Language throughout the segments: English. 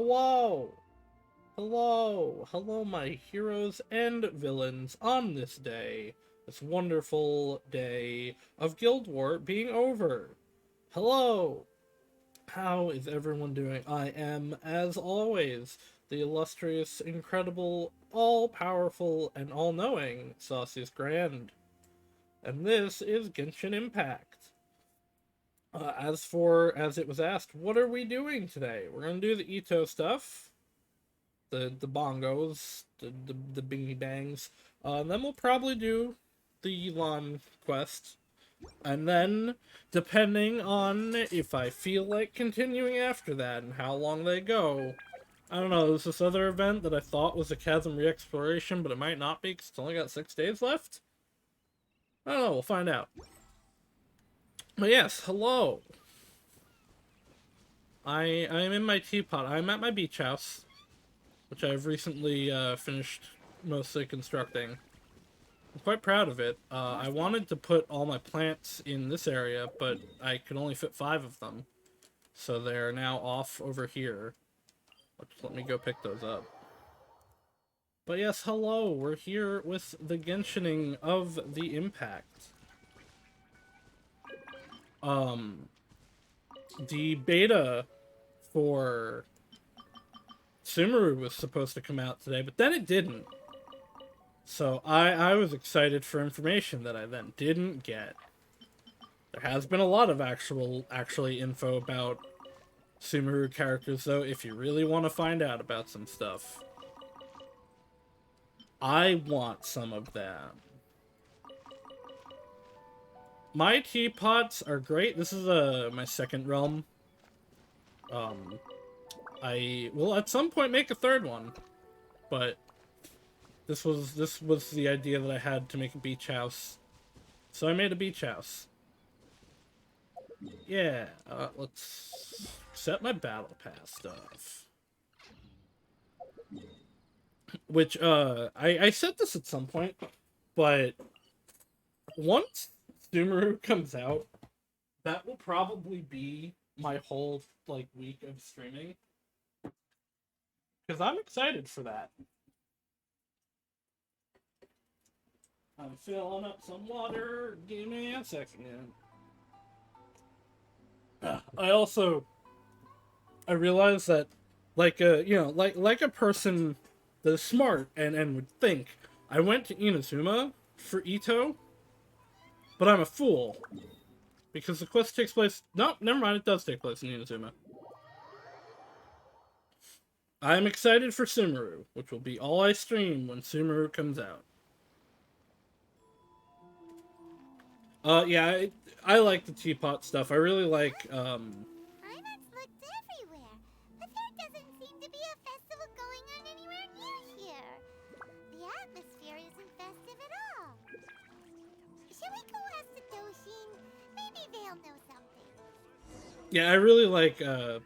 Hello! Hello! Hello, my heroes and villains on this day. This wonderful day of Guild War being over. Hello! How is everyone doing? I am, as always, the illustrious, incredible, all-powerful, and all-knowing Saucius Grand. And this is Genshin Impact. As it was asked, what are we doing today? We're gonna do the Ito stuff, the bongos, the bingy bangs. Then we'll probably do the Elon quest, and then depending on if I feel like continuing after that and how long they go. I don't know. There's this other event that I thought was a Chasm re-exploration, but it might not be because it's only got 6 days left. I don't know. We'll find out. But yes, hello. I'm in my teapot. I'm at my beach house, which I've recently finished mostly constructing. I'm quite proud of it. I wanted to put all my plants in this area, but I could only fit 5 of them. So they're now off over here. Just let me go pick those up. But yes, hello. We're here with the Genshining of the Impact. The beta for Sumeru was supposed to come out today, but then it didn't. So I was excited for information that I then didn't get. There has been a lot of actually info about Sumeru characters, though, if you really want to find out about some stuff. I want some of them. My teapots are great. This is my second realm. I will at some point make a third one, but this was the idea that I had to make a beach house, so I made a beach house. Yeah, let's set my battle pass stuff. Which I said this at some point, but once Sumeru comes out, that will probably be my whole week of streaming, because I'm excited for that. I'm filling up some water. Give me a second. I realized that, like a person that is smart and would think, I went to Inazuma for Ito, but I'm a fool. Because the quest takes place... No, never mind, it does take place in Inazuma. I'm excited for Sumeru, which will be all I stream when Sumeru comes out. Yeah, I like the teapot stuff. I really like, Imots looked everywhere, but there doesn't seem to be a festival going on anywhere near here. The atmosphere isn't festive at all. Shall we go ask the Doshin? Maybe they'll know something. Yeah, I really like, I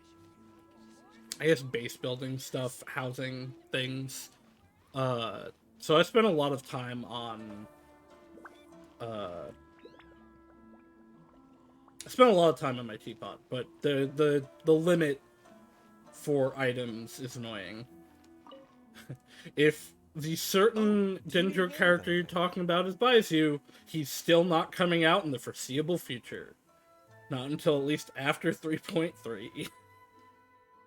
guess base building stuff, housing things. So I spent a lot of time on, I spent a lot of time on my teapot, but the limit for items is annoying. If the certain Dendro character you're talking about is Baizu, he's still not coming out in the foreseeable future. Not until at least after 3.3.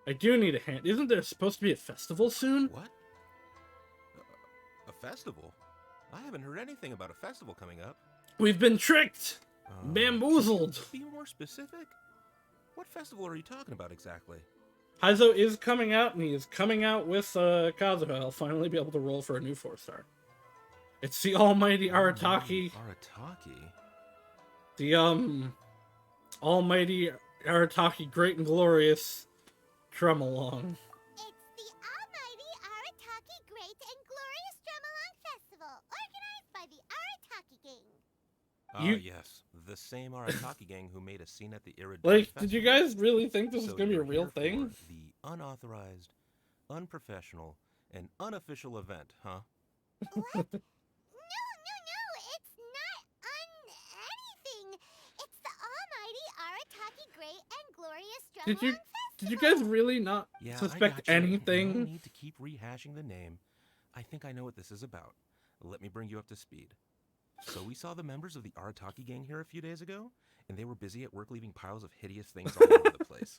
I do need a hand. Isn't there supposed to be a festival soon? What? A festival? I haven't heard anything about a festival coming up. We've been tricked! Bamboozled! Be more specific? What festival are you talking about exactly? Heizo is coming out, and he is coming out with Kazuha. I'll finally be able to roll for a new 4-star. It's the almighty Arataki. Arataki? The, almighty Arataki Great and Glorious Tremalong. It's the almighty Arataki Great and Glorious Drumalong Festival, organized by the Arataki Gang. Yes. The same Arataki gang who made a scene at the Iridari Like, did Festival. you guys really think this was So gonna be a you're real here for thing? The unauthorized, unprofessional, and unofficial event, huh? What? No, it's not anything. It's the almighty Arataki Great and Glorious Did you- Drumalong Festival. Did you guys really not Yeah, I suspect gotcha. No anything? need to keep rehashing the name. I think I know what this is about. Let me bring you up to speed. So we saw the members of the Arataki gang here a few days ago, and they were busy at work leaving piles of hideous things all over the place.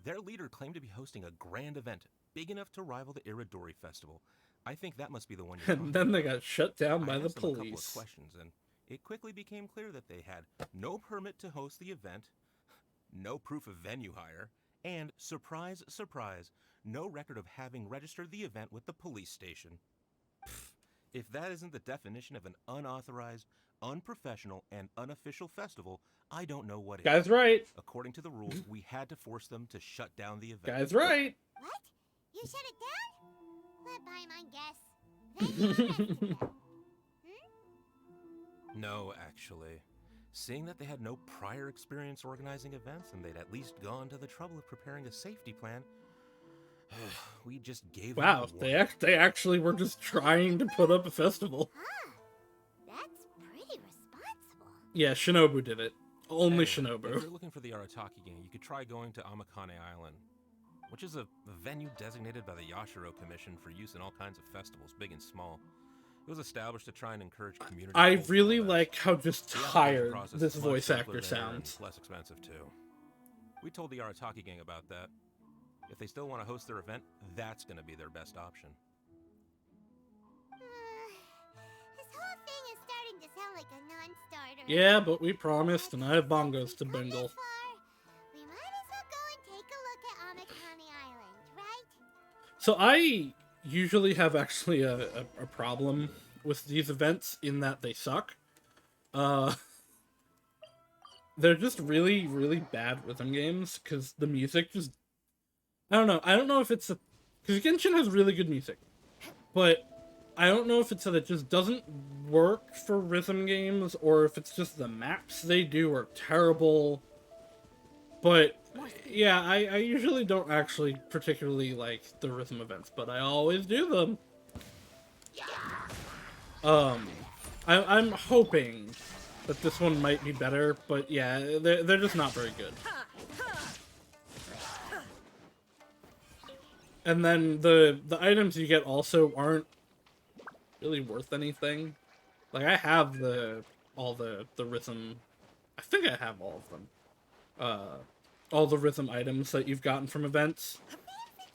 Their leader claimed to be hosting a grand event, big enough to rival the Iridori Festival. I think that must be the one you're talking And then they about. got shut down by I the asked them a couple of police. questions, and it quickly became clear that they had no permit to host the event, no proof of venue hire, and, surprise, surprise, no record of having registered the event with the police station. Pfft, if that isn't the definition of an unauthorized, unprofessional, and unofficial festival, I don't know what is. Guy's right. According to the rules, we had to force them to shut down the event. Guy's right. What? You shut it down? Let by my guess. Then you arrested them. No, actually. Seeing that they had no prior experience organizing events and they'd at least gone to the trouble of preparing a safety plan, we just gave them Wow, a warning. they actually were just trying to put up a festival. Huh. That's pretty responsible. Yeah, Shinobu did it. Only Anyway, If Shinobu. you're looking for the Arataki gang, you could try going to Amakane Island, which is a venue designated by the Yashiro Commission for use in all kinds of festivals, big and small. It was established to try and encourage community. I cultural really events. like how just The application tired process this is much voice simpler actor there and sounds. less expensive too. We told the Arataki gang about that. If they still want to host their event, that's going to be their best option. This whole thing is starting to sound like a non-starter. Yeah, but we promised, and I have bongos to We've come bingle. this far. We might as well go and take a look at Amakane Island, right? So I usually have actually a problem with these events in that they suck. They're just really, really bad rhythm games, because the music just... I don't know if it's... Because Genshin has really good music. But I don't know if it's that it just doesn't work for rhythm games, or if it's just the maps they do are terrible. But, yeah, I usually don't actually particularly like the rhythm events, but I always do them. I'm hoping that this one might be better, but yeah, they're just not very good. And then the items you get also aren't really worth anything. Like, I have all the rhythm... I think I have all of them. All the rhythm items that you've gotten from events.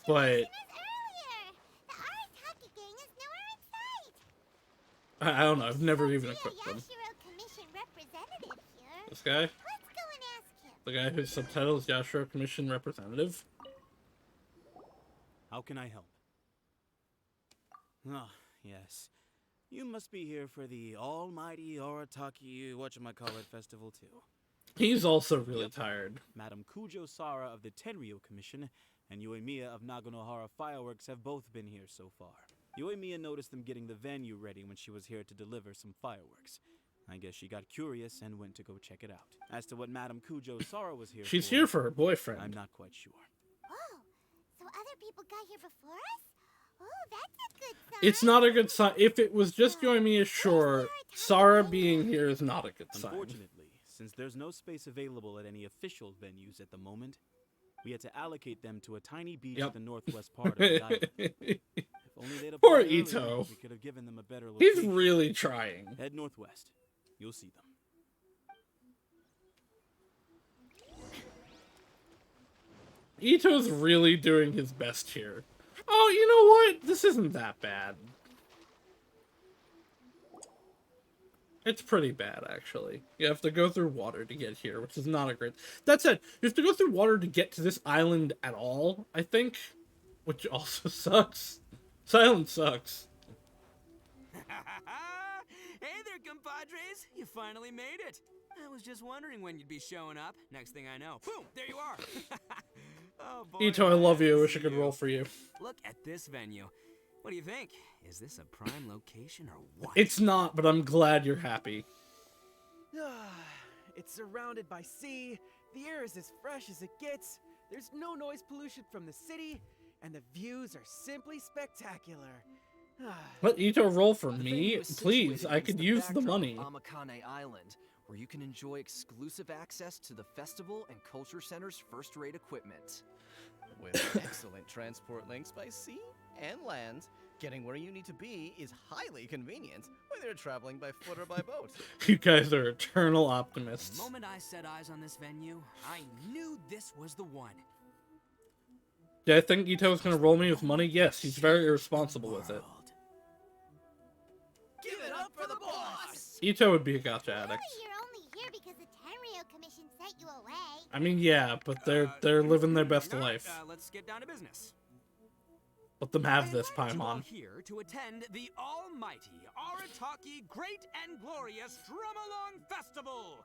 But... Earlier, the Arataki gang is nowhere in sight. I don't know, I've never even See a equipped them. Yashiro Commission representative here. This guy? Let's go and ask him. The guy whose subtitle is Yashiro Commission Representative? How can I help? Ah, yes. You must be here for the almighty Arataki whatchamacallit festival too. He's also really tired. Madam Kujo Sara of the Tenryo Commission and Yoimiya of Naganohara Fireworks have both been here so far. Yoimiya noticed them getting the venue ready when she was here to deliver some fireworks. I guess she got curious and went to go check it out. As to what Madam Kujo Sara was here She's for, here for her boyfriend. I'm not quite sure. Oh, so other people got here before us? Oh, that's a good sign. It's not a good sign. If it was just Yoimiya, sure. Sarah being here is not a good sign. Unfortunately, since there's no space available at any official venues at the moment, we had to allocate them to a tiny beach Yep. at the northwest part of the island. If only they'd Poor applied earlier, Ito. we could have given them a better He's location. really trying. Head northwest. You'll see them. Ito's really doing his best here. Oh, you know what? This isn't that bad. It's pretty bad, actually. You have to go through water to get here, which is not a great... That said, you have to go through water to get to this island at all, I think. Which also sucks. Silence sucks. Hey there, compadres! You finally made it. I was just wondering when you'd be showing up. Next thing I know, boom, there you are. Oh boy, Ito, I am love happy you. I to wish I see could roll for you. Look at this venue. What do you think? Is this a prime location or what? It's not, but I'm glad you're happy. It's surrounded by sea, the air is as fresh as it gets, there's no noise pollution from the city, and the views are simply spectacular. Let Ito roll for The me, venue is please. situated I against could the use the backdrop money. of Amakane Island, where you can enjoy exclusive access to the festival and culture center's first-rate equipment. With excellent transport links by sea and land, getting where you need to be is highly convenient, whether you're traveling by foot or by boat. You guys are eternal The optimists. moment I set eyes on this venue, I knew this was the one. Yeah, I think Ito's gonna roll me with money. Yes, he's very irresponsible with it. World. Give it up for the boss! Ito would be a gotcha addict. Surely you're only here because the Tenryo Commission sent you away. I mean, yeah, but they're living their best All right, life. let's get down to business. Let them have this, I invite you all Paimon. here to attend the almighty Arataki Great and Glorious Drum-Along Festival.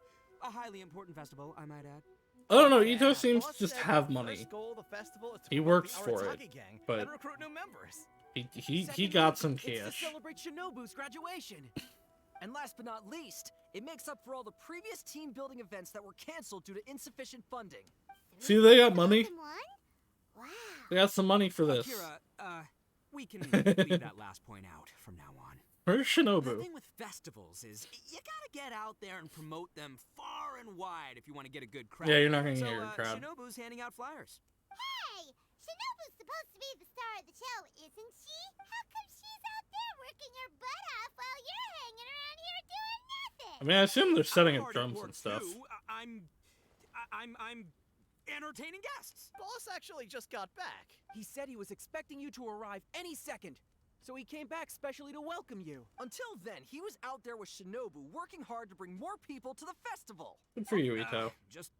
A highly important festival, I might add. I don't know, Ito seems Boss to just said have the money. first goal of the festival is to He promote works the for it, Arataki gang but- and recruit new members. He Secondly, got some It's to cash. celebrate Shinobu's graduation. And last but not least, it makes up for all the previous team building events that were canceled due to insufficient funding. See, they got money. 2001? Wow. They got some money for this. Kira, we can leave that last point out from now on. Where's The Shinobu? thing with festivals is you gotta get out there and promote them far and wide if you want to get a good crowd. Yeah, you're not gonna so, get a good crowd. Shinobu's handing out flyers. Hey, Shinobu's supposed to be the star of the show, isn't she? How come she's out there working her butt off while you're hanging around here doing nothing? I mean, I assume they're setting I'm up hard at drums work, and stuff. too. I'm entertaining guests. Boss actually just got back. He said he was expecting you to arrive any second, so he came back specially to welcome you. Until then, he was out there with Shinobu working hard to bring more people to the festival. Good for you, Ito. Just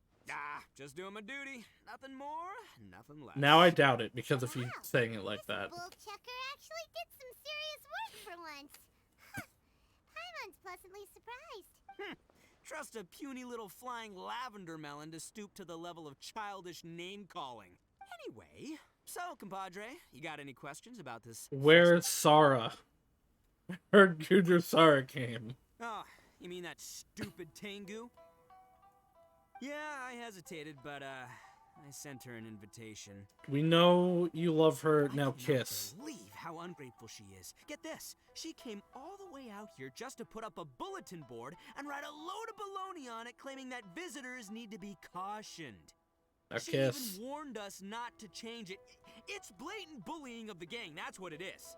doing my duty. Nothing more, nothing less. Now I doubt it because of you Wow, saying it like this that. bullchucker actually did some serious work for once. Huh. Paimon's pleasantly surprised. Trust a puny little flying lavender melon to stoop to the level of childish name-calling. Anyway, so, compadre, you got any questions about this? Where's Sara? Heard Juju Sara came. Oh, you mean that stupid Tengu? Yeah, I hesitated, but, I sent her an invitation. We know you love her. I Now cannot kiss. believe how ungrateful she is. Get this, she came all the way out here just to put up a bulletin board and write a load of baloney on it claiming that visitors need to be cautioned. Now She kiss. even warned us not to change it. It's blatant bullying of the gang, that's what it is.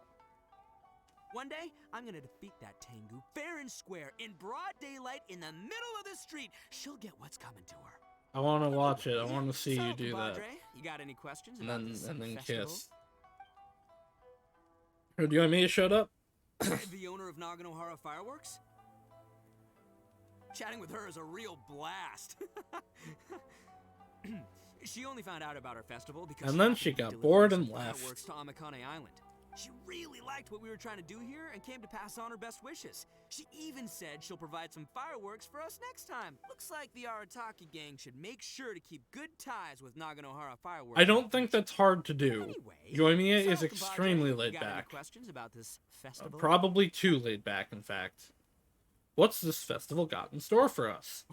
One day, I'm gonna defeat that Tengu fair and square in broad daylight in the middle of the street. She'll get what's coming to her. I want to watch it. I want to see So, you do that. compadre, you got any questions And about then this kiss. festival? Oh, do you want me to shut up? The owner of Naganohara Fireworks? Chatting with her is a real blast. She only found out about our festival because And then happened she to be got delivering bored some and left. fireworks to Amikane Island. She really liked what we were trying to do here and came to pass on her best wishes. She even said she'll provide some fireworks for us next time. Looks like the Arataki gang should make sure to keep good ties with Naganohara Fireworks. I don't think that's hard to do. Anyway, Yoimiya so, is compadre, extremely you laid got any back. questions about this festival? Probably too laid back, in fact. What's this festival got in store for us?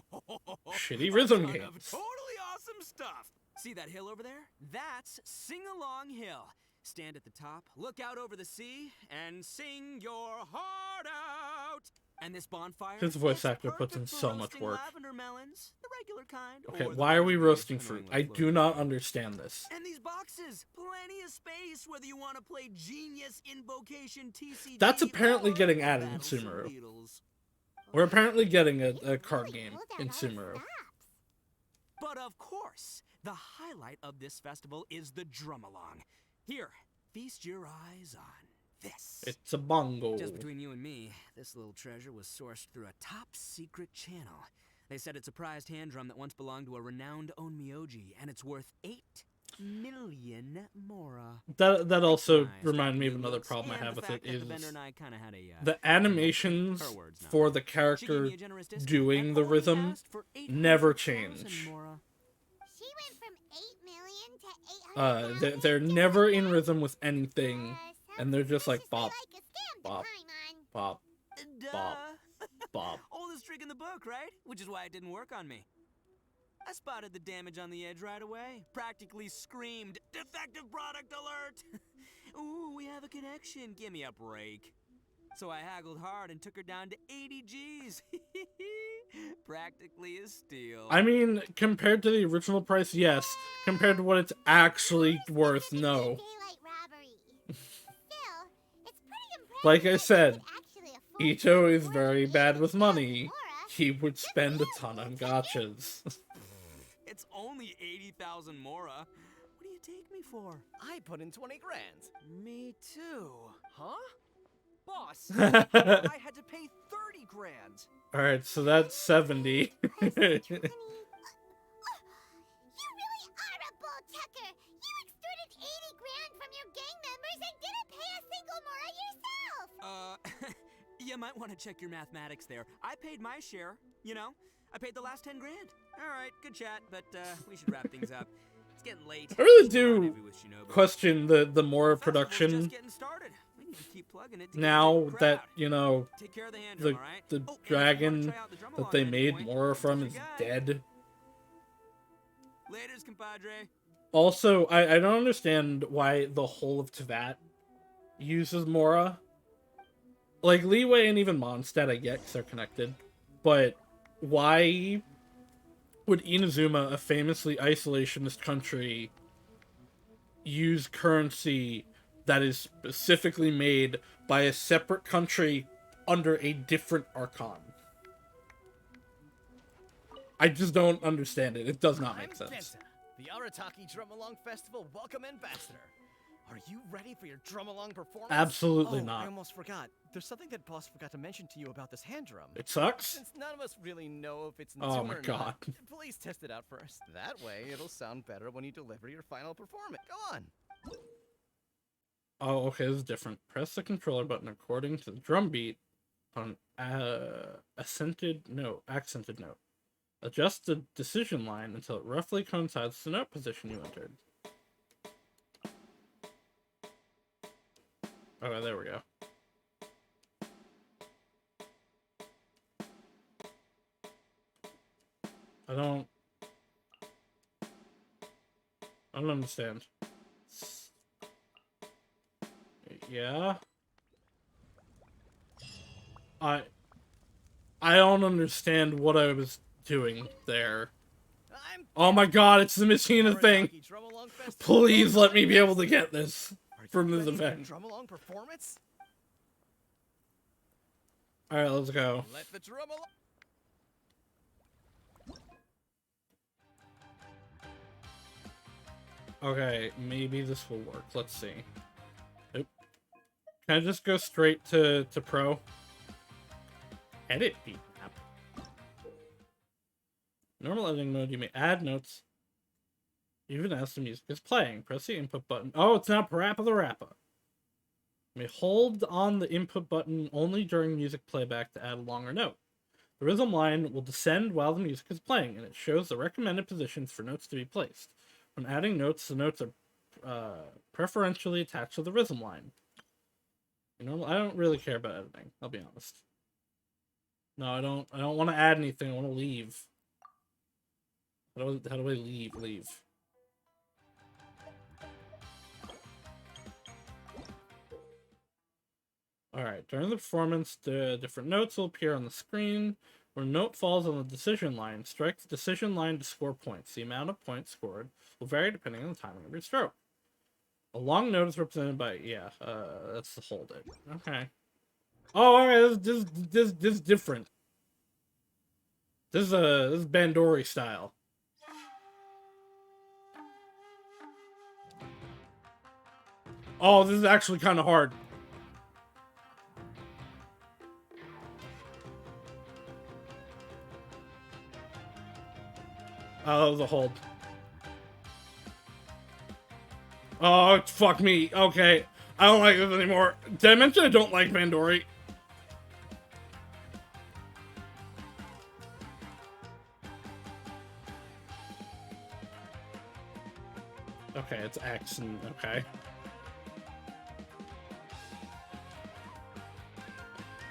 Shitty rhythm A ton games. of totally awesome stuff. See that hill over there? That's Sing Along Hill. Stand at the top, look out over the sea, and sing your heart out. And this bonfire? His voice is actor puts perfect in for so much roasting work. Lavender melons, the regular kind. Okay, or the why are we ones roasting with fruit? annoyingly I do floating not around. understand this. And these boxes, plenty of space whether you want to play Genius, Invocation, TCG. That's apparently or getting added in Battles for Sumeru. Beetles. We're apparently getting a He's card really game pulled out in all the Sumeru. stops. But of course, the highlight of this festival is the drum along. Here, feast your eyes on this. It's a bongo. Just between you and me, this little treasure was sourced through a top secret channel. They said it's a prized hand drum that once belonged to a renowned onmyoji, and it's worth 8 million mora. That also Nice, reminded me of new another looks, problem I and have the with it fact that is the vendor and I kinda had a, the animations her words, not for mine. the She gave character me a generous discount doing and the only rhythm asked for never 800,000 change. mora. She went from 8 million to 800,000. They're never in rhythm with anything, Sounds and they're just like suspiciously bop, like a scam to bop, Paimon. bop, Duh. Bob. bop. Oldest trick in the book, right? Which is why it didn't work on me. I spotted the damage on the edge right away. Practically screamed, "Defective product alert!" Ooh, we have a connection. Give me a break. So I haggled hard and took her down to 80 G's. Practically a steal. I mean, compared to the original price, yes. Compared to what it's actually worth, no. Daylight robbery. Still, it's pretty impressive Like I that you said, could actually afford Ito to is afford very an bad with 80,000 money. Mora. He would spend a ton on gotchas. It's only 80,000 Mora. What do you take me for? I put in 20 grand. Me too. Huh? Boss, I had to pay 30 grand. Alright, so that's 70. You really are a bull chucker. You extorted 80 grand from your gang members and didn't pay a single Mora yourself. You might want to check your mathematics there. I paid my share, you know? I paid the last 10 grand. All right, good chat, but we should wrap things up. It's getting late. I really Let's go do rendezvous with Shinobu. question the Mora Festival's production just getting started. We need to keep plugging it to get a now big that, crowd. you know, Take care of the hand the, drum, all right? the Oh, and if you wanna dragon try out the drum that along they at any made point, Mora from don't is forget. dead. Laters, compadre. Also, I don't understand why the whole of Teyvat uses Mora. Like, Leeway and even Mondstadt I get because they're connected. But why would Inazuma, a famously isolationist country, use currency that is specifically made by a separate country under a different Archon? I just don't understand it. It does not make I'm sense. Genshin, the Arataki Drum Along Festival Welcome Ambassador. Are you ready for your drum along performance? Absolutely I not. almost forgot. There's something that Boss forgot to mention to you about this hand drum. It sucks? Since none of us really know if it's in Oh tune my or god. not, please test it out first. That way, it'll sound better when you deliver your final performance. Go on. Oh, okay, this is different. Press the controller button according to the drum beat on accented note. Adjust the decision line until it roughly coincides with the note position you entered. Okay, there we go. I don't understand. Yeah. I don't understand what I was doing there. Oh my god, it's the Machina thing! Arataki Drum Along Festival. Please let me be able to get this Are you from this ready for your event. drum along performance? Alright, let's go. Let the drum along. Okay, maybe this will work. Let's see. Oop. Can I just go straight to pro? Edit beat map. Normal editing mode, you may add notes even as the music is playing. Press the input button. Oh, it's now Parappa the Rappa. You may hold on the input button only during music playback to add a longer note. The rhythm line will descend while the music is playing, and it shows the recommended positions for notes to be placed. When adding notes, the notes are preferentially attached to the rhythm line. You know, I don't really care about editing, I'll be honest. No, I don't want to add anything, I want to leave. How do I leave? Leave. Alright, during the performance, the different notes will appear on the screen. When a note falls on the decision line, strike the decision line to score points. The amount of points scored will vary depending on the timing of your stroke. A long note is represented by, that's the hold it. Okay. Oh, alright, this is different. This is Bandori style. Oh, this is actually kind of hard. Oh, that was a hold. Oh, fuck me. Okay. I don't like this anymore. Did I mention I don't like Bandori? Okay, it's X and okay.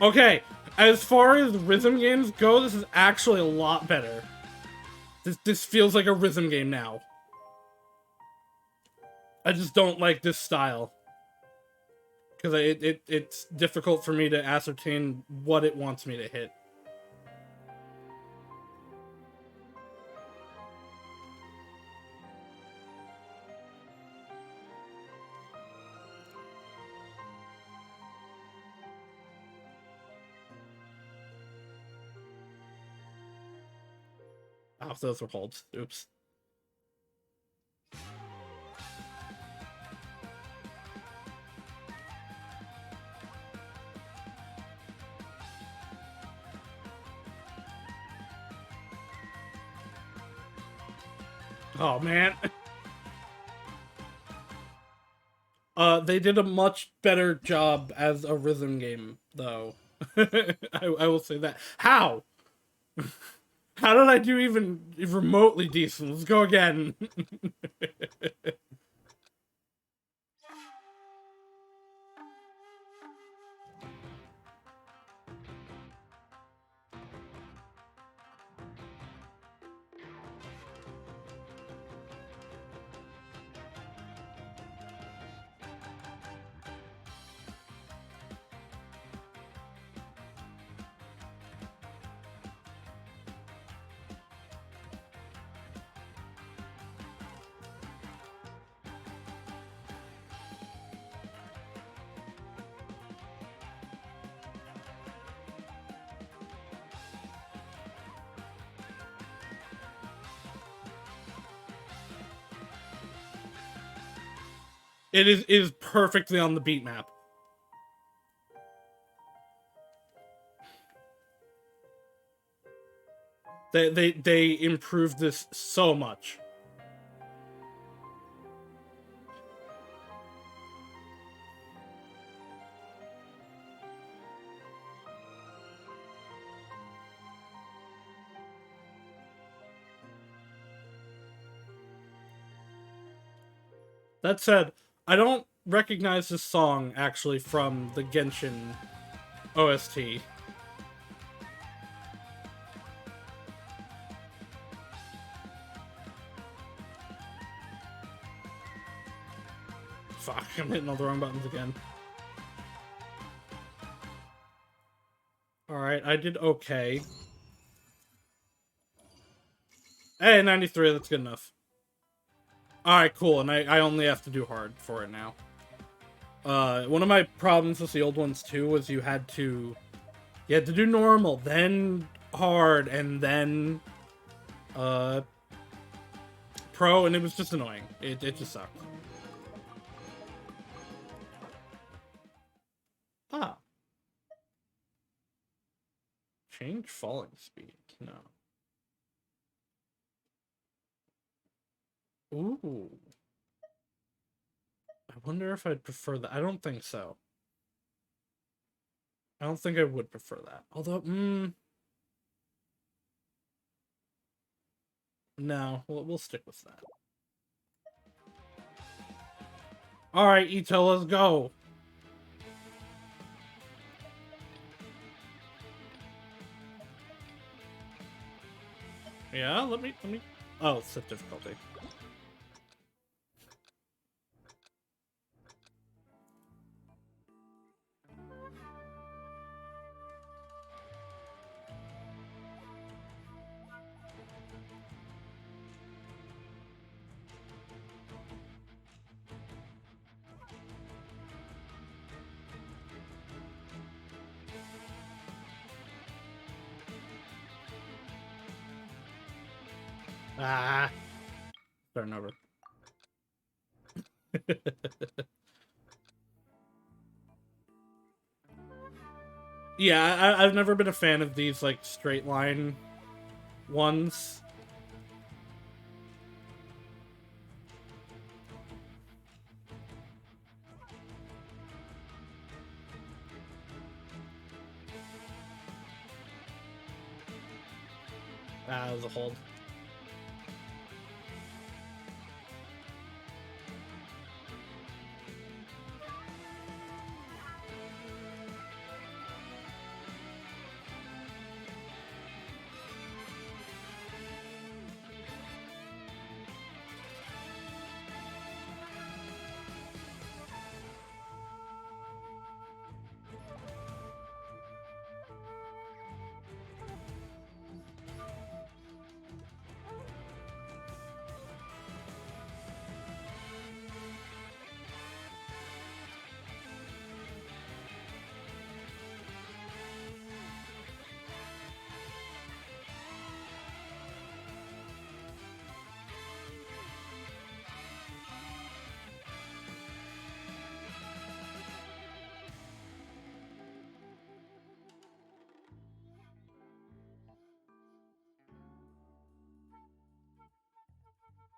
Okay, as far as rhythm games go, this is actually a lot better. This feels like a rhythm game now. I just don't like this style. Because it's difficult for me to ascertain what it wants me to hit. Oh, those were holds. Oops. Oh, man. They did a much better job as a rhythm game, though. I will say that. How? How did I do even remotely decent? Let's go again. It is perfectly on the beat map. They improved this so much. That said, I don't recognize this song actually from the Genshin OST. Fuck, I'm hitting all the wrong buttons again. Alright, I did okay. Hey, 93, that's good enough. Alright, cool, and I only have to do hard for it now. One of my problems with the old ones, too, was you had to do normal, then hard, and then, pro, and it was just annoying. It just sucked. Ah. Change falling speed. No. Ooh. I wonder if I'd prefer that. I don't think so. I don't think I would prefer that. Although, no, we'll stick with that. Alright, Ito, let's go. Yeah, let me... Oh, set difficulty. Ah. Starting over. Yeah, I've never been a fan of these, like, straight line ones. Ah, that was a hold.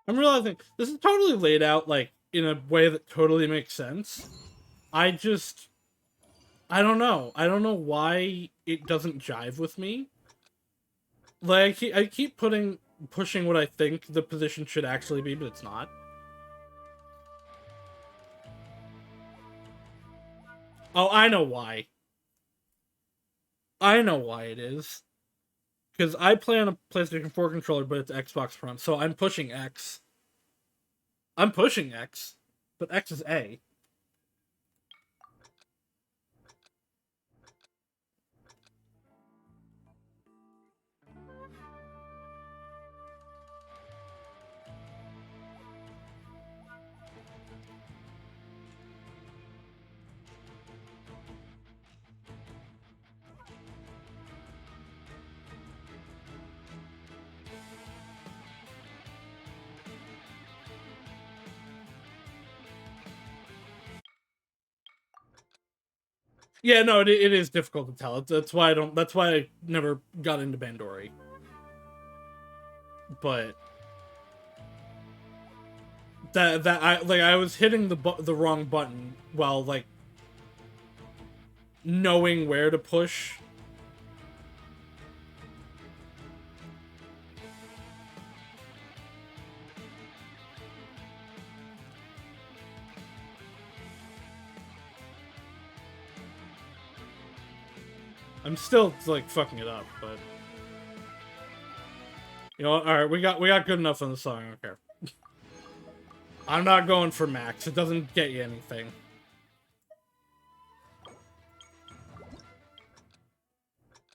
I'm realizing this is totally laid out, like, in a way that totally makes sense. I don't know. I don't know why it doesn't jive with me. Like, I keep pushing what I think the position should actually be, but it's not. Oh, I know why. I know why it is. Because I play on a PlayStation 4 controller, but it's Xbox front, so I'm pushing X. I'm pushing X, but X is A. Yeah, no, it is difficult to tell. That's why I never got into Bandori. But I was hitting the wrong button while, like, knowing where to push. I'm still, like, fucking it up, but you know what? All right, we got good enough on the song. I don't care. I'm not going for max. It doesn't get you anything.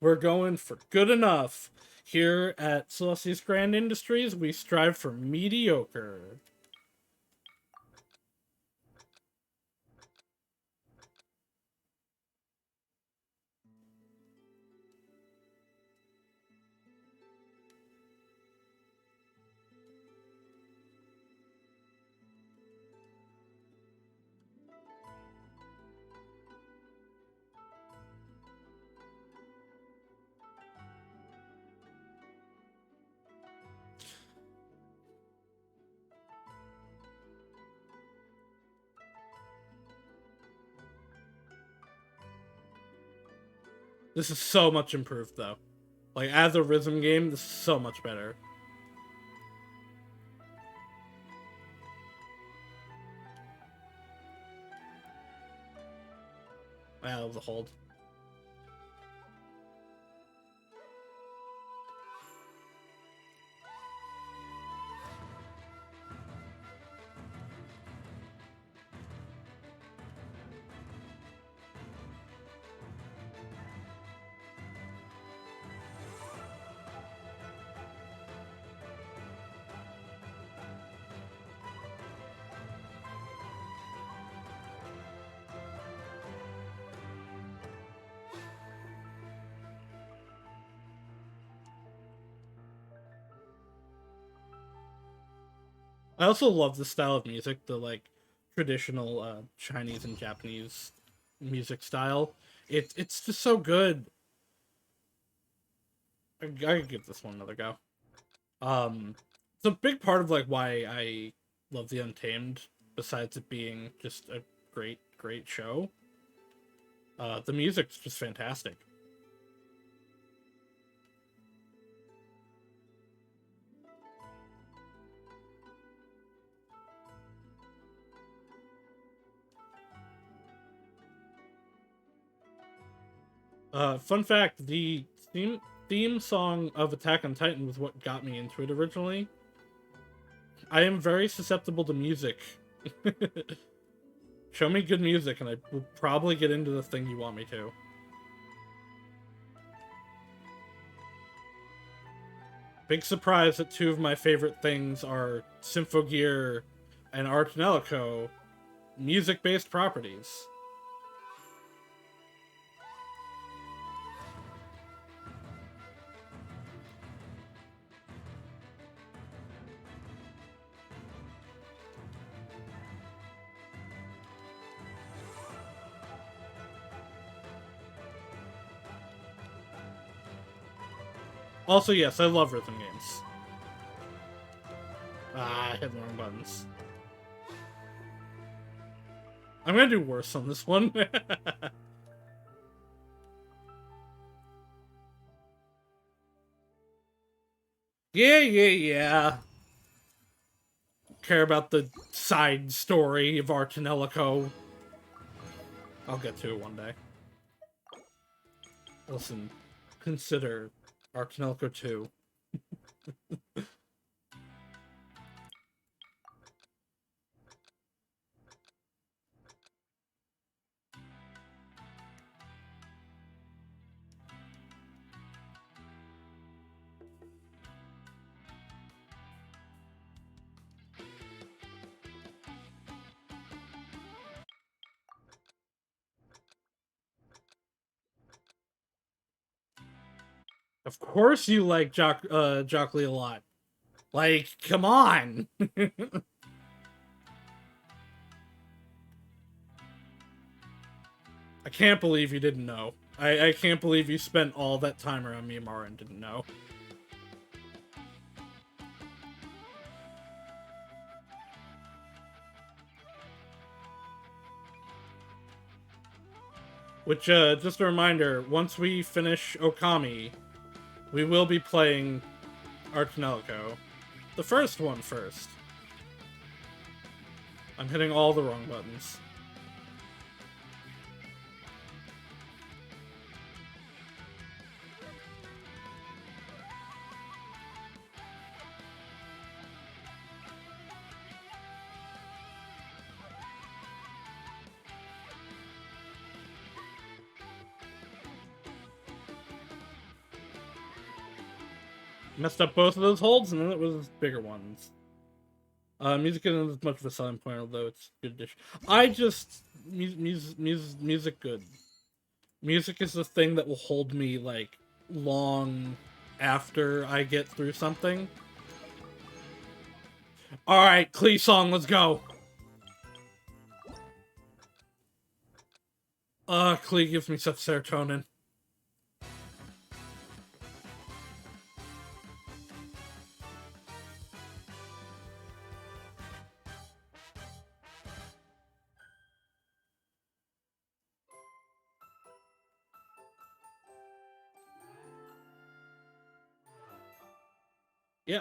We're going for good enough. Here at Celestius Grand Industries, we strive for mediocre. This is so much improved, though. Like, as a rhythm game, this is so much better. That was a hold. I also love the style of music, the, like, traditional Chinese and Japanese music style. It's just so good. I could give this one another go. It's a big part of, like, why I love The Untamed, besides it being just a great show. The music's just fantastic. Fun fact, the theme song of Attack on Titan was what got me into it originally. I am very susceptible to music. Show me good music and I will probably get into the thing you want me to. Big surprise that two of my favorite things are Symphogear and Art Nelico, music-based properties. Also, yes, I love rhythm games. Ah, I hit the wrong buttons. I'm gonna do worse on this one. Yeah. Care about the side story of Arcanelico. I'll get to it one day. Listen, consider Arcanelico 2. Of course you like Jockly a lot. Like, come on! I can't believe you didn't know. I can't believe you spent all that time around Myanmar and didn't know. Which, just a reminder, once we finish Okami, we will be playing Arcanelico. The first one first. I'm hitting all the wrong buttons. Messed up both of those holds, and then it was bigger ones. Music isn't as much of a selling point, although it's a good addition. Music good. Music is the thing that will hold me, like, long after I get through something. Alright, Klee song, let's go! Klee gives me such serotonin. Yeah,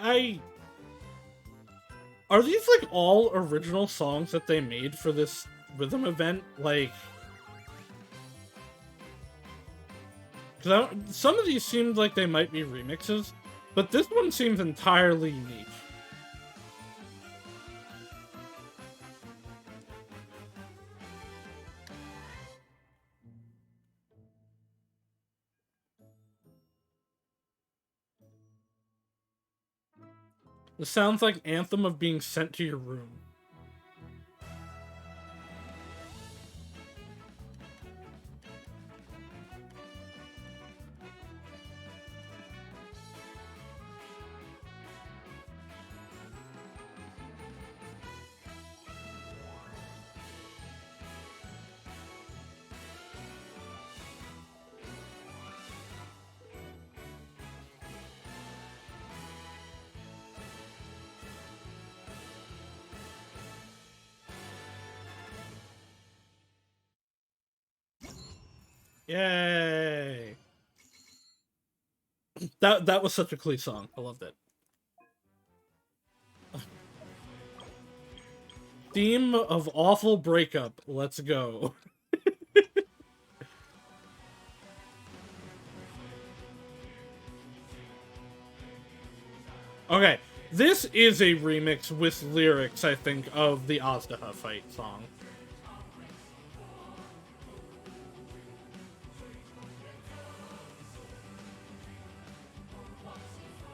Are these, like, all original songs that they made for this rhythm event? Like... Because some of these seemed like they might be remixes, but this one seems entirely unique. This sounds like Anthem of being sent to your room. Yay! That was such a Klee song. I loved it. Theme of awful breakup. Let's go. Okay, this is a remix with lyrics, I think, of the Azdaha fight song.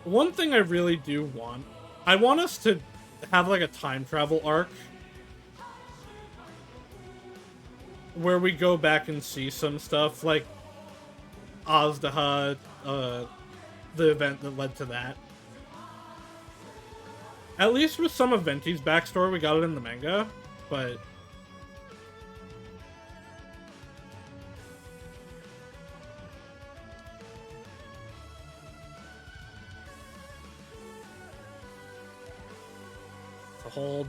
One thing I really do want, I want us to have like a time travel arc where we go back and see some stuff like Azdaha, the event that led to that. At least with some of Venti's backstory, we got it in the manga, but... to hold.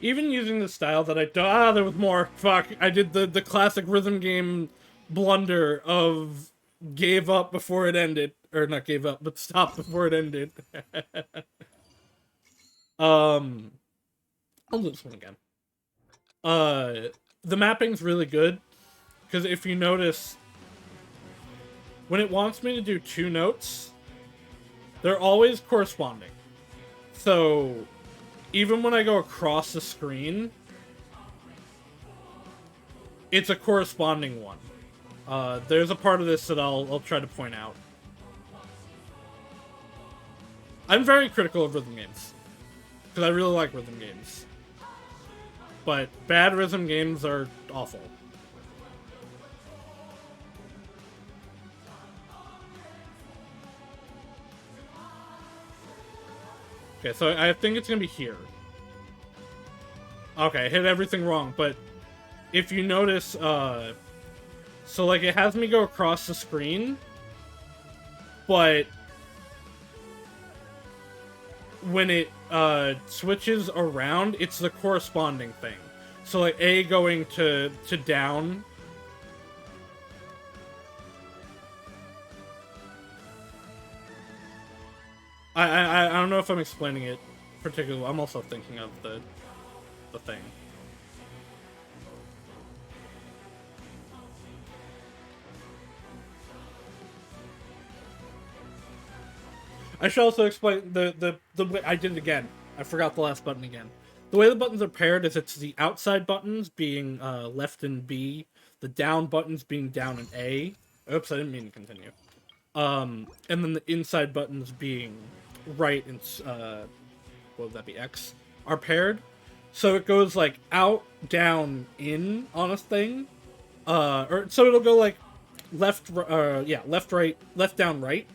Even using the style that I do, there was more. Fuck, I did the classic rhythm game blunder of gave up before it ended, or not gave up, but stopped before it ended. I'll do this one again. The mapping's really good because if you notice, when it wants me to do 2 notes, they're always corresponding. So even when I go across the screen, it's a corresponding one. There's a part of this that I'll try to point out. I'm very critical of rhythm games, because I really like rhythm games. But bad rhythm games are awful. Okay, so I think it's gonna be here. Okay, I hit everything wrong, but if you notice, so like it has me go across the screen, but when it switches around, it's the corresponding thing. So like A going to down. I don't know if I'm explaining it particularly. I'm also thinking of the thing. I should also explain the way I did it again. I forgot the last button again. The way the buttons are paired is it's the outside buttons being left and B, the down buttons being down and A. Oops, I didn't mean to continue. And then the inside buttons being right and what would that be, X, are paired. So it goes like out, down, in on a thing. Or so it'll go like left, left, right, left, down, right.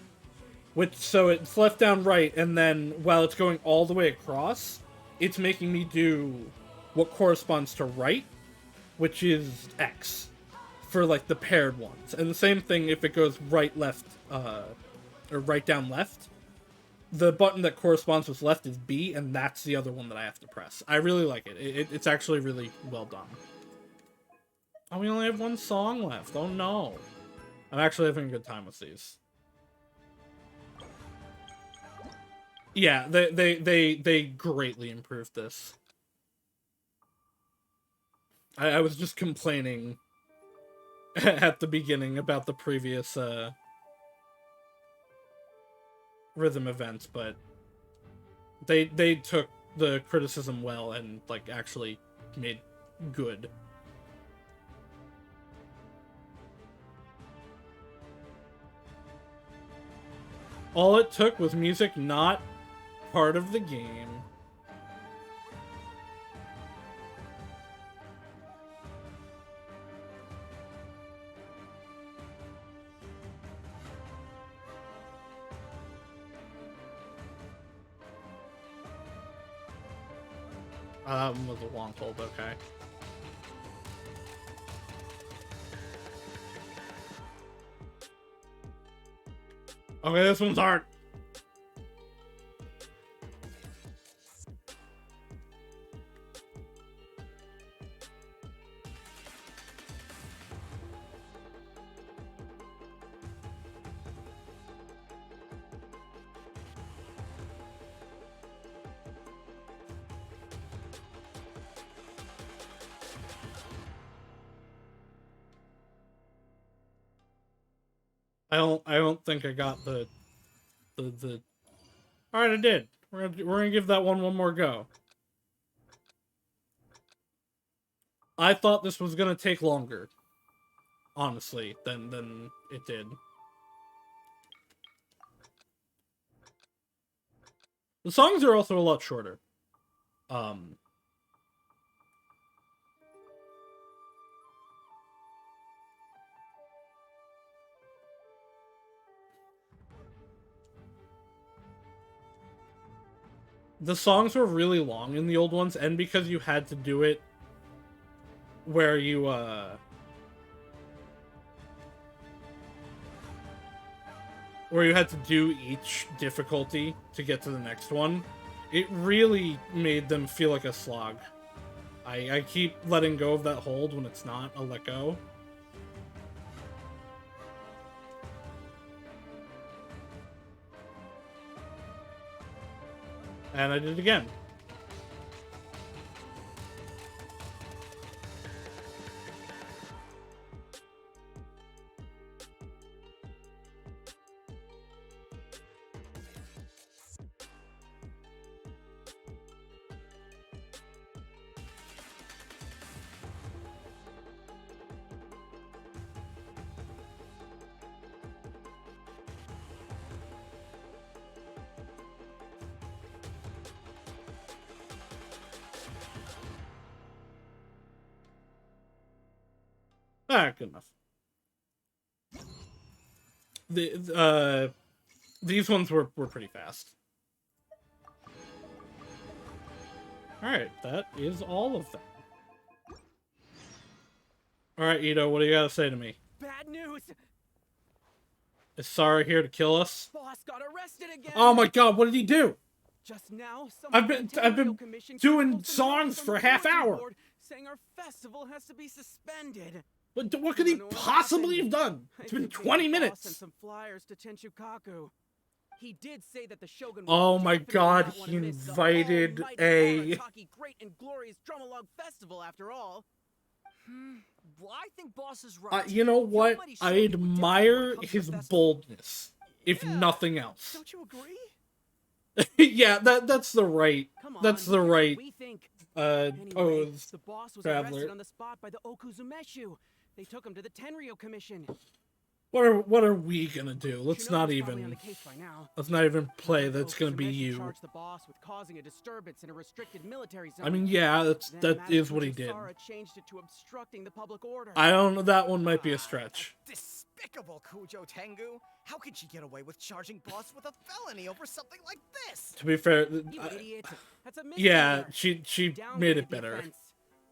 Which, so it's left, down, right, and then while it's going all the way across, it's making me do what corresponds to right, which is X, for, like, the paired ones. And the same thing if it goes right, left, or right, down, left. The button that corresponds with left is B, and that's the other one that I have to press. I really like it. It's actually really well done. Oh, we only have 1 song left. Oh, no. I'm actually having a good time with these. Yeah, they greatly improved this. I was just complaining at the beginning about the previous rhythm events, but they took the criticism well and like actually made good. All it took was music not part of the game. That one was a long hold, okay. Okay, this one's hard. I don't think I got the Alright, I did. We're gonna give that one more go. I thought this was gonna take longer, honestly, than it did. The songs are also a lot shorter. the songs were really long in the old ones, and because you had to do it where you had to do each difficulty to get to the next one, it really made them feel like a slog. I keep letting go of that hold when it's not a let go. And I did it again. Alright, good enough. These ones were pretty fast. Alright, that is all of them. Alright, Ito, what do you gotta say to me? Bad news! Is Sara here to kill us? Boss got arrested again! Oh my god, what did he do? Just now, I've been doing songs for a half hour. Saying our festival has to be suspended. What could he possibly have done? It's been 20 minutes. And some flyers to Tenchukaku. He did say that the Shogun. Oh my god, he invited a great and glorious drum-along festival after all. Well, I think Boss is right. You know what? I admire his boldness, if nothing else. Don't you agree? Yeah, that's the right. That's the right. Pose. The boss was Traveler. arrested on the spot by the Okuzumeshu. They took him to the Tenryo Commission. What are we gonna do? Let's not Shinobu's probably on even. the case by now. Let's not even play. That's gonna be Okuzumeshu you. charged the boss with causing a disturbance in a restricted military zone. I mean, yeah, that is what he did. Sara changed it to obstructing the public order. I don't know. That one might be a stretch. Despicable Kujo Tengu! How could she get away with charging Boss with a felony over something like this? To be fair, You idiot. That's a yeah, misdemeanor. she Downgraded made it the better. offense.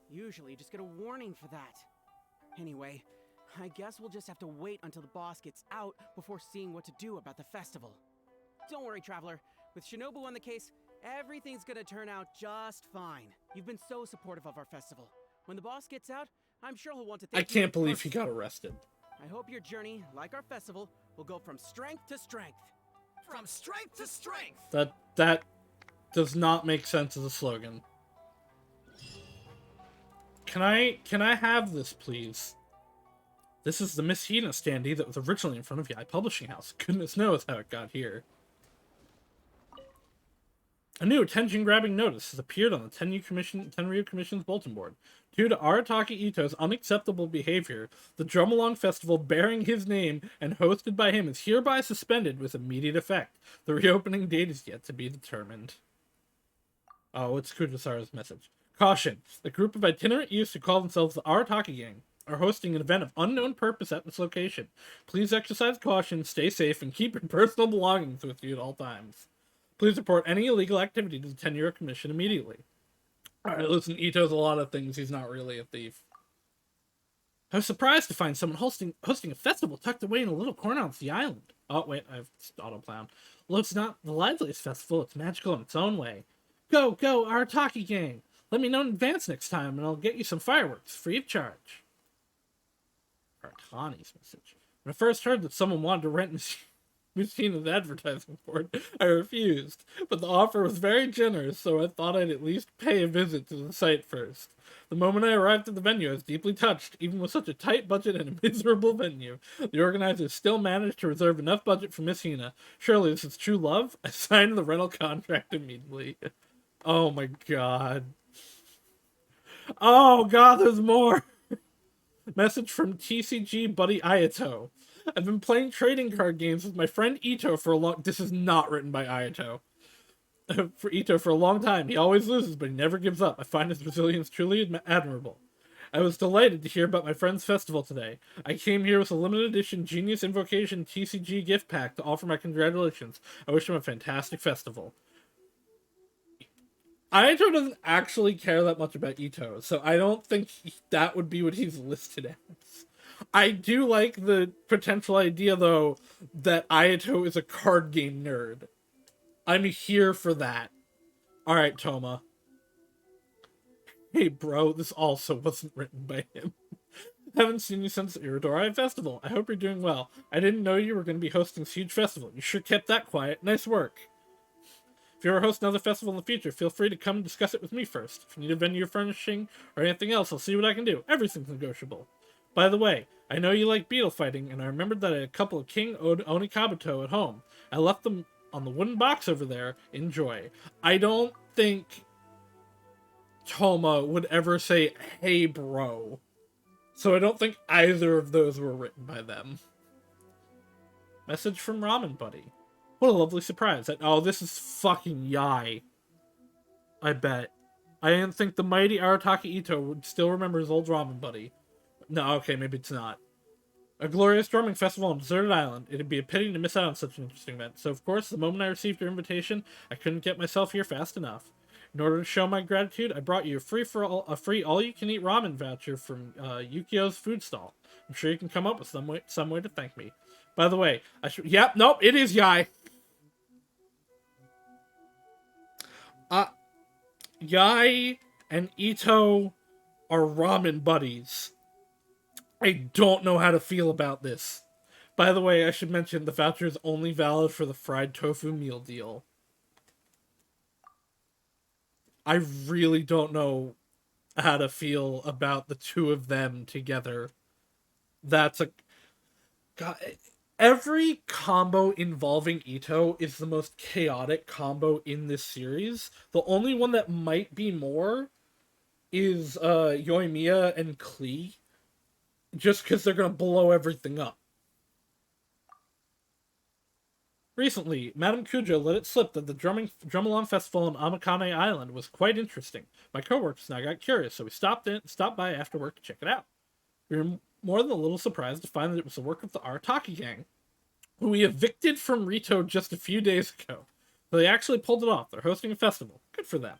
Usually, you just get a warning for that. Anyway, I guess we'll just have to wait until the boss gets out before seeing what to do about the festival. Don't worry, Traveler. With Shinobu on the case, everything's gonna turn out just fine. You've been so supportive of our festival. When the boss gets out, I'm sure he'll want to thank I can't you believe he personally. got arrested. I hope your journey, like our festival, will go from strength to strength. From strength to strength! That does not make sense as a slogan. Can I have this, please? This is the Miss Hina standee that was originally in front of Yai Publishing House. Goodness knows how it got here. A new attention-grabbing notice has appeared on the Tenryu Commission's bulletin board. Due to Arataki Ito's unacceptable behavior, the Drum-Along Festival bearing his name and hosted by him is hereby suspended with immediate effect. The reopening date is yet to be determined. Oh, it's Kujisara's message. Caution! The group of itinerant youths who call themselves the Arataki Gang are hosting an event of unknown purpose at this location. Please exercise caution, stay safe, and keep your personal belongings with you at all times. Please report any illegal activity to the Tenryu Commission immediately. Alright, listen, Ito's a lot of things. He's not really a thief. I was surprised to find someone hosting a festival tucked away in a little corner on the island. Oh, wait, I've auto-plowed. Well, it's not the liveliest festival. It's magical in its own way. Go, Arataki Gang! Let me know in advance next time, and I'll get you some fireworks, free of charge. Aratani's message. When I first heard that someone wanted to rent Machina's advertising board, I refused, but the offer was very generous, so I thought I'd at least pay a visit to the site first. The moment I arrived at the venue, I was deeply touched. Even with such a tight budget and a miserable venue, the organizers still managed to reserve enough budget for Miss Hina. Surely this is true love? I signed the rental contract immediately. Oh my god. Oh god, there's more! Message from TCG buddy Ayato. I've been playing trading card games with my friend Ito for a long... This is not written by Ayato. For Ito for a long time. He always loses, but he never gives up. I find his resilience truly admirable. I was delighted to hear about my friend's festival today. I came here with a limited edition Genius Invocation TCG gift pack to offer my congratulations. I wish him a fantastic festival. Ayato doesn't actually care that much about Ito, so I don't think that would be what he's listed as. I do like the potential idea, though, that Ayato is a card game nerd. I'm here for that. Alright, Toma. Hey, bro, this also wasn't written by him. Haven't seen you since Iridori Festival. I hope you're doing well. I didn't know you were going to be hosting this huge festival. You sure kept that quiet. Nice work. If you ever host another festival in the future, feel free to come and discuss it with me first. If you need a venue or furnishing or anything else, I'll see what I can do. Everything's negotiable. By the way, I know you like beetle fighting, and I remembered that I had a couple of King Onikabuto at home. I left them on the wooden box over there. Enjoy. I don't think Toma would ever say, hey bro. So I don't think either of those were written by them. Message from Ramen Buddy. What a lovely surprise. Oh, this is fucking Yai. I bet. I didn't think the mighty Arataki Ito would still remember his old Ramen Buddy. No, okay, maybe it's not. A glorious drumming festival on a deserted island. It'd be a pity to miss out on such an interesting event. So, of course, the moment I received your invitation, I couldn't get myself here fast enough. In order to show my gratitude, I brought you a free all-you-can-eat ramen voucher from Yukio's food stall. I'm sure you can come up with some way to thank me. By the way, I should... Yep, nope, it is Yai. Yai and Ito are ramen buddies. I don't know how to feel about this. By the way, I should mention the voucher is only valid for the fried tofu meal deal. I really don't know how to feel about the two of them together. That's a... God, every combo involving Ito is the most chaotic combo in this series. The only one that might be more is Yoimiya and Klee. Just because they're going to blow everything up. Recently, Madame Kujo let it slip that the Drumalon Festival on Amakane Island was quite interesting. My coworkers and I got curious, so we stopped by after work to check it out. We were more than a little surprised to find that it was the work of the Arataki gang, who we evicted from Rito just a few days ago. So they actually pulled it off. They're hosting a festival. Good for them.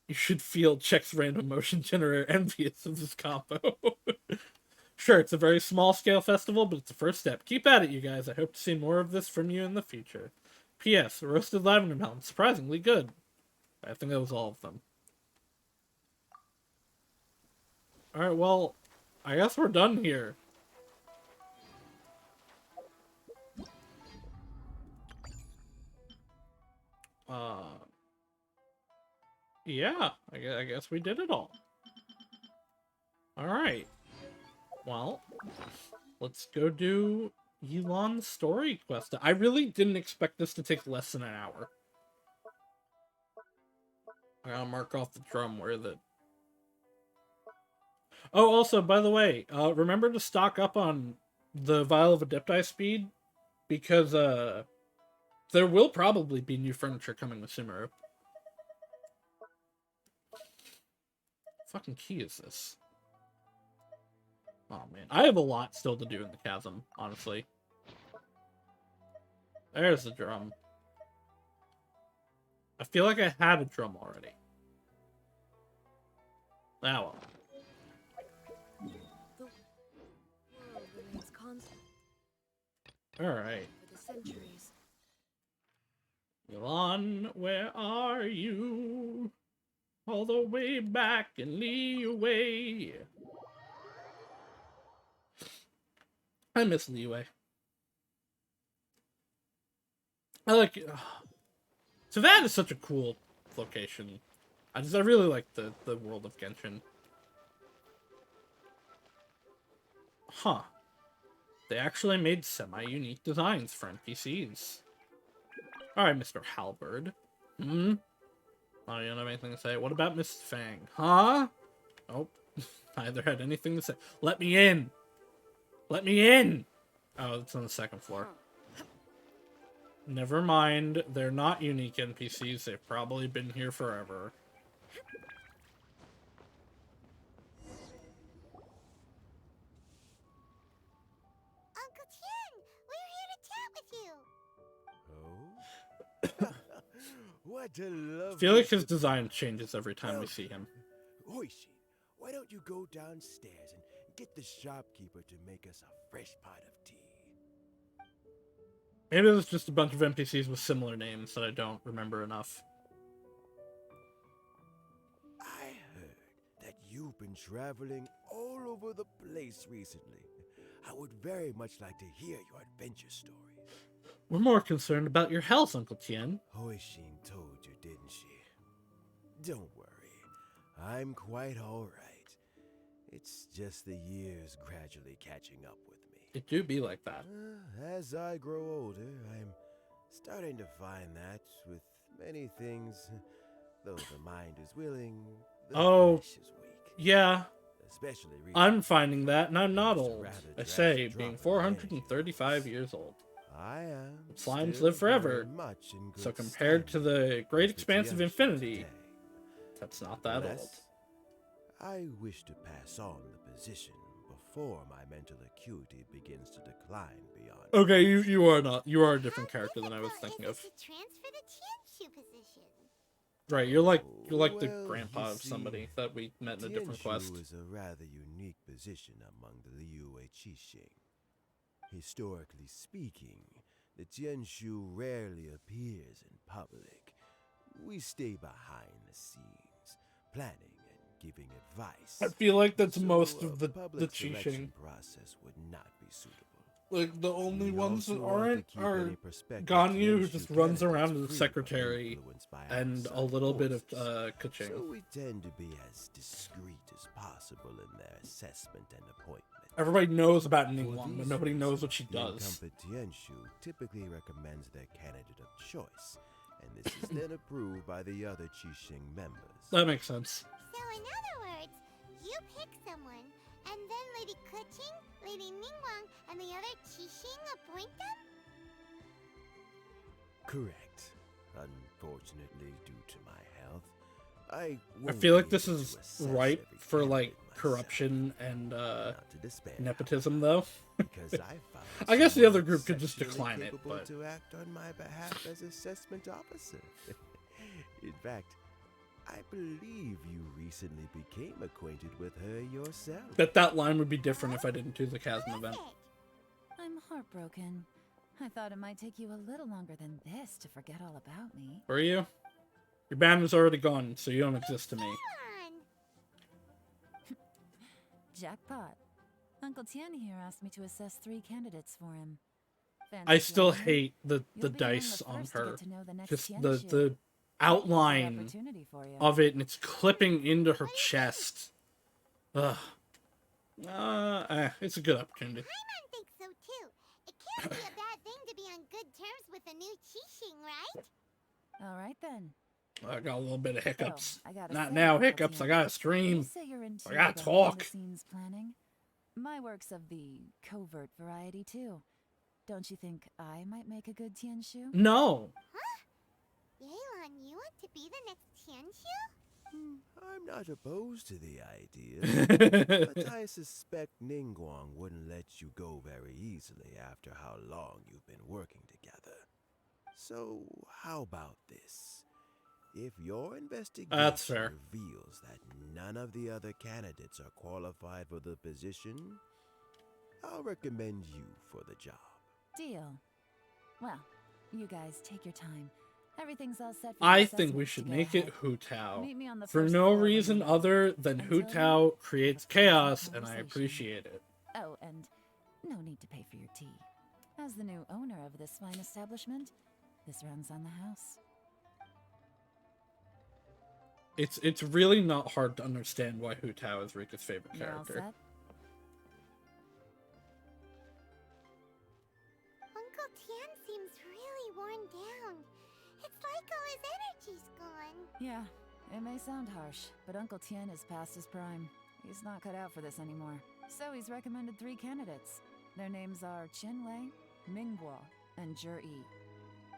You should feel Check's random motion generator envious of this combo. Sure, it's a very small-scale festival, but it's the first step. Keep at it, you guys. I hope to see more of this from you in the future. P.S. Roasted lavender melon. Surprisingly good. I think that was all of them. Alright, well, I guess we're done here. Yeah, I guess we did it all. Alright. Well, let's go do Elon's story quest. I really didn't expect this to take less than an hour. I gotta mark off the drum where the... Oh, also, by the way, remember to stock up on the Vial of Adepti speed, because there will probably be new furniture coming with Sumeru. Fucking key is this? Oh man, I have a lot still to do in the chasm, honestly. There's the drum. I feel like I had a drum already. Ah well. The world remains constant Alright. for the centuries. Elon, where are you? All the way back in Liyue. I miss Liyue. I like it. So that is such a cool location. I really like the world of Genshin. Huh. They actually made semi-unique designs for NPCs. Alright, Mr. Halberd. Oh, you don't have anything to say? What about Miss Fang? Huh? Nope. Neither had anything to say. Let me in! Let me in! Oh, it's on the second floor. Never mind. They're not unique NPCs. They've probably been here forever. Uncle Tien, we're here to chat with you. Oh? What a I lovely feel like his surprise. design changes every time we see him. Oishi, why don't you go downstairs and get the shopkeeper to make us a fresh pot of tea? Maybe there's just a bunch of NPCs with similar names that I don't remember enough. I heard that you've been traveling all over the place recently. I would very much like to hear your adventure stories. We're more concerned about your health, Uncle Tien. Hoishin told you, didn't she? Don't worry. I'm quite all right. It's just the years gradually catching up with me. It do be like that. As I grow older, I'm starting to find that with many things, though the mind is willing, the Oh, flesh is weak. Yeah, Especially I'm finding that, and I'm not It's a old. rather I drastic say, drop being in 435 years old. I am. Slimes still live forever, very much in good So compared to standing the great with the expanse of Genshin infinity, today. that's not that old. Nevertheless, I wish to pass on the position before my mental acuity begins to decline beyond. Okay, you are not. You are a different character than I was How thinking of. difficult is it to transfer the Tianshu position? Right, you're like the Well, grandpa you of somebody see, that we met in a different quest. Tianshu is a rather unique position among the Liyue Qixing. Historically speaking, the Tianshu rarely appears in public. We stay behind the scenes, planning and giving advice. I feel like that's So most a of the public Qixing. selection process would not be suitable. Like the only We ones that also want to aren't keep are any prospective Ganyu, who Tianshu just runs candidates around as a free from secretary, influence by and a outside little bit of forces. Kaching. So we tend to be as discreet as possible in their assessment and appointment. Everybody knows about For Ningguang, but these nobody knows what she reasons, does. The incumbent Tianshu typically recommends their candidate of choice, and this is then approved by the other Qixing members. That makes sense. So in other words, you pick someone, and then Lady Kuching, Lady Ningguang, and the other Qixing appoint them? Correct. Unfortunately, due to my health, I I won't feel like be this able is to assess ripe every for candidate like myself. corruption and Not to despair, nepotism, though. because I found I guess the someone other group could just exceptionally decline it, capable but to act on my behalf as assessment officer. In fact, I believe you recently became acquainted with her yourself. that line would be different if I didn't do the Chasm event. I'm heartbroken. I thought it might take you a little longer than this to forget all about me. Were you? Your band is already gone, so you don't exist to me. Jackpot. Uncle Tien here asked me to assess 3 candidates for him. Fancy I still joining? hate the You'll be among dice the on first to her. get to know the next Just Tianshu. the Good outline opportunity for you. of it, and it's clipping into her chest. Ugh. It's a good opportunity. Paimon thinks so too. It can't be a bad thing to be on good terms with a new Qixing, right? All right then. I got a little bit of hiccups. I gotta Not say, now Uncle hiccups. I Tien, gotta You stream. say you're into I gotta the talk. behind-the-scenes planning. My work's of the covert variety too. Don't you think I might make a good Tianshu? No. Yelan, you want to be the next Tianshu? I'm not opposed to the idea, but I suspect Ningguang wouldn't let you go very easily after how long you've been working together. So, how about this? If your investigation That's fair. reveals that none of the other candidates are qualified for the position, I'll recommend you for the job. Deal. Well, you guys take your time. Everything's all set for I the think we assessments should to go make it ahead. Hu Tao. Meet me on the For first no floor when reason you're ready. other than Hu Until Tao then, creates have a pleasant chaos, and I conversation. appreciate it. Oh, and no need to pay for your tea. As the new owner of this fine establishment, this runs on the house. It's really not hard to understand why Hu Tao is Rika's favorite You all character. set? Uncle Tien seems really worn down. It's like all his energy's gone. Yeah, it may sound harsh, but Uncle Tien is past his prime. He's not cut out for this anymore. So he's recommended 3 candidates. Their names are Qinwei, Mingguo, and Zhi.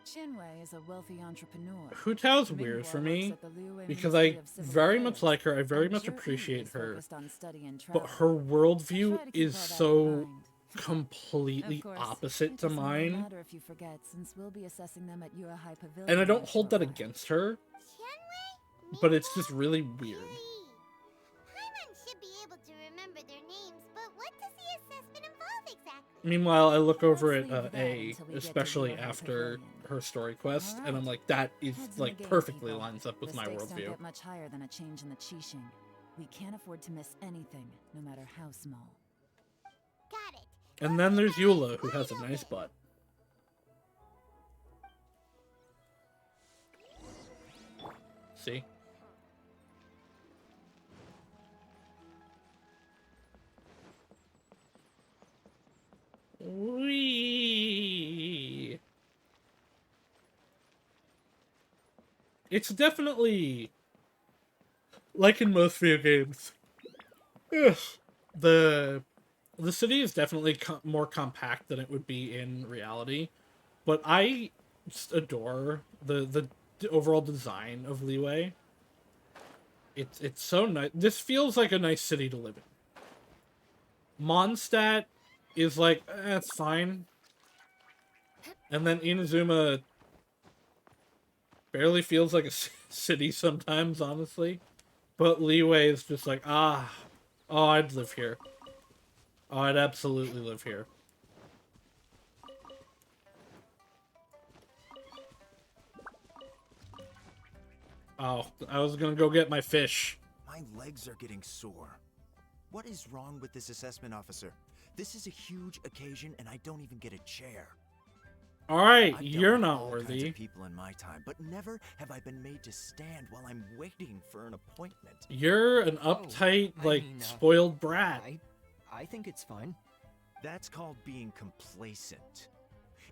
Qinwei is a wealthy entrepreneur. Hu Tao's Mingguo weird for works me at the Liyue because Ministry I of Civil very Affairs, much like her. I very and much Zhi appreciate is her, focused on study and but travel. her I worldview try to keep is all that in so mind. completely Of course, opposite it to doesn't really mine. matter if you forget, since we'll be assessing them at Yura High Pavilion. And I in don't a hold short that while. against her, Shenwei? but it's just really weird. Paimon should be able to remember their names, but what does the assessment involve exactly? Meanwhile, I look over Let's at leave that A, until we get to especially Yura High after Pavilion. her story quest, and I'm Alright. like, that is, Heads in the like, game, perfectly people. lines up with The my stakes don't worldview. get much higher than a change in the Qixing. We can't afford to miss anything, no matter how small. Got it. And then there's Eula, who has a nice butt. See? Whee! It's definitely, like in most video games, ugh, the city is definitely more compact than it would be in reality, but I just adore the overall design of Liyue. It's so nice. This feels like a nice city to live in. Mondstadt is like, it's fine. And then Inazuma barely feels like a city sometimes, honestly. But Liyue is just like, oh, I'd live here. Oh, I'd absolutely live here. Oh, I was gonna go get my fish. My legs are getting sore. What is wrong with this assessment officer? This is a huge occasion and I don't even get a chair. Alright, I've you're dealt with not all kinds worthy. of people in my time, but never have I been made to stand while I'm waiting for an appointment. You're an uptight, I like, mean, spoiled brat. I think it's fine. That's called being complacent.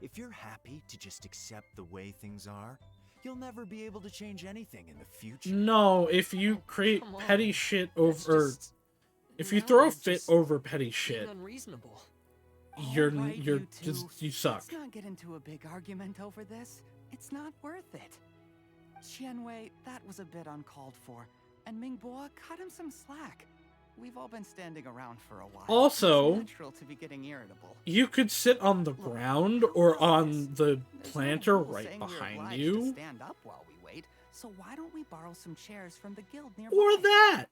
If you're happy to just accept the way things are, you'll never be able to change anything in the future. No, if you create Come on. petty shit That's over... just- If you no, throw a you're fit just over petty being shit, unreasonable. you're Alright, you're you two. just you suck. Let's not get into a big argument over this. It's not worth it. Qianwei, that was a bit uncalled for. And Mingbo, cut him some slack. We've all been standing around for a while. Also, It's natural to be getting irritable. You could sit on the ground or on the There's planter no rule right saying we're behind obliged to you. stand up while we wait. So why don't we borrow some chairs from the guild nearby? Or that.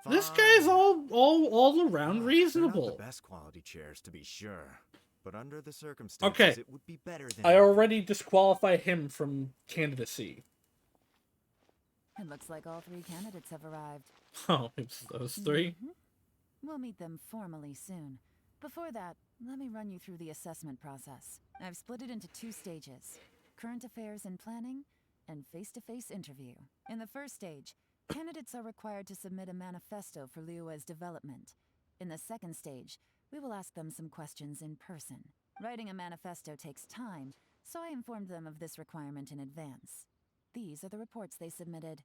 This guy's Fine. all around They're reasonable. not the best quality chairs, to be sure. But under the circumstances, Okay. it would be better than I nothing. already disqualify him from candidacy. It looks like all three candidates have arrived. Oh, it's those three? Mhm. We'll meet them formally soon. Before that, let me run you through the assessment process. I've split it into 2 stages: current affairs and planning, and face-to-face interview. In the first stage, candidates are required to submit a manifesto for Liyue's development. In the second stage, we will ask them some questions in person. Writing a manifesto takes time, so I informed them of this requirement in advance. These are the reports they submitted.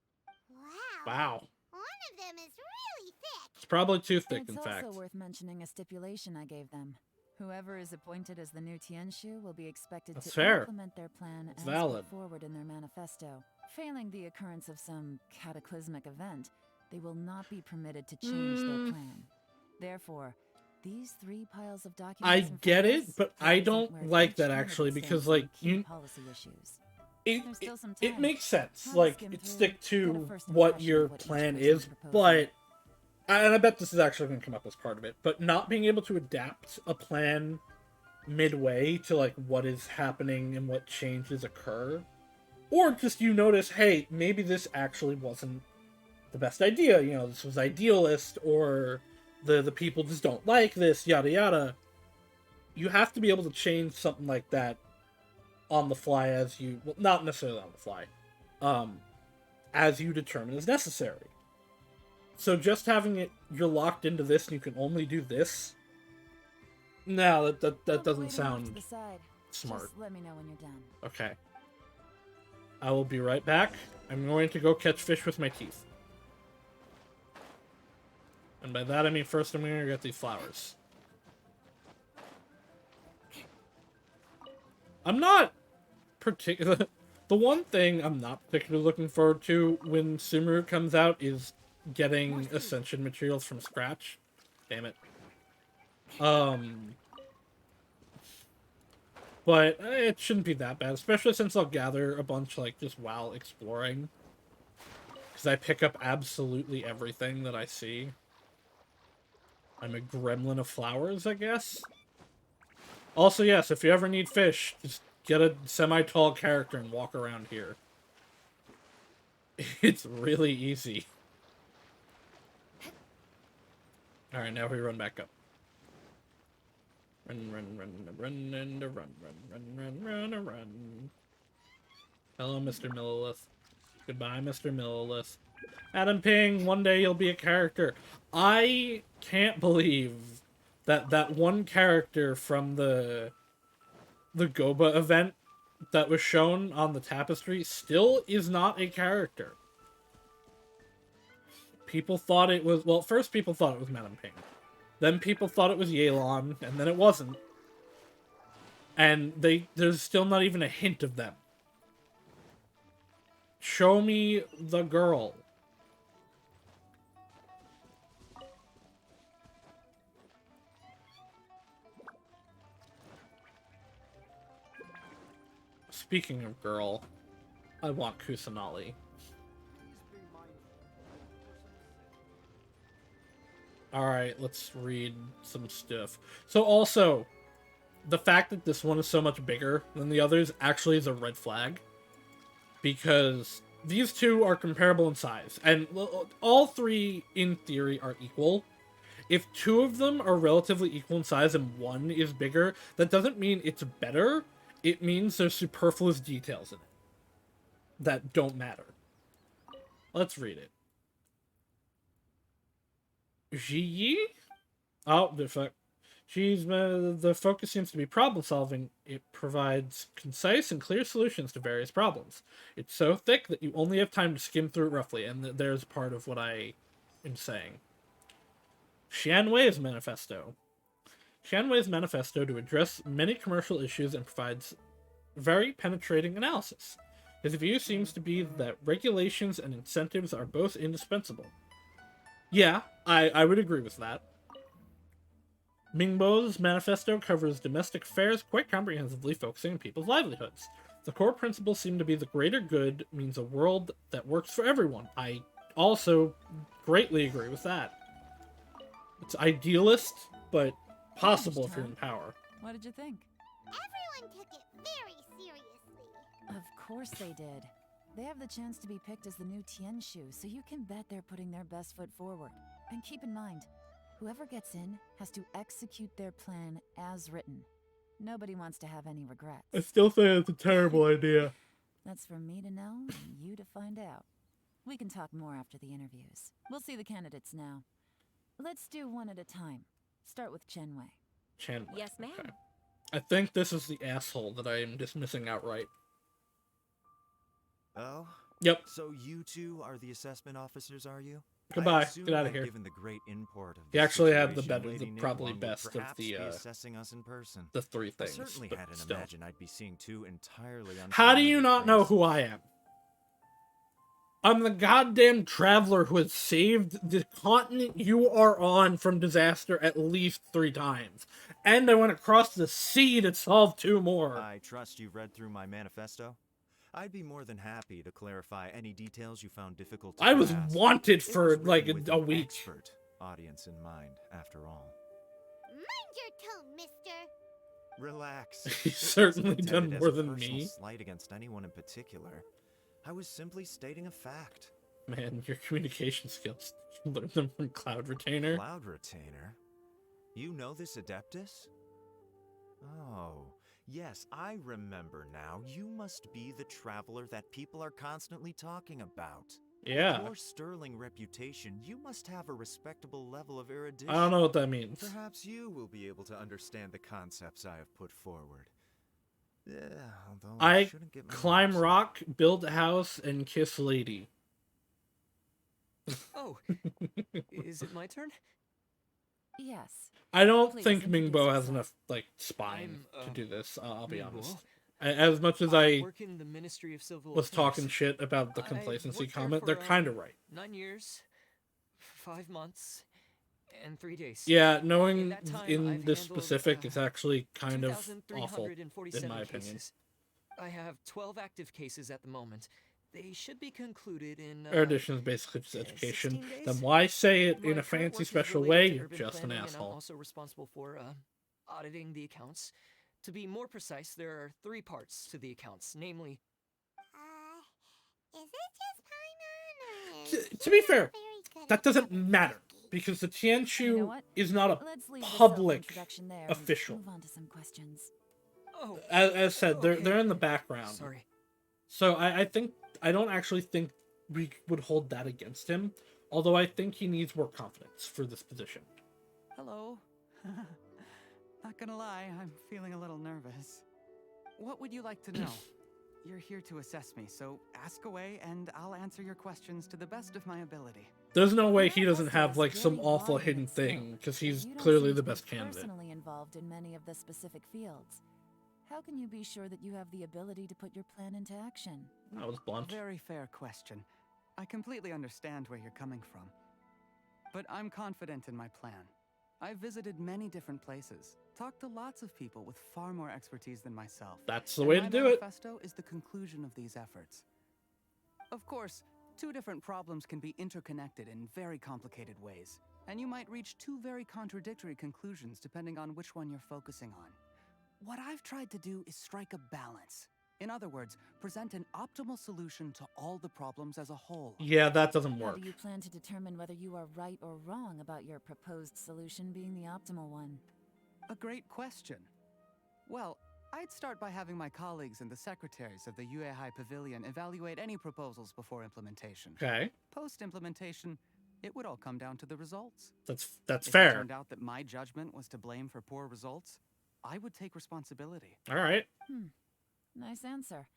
Wow. Wow. One of them is really thick. It's probably too thick, It's in also fact. worth mentioning a stipulation I gave them. Whoever is appointed as the new Tianshu will be expected That's to fair. implement their plan It's as valid. put forward in their manifesto. Failing the occurrence of some cataclysmic event, they will not be permitted to change their plan. Therefore, these 3 piles of documents I in front get of it, us but I represent don't where like each that candidate actually, stands because on like key policy issues. it, There's still some it time. makes sense. Have a Like skim it through, stick get a to first what impression your of what each plan person is, proposing. but and I bet this is actually going to come up as part of it. But not being able to adapt a plan midway to like what is happening and what changes occur, or just you notice, hey, maybe this actually wasn't the best idea. You know, this was idealist, or the people just don't like this, yada yada. You have to be able to change something like that on the fly as you, well, not necessarily on the fly, as you determine is necessary. So just having it, you're locked into this and you can only do this. No, that I'll be doesn't waiting off to sound the side. smart. Just let me know when you're done. Okay. I will be right back. I'm going to go catch fish with my teeth. And by that I mean first I'm going to get these flowers. I'm not particular. The one thing I'm not particularly looking forward to when Sumeru comes out is getting Ascension materials from scratch. Damn it. But it shouldn't be that bad, especially since I'll gather a bunch, like, just while exploring. Because I pick up absolutely everything that I see. I'm a gremlin of flowers, I guess? Also, yes, if you ever need fish, just get a semi-tall character and walk around here. It's really easy. Alright, now we run back up. Run, run, run, run, and run, run, run, run, run, run. Hello, Mr. Millilith. Goodbye, Mr. Millilith. Adam Ping, one day you'll be a character. I can't believe that that one character from the Goba event that was shown on the tapestry still is not a character. People thought it was... Well, first people thought it was Madame Ping. Then people thought it was Yelan, and then it wasn't. And there's still not even a hint of them. Show me the girl. Speaking of girl, I want Kusanali. Alright, let's read some stuff. So also, the fact that this one is so much bigger than the others actually is a red flag. Because these two are comparable in size. And all three, in theory, are equal. If two of them are relatively equal in size and one is bigger, that doesn't mean it's better. It means there's superfluous details in it that don't matter. Let's read it. Ji? Oh, the focus seems to be problem solving. It provides concise and clear solutions to various problems. It's so thick that you only have time to skim through it roughly, and there's part of what I am saying. Xianwei's manifesto. Xianwei's manifesto to address many commercial issues and provides very penetrating analysis. His view seems to be that regulations and incentives are both indispensable. Yeah, I would agree with that. Mingbo's manifesto covers domestic affairs quite comprehensively, focusing on people's livelihoods. The core principles seem to be the greater good means a world that works for everyone. I also greatly agree with that. It's idealist, but possible if you're in power. What did you think? Everyone took it very seriously. Of course they did. They have the chance to be picked as the new Tianshu, so you can bet they're putting their best foot forward. And keep in mind, whoever gets in has to execute their plan as written. Nobody wants to have any regrets. I still think it's a terrible idea. That's for me to know and you to find out. We can talk more after the interviews. We'll see the candidates now. Let's do one at a time. Start with Chenwei. Chenwei. Yes, ma'am. Okay. I think this is the asshole that I am dismissing outright. Oh? Yep. So you two are the assessment officers, are you? Goodbye. Get out of here. Given the great import of He actually had the situation, better, Lady probably Ningguang would best of perhaps the be assessing us in person. the three I things. certainly But hadn't still. imagined I'd be seeing two entirely How do you unfamiliar not know faces. who I am? I'm the goddamn traveler who has saved the continent you are on from disaster at least 3 times. And I went across the sea to solve 2 more. I trust you've read through my manifesto. I'd be more than happy to clarify any details you found difficult to I was grasp. wanted It for was like written with a an week. expert audience in mind, after all. Mind your tone, mister. Relax. He's It wasn't certainly intended done as more a than personal me. slight against anyone in particular. I was simply stating a fact. Man, your communication skills. You learned them from Cloud Retainer. Cloud Retainer? You know this Adeptus? Oh, yes, I remember now. You must be the traveler that people are constantly talking about. Yeah. With your sterling reputation, you must have a respectable level of erudition. I don't know what that means. Perhaps you will be able to understand the concepts I have put forward. Yeah, although I shouldn't get my climb hopes up. rock, build a house, and kiss lady. Oh, is it my turn? Yes. I don't Please think introduce Mingbo has yourself. enough like spine I'm, to do this. I'll be Mingbo. honest. As much as I work in the Ministry of Civil was talking Affairs. shit about the I complacency worked there comment, for, they're kind of right. 9 years, 5 months, and 3 days. Yeah, In knowing that time, in I've this handled, specific is actually kind of awful, 2,347 in my opinion. cases. I have 12 active cases at the moment. They should be concluded in Erudition is basically just education. 16 days. Then why say it in My a current fancy work is special related way? to You're urban just an planning, and I'm asshole. also responsible for auditing the accounts. To be more precise, there are 3 parts to the accounts, namely. Is it just Paimon, or is To be he fair, very good that at doesn't public matter speaking? because the You know Tianshu what? is not a Let's leave this public self-introduction there official. and move on to some questions. Oh, As said, okay. they're in the background. Sorry. So I don't actually think we would hold that against him. Although I think he needs more confidence for this position. Hello. Not gonna lie, I'm feeling a little nervous. What would you like to know? You're here to assess me, so ask away and I'll answer your questions to the best of my ability. There's no way Your he doesn't manifesto have is like some very awful wide in hidden its thing scope, because but he's you don't clearly seem the to be best candidate. personally involved in many of the specific fields. How can you be sure that you have the ability to put your plan into action? That was blunt. Very fair question. I completely understand where you're coming from. But I'm confident in my plan. I've visited many different places, talked to lots of people with far more expertise than myself. That's the and way my to do it. manifesto is the conclusion of these efforts. Of course, 2 different problems can be interconnected in very complicated ways, and you might reach 2 very contradictory conclusions depending on which one you're focusing on. What I've tried to do is strike a balance. In other words, present an optimal solution to all the problems as a whole. Yeah, that doesn't How work. do you plan to determine whether you are right or wrong about your proposed solution being the optimal one? A great question. Well, I'd start by having my colleagues and the secretaries of the Yuehai Pavilion evaluate any proposals before implementation. Okay, Post-implementation, it would all come down to the results. that's If it fair. turned out that my judgment was to blame for poor results, I would take responsibility. All right. Nice answer.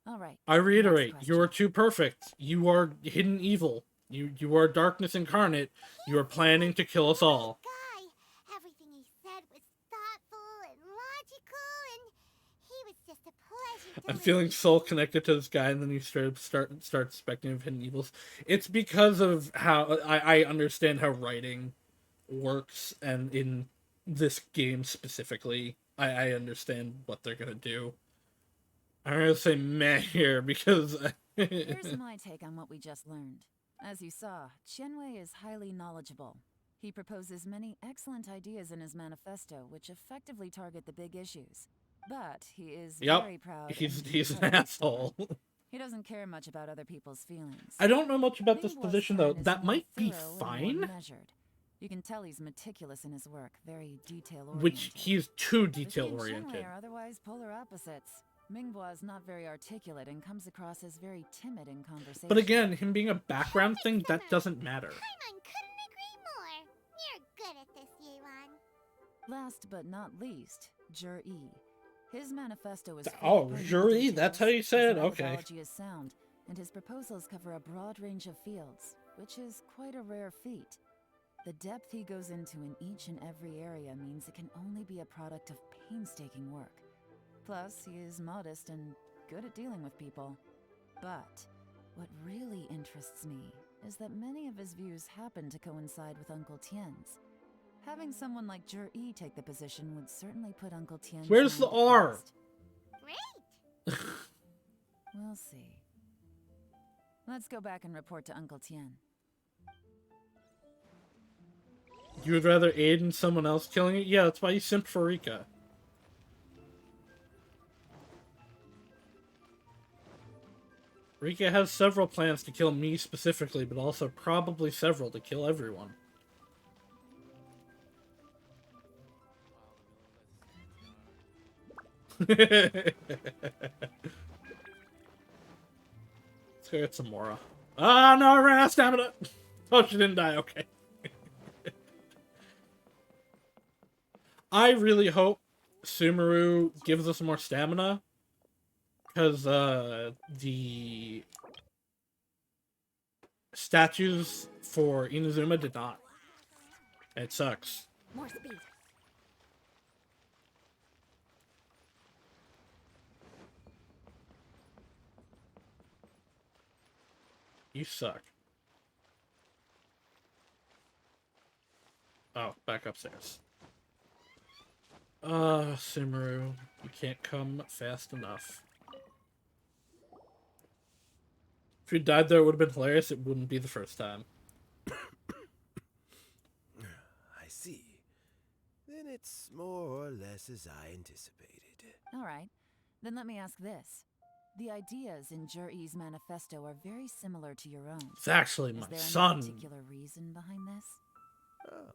All right. I reiterate, next you are question. too perfect. You are hidden evil. You are darkness incarnate. You are planning to kill us all. Guy, everything he said was thoughtful and logical, and he was just a pleasure to I'm feeling listen so to. connected to this guy, and then you start suspecting of hidden evils. It's because of how I understand how writing works, and in this game specifically, I understand what they're gonna do. I'm gonna say meh here because Here's my take on what we just learned. As you saw, Qianwei is highly knowledgeable. He proposes many excellent ideas in his manifesto, which effectively target the big issues. But he is Yep, very proud. he's and an incredibly stubborn. asshole. He doesn't care much about other people's feelings. I don't know much about this Mingguo's position though. plan is That more might be thorough and more fine. measured. You can tell he's meticulous in his work, very detail-oriented. Which he's too But he detail and Qianwei oriented. are otherwise polar opposites. Mingguo is not very articulate and comes across as very timid in conversation. But again, him being a background thing, that doesn't matter. Paimon couldn't agree more. You're good at this, Yuan. Last but not least, Jur-E. His manifesto is Oh, full of Jur-E, details, that's how you say his it? Okay. methodology is sound, and his proposals cover a broad range of fields, which is quite a rare feat. The depth he goes into in each and every area means it can only be a product of painstaking work. Plus, he is modest and good at dealing with people. But what really interests me is that many of his views happen to coincide with Uncle Tien's. Having someone like Jur-E take the position would certainly put Uncle Tien's Where's the mind at R? rest. Great. We'll see. Let's go back and report to Uncle Tien. You would rather aid in someone else killing it? Yeah, that's why you simp for Rika. Rika has several plans to kill me specifically, but also probably several to kill everyone. Let's go get some Mora. Ah, no, I ran out of stamina! Oh, she didn't die, okay. I really hope Sumeru gives us more stamina, because the statues for Inazuma did not. It sucks. More speed. You suck. Oh, back upstairs. Sumeru, you can't come fast enough. If you died there, it would have been hilarious. It wouldn't be the first time. I see. Then it's more or less as I anticipated. All right. Then let me ask this. The ideas in Jur-E's manifesto are very similar to your own. It's actually my Is there son. any particular reason behind this? Oh,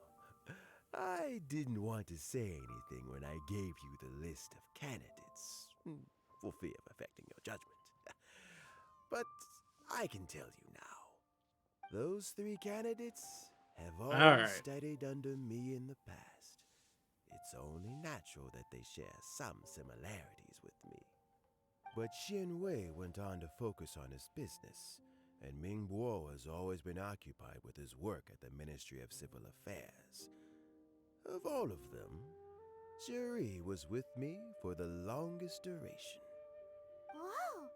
I didn't want to say anything when I gave you the list of candidates, for fear of affecting your judgment. But I can tell you now. Those 3 candidates have all right. studied under me in the past. It's only natural that they share some similarities with me. But Xin Wei went on to focus on his business, and Ming Guo has always been occupied with his work at the Ministry of Civil Affairs. Of all of them, Juri was with me for the longest duration. Whoa!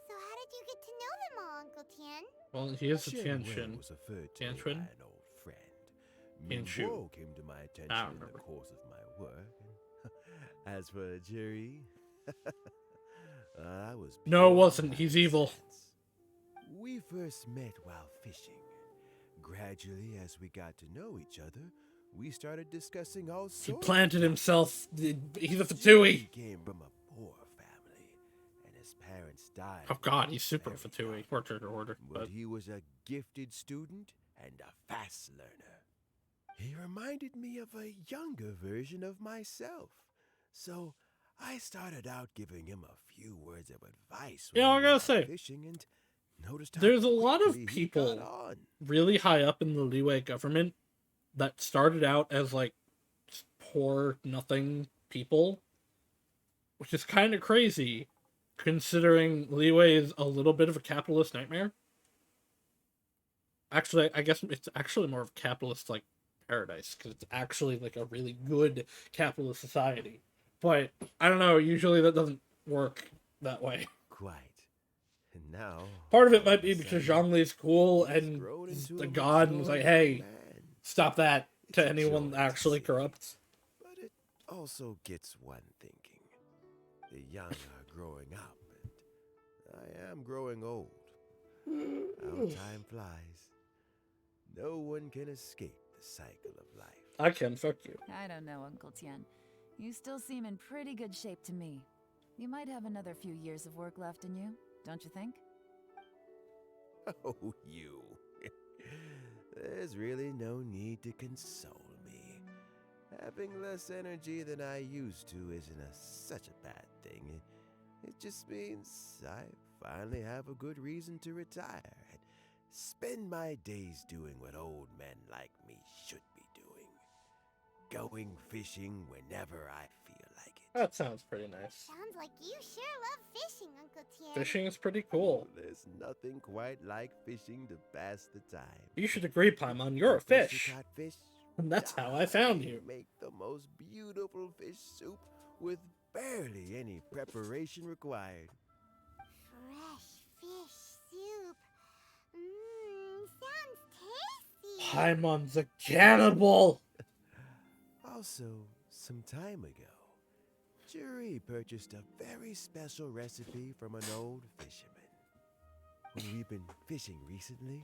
So how did you get to know them all, Uncle Tian? Well, he is a Xin Wei Tianxin. was referred to me by Tianxin? an old friend. Ming Tianshu. Guo came to my attention in the remember. course of my work. And as for Juri, I was No, it pure wasn't. He's evil. nonsense. We first met while fishing. Gradually, as we got to know each other, we started discussing all sorts He of planted topics. himself. He's a Juri Fatui. came from a poor family, and his parents died. Oh god, he's super very Fatui. young. Portrait order. But But he was a gifted student and a fast learner. He reminded me of a younger version of myself. So I started out giving him a few words of advice. Yeah, when I we gotta were say, fishing, and noticed how there's a lot of quickly he people got on. really high up in the Liyue government that started out as like poor nothing people, which is kind of crazy considering Liyue is a little bit of a capitalist nightmare. Actually, I guess it's actually more of a capitalist like paradise because it's actually like a really good capitalist society. But I don't know, usually that doesn't work that way. Quite. And now, Part of it all might a be because sudden, Zhang Li's cool he's and grown is into the a god and was like, mature hey, man. stop that It's to a anyone joy to actually see. corrupt. But it also gets one thinking. The young are growing up, and I am growing old. How time flies. No one can escape the cycle of life. I can, fuck you. I don't know, Uncle Tian. You still seem in pretty good shape to me. You might have another few years of work left in you, don't you think? Oh, you. There's really no need to console me. Having less energy than I used to isn't such a bad thing. It just means I finally have a good reason to retire and spend my days doing what old men like me should be doing. Going fishing whenever I feel like it. That sounds pretty nice. Sounds like you sure love fishing, Uncle Tian. Fishing is pretty cool. There's nothing quite like fishing to pass the time. You should agree, Paimon, you're a Freshly fish. caught fish. And that's how I found you. Make the most beautiful fish soup with barely any preparation required. Fresh fish soup. Sounds tasty. Paimon's a cannibal! Also, some time ago, Juri purchased a very special recipe from an old fisherman. When we've been fishing recently,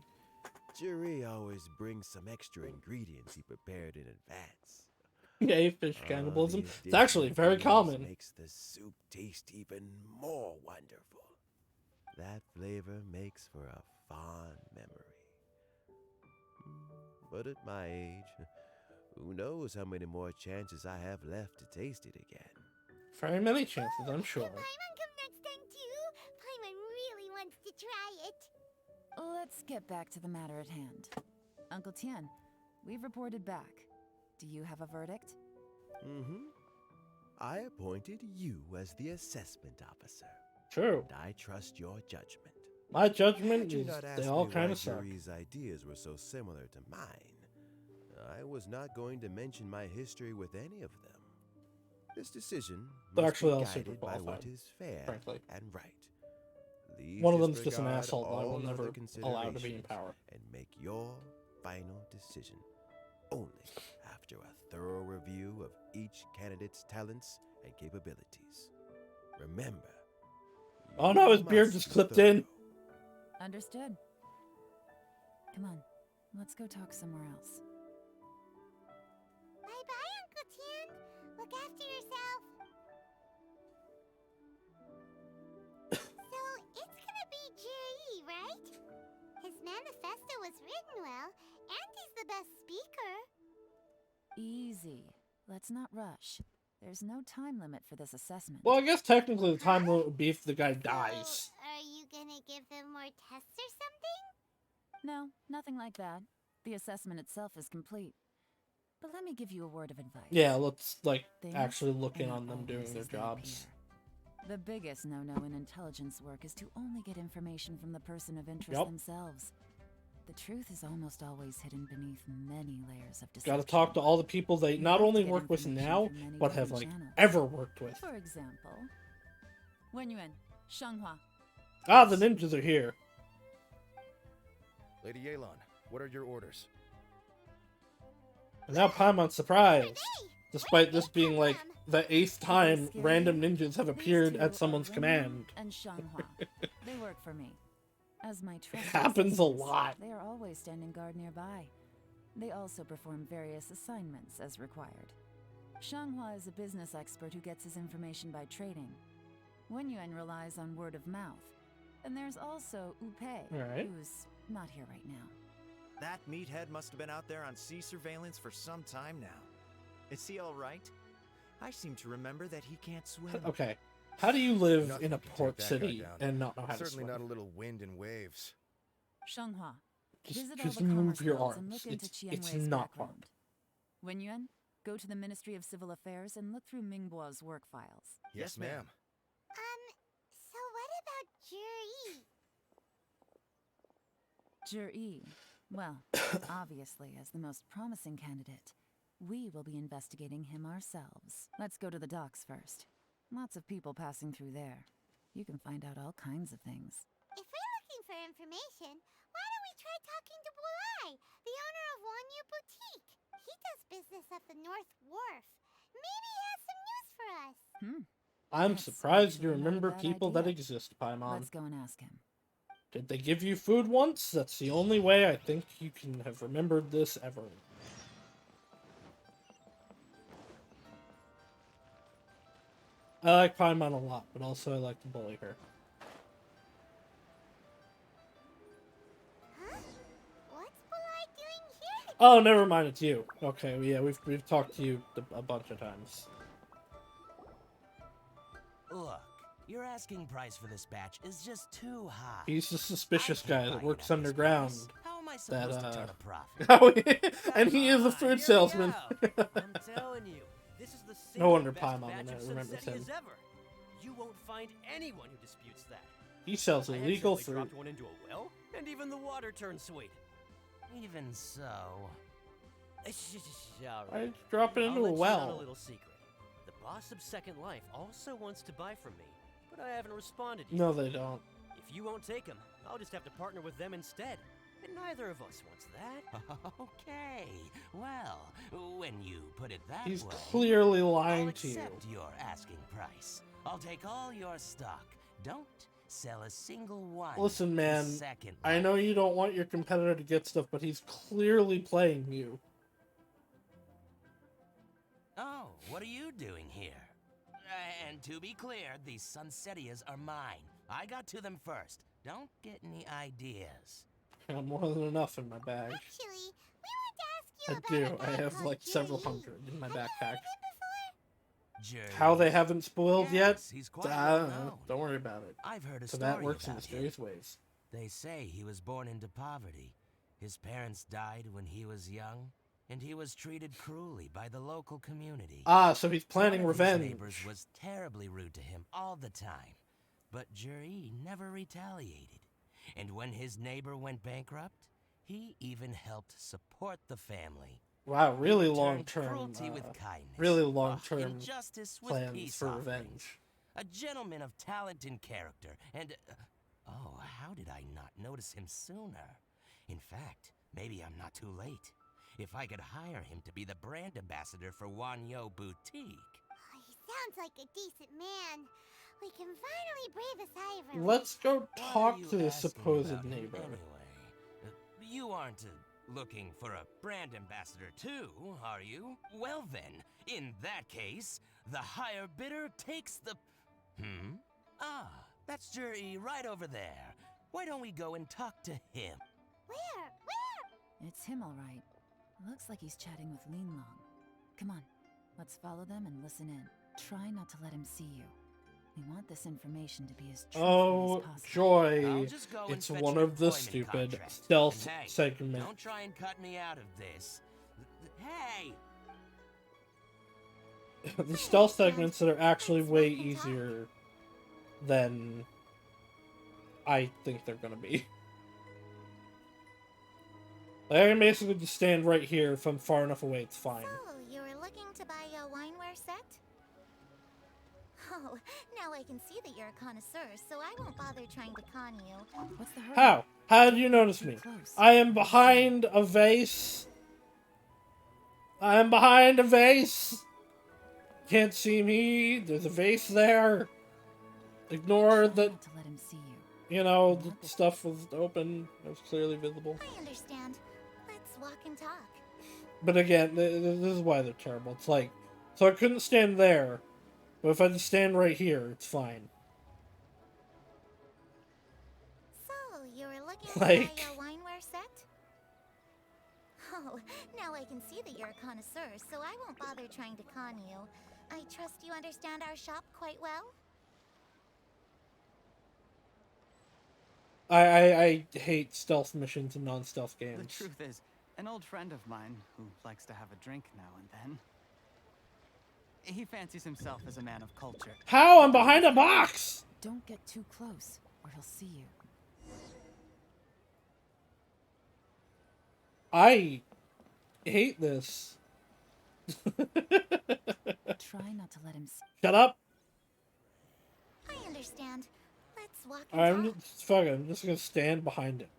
Juri always brings some extra ingredients he prepared in advance. Yay, fish All cannibalism. these It's actually different very things common. Makes the soup taste even more wonderful. That flavor makes for a fond memory. But at my age, who knows how many more chances I have left to taste it again. Very many chances, I'm sure. Can Paimon come next time too? Paimon really wants to try it. Let's get back to the matter at hand. Uncle Tian, we've reported back. Do you have a verdict? Mm-hmm. I appointed you as the assessment officer. True. And I trust your judgment. My judgment Had you is not they asked all me kind why of suck. Juri's ideas were so similar to mine, I was not going to mention my history with any of them. This decision They're must actually be all super guided by what qualified, is fair frankly. and right. Please One of them's just an disregard asshole that I will all never other allow to be in considerations power. and make your final decision only after after a thorough review of each candidate's talents and capabilities. Remember, Oh no, his you beard must just be clipped in. thorough. Understood. Come on, let's go talk somewhere else. Bye-bye, Uncle Tian. Look after yourself. So, it's gonna be Jiri, right? His manifesto was written well, and he's the best speaker. Easy. Let's not rush. There's no time limit for this assessment. Well, I guess technically the time limit would be if the guy dies. So, are you gonna give them more tests or something? No, nothing like that. The assessment itself is complete. But let me give you a word of advice. Yeah, let's like Things actually look are in not on them doing always their as they jobs. appear. The biggest no-no in intelligence work is to only get information from the person of interest Yep. themselves. The truth is almost always hidden beneath many layers of deception. Gotta talk to all the people they You not have to only get work with information now, from many but have different like channels. ever worked with. For example, Wenyuan, Shanghua. Ah, the ninjas are here. Lady Yelan, what are your orders? And now Paimon's surprised. Hey, Despite this being like the 8th time scary? random ninjas have These appeared two at are someone's Wenyuan command. and Shanghua. They work for me. As my trusted happens a assistants, lot. They are always standing guard nearby. They also perform various assignments as required. Shanghua is a business expert who gets his information by trading. Wenyuan relies on word of mouth. And there's also Upei, Alright. who's not here right now. That meathead must have been out there on sea surveillance for some time now. Is he all right? I seem to remember that he can't swim. Okay. How do you live Nothing in a can take port that guy city down. and not know how to Certainly swim? not a little wind and waves. Shanghua, visit all Just the move commerce your guilds and arms. look into It's Qianwei's not background. Wenyuan, go to the Ministry of Civil Affairs and look through Mingbo's work files. Yes, ma'am. So what about Jiri? Jiri, well, obviously, as the most promising candidate, we will be investigating him ourselves. Let's go to the docks first. Lots of people passing through there. You can find out all kinds of things. If we're looking for information, why don't we try talking to Bulai, the owner of Wanyu Boutique? He does business at the North Wharf. Maybe he has some news for us. I'm That's surprised you actually not a remember bad people that idea. exist, Paimon. Let's go and ask him. Did they give you food once? That's the only way I think you can have remembered this ever. I like Paimon a lot, but also I like to bully her. Huh? What's Bulai doing here? Oh, never mind, it's you. Okay, well, yeah, we've talked to you a bunch of times. Look, your asking price for this batch is just too high. He's the suspicious I can't guy buy that it works at this underground. price. How am I That, supposed to turn a profit? Oh, yeah, and he is a Come food on, salesman. hear me out. I'm telling you, this is the No single wonder best Paimon batch of remembers Sunsettias him. ever. You won't find anyone who disputes that. He sells I illegal accidentally fruit. dropped one into a well, and even the water turned sweet. Even so. All Why right. drop it I'll into a let you in on well? a little secret. The boss of Second Life also wants to buy from me, but I haven't responded yet. No, they don't. If you won't take him, I'll just have to partner with them instead. And neither of us wants that. Okay. Well, when you put it that He's way, clearly I'll lying to you. accept your asking price. I'll take all your stock. Don't sell a single one. Listen, to man, Second I Life. know you don't want your competitor to get stuff, but he's clearly playing you. Oh, what are you doing here? And to be clear, these Sunsettias are mine. I got to them first. Don't get any ideas. I got more than enough in my bag. Actually, we want to ask you I about do. a guy I have called like several Jiri. hundred in my Have you heard backpack. of him before? Jerry. How they haven't spoiled Yes, yet? he's quite I well don't know. known. Don't worry about it. I've heard a So story that works in about him. mysterious ways. They say he was born into poverty. His parents died when he was young, and he was treated cruelly by the local community. Ah, so he's planning One of his revenge. neighbors was terribly rude to him all the time, but Juri never retaliated. And when his neighbor went bankrupt, he even helped support the family. Wow, really He turned long-term, cruelty with kindness. really Oh, long-term injustice with plans peace for offerings. revenge. A gentleman of talent and character, and oh, how did I not notice him sooner? In fact, maybe I'm not too late. if I could hire him to be the brand ambassador for Wanyo Boutique. Oh, he sounds like a decent man. We can finally breathe a sigh of relief. Let's go What are talk you to the asking supposed about him neighbor. Anyway, you aren't looking for a brand ambassador too, are you? Well then, in that case, the higher bidder takes the... Ah, that's Jerry right over there. Why don't we go and talk to him? Where? It's him, all right. Looks like he's chatting with Lean Long. Come on, let's follow them and listen in. Try not to let him see you. We want this information to be as truthful as possible. Joy! Just go and It's fetch one your of the employment stupid contract. stealth And hey, segments. Don't try and cut me out of this. Hey! The stealth segments that are actually way easier than I think they're gonna be. Like, I can basically just stand right here. If I'm far enough away, it's fine. So, you were looking to buy a wineware set? Oh, now I can see that you're a connoisseur, so I won't bother trying to con you. What's the hurry? How? How did you notice me? I am behind a vase. I am behind a vase. Can't see me. There's a vase there. Ignore that. To let him see you. You know, the stuff was open. It was clearly visible. I understand. Let's walk and talk. But again, this is why they're terrible. It's like, so I couldn't stand there, but if I just stand right here, it's fine. So, you were looking to Like- buy a wineware set? Oh, now I can see that you're a connoisseur, so I won't bother trying to con you. I trust you understand our shop quite well? I hate stealth missions and non-stealth The games. truth is, an old friend of mine who likes to have a drink now and then. He fancies himself as a man of culture. How? I'm behind a box! Don't get too close, or he'll see you. I hate this. Try not to let him see. Shut up! I understand. Let's walk and I'm talk. just, fuck it, I'm just gonna stand behind it.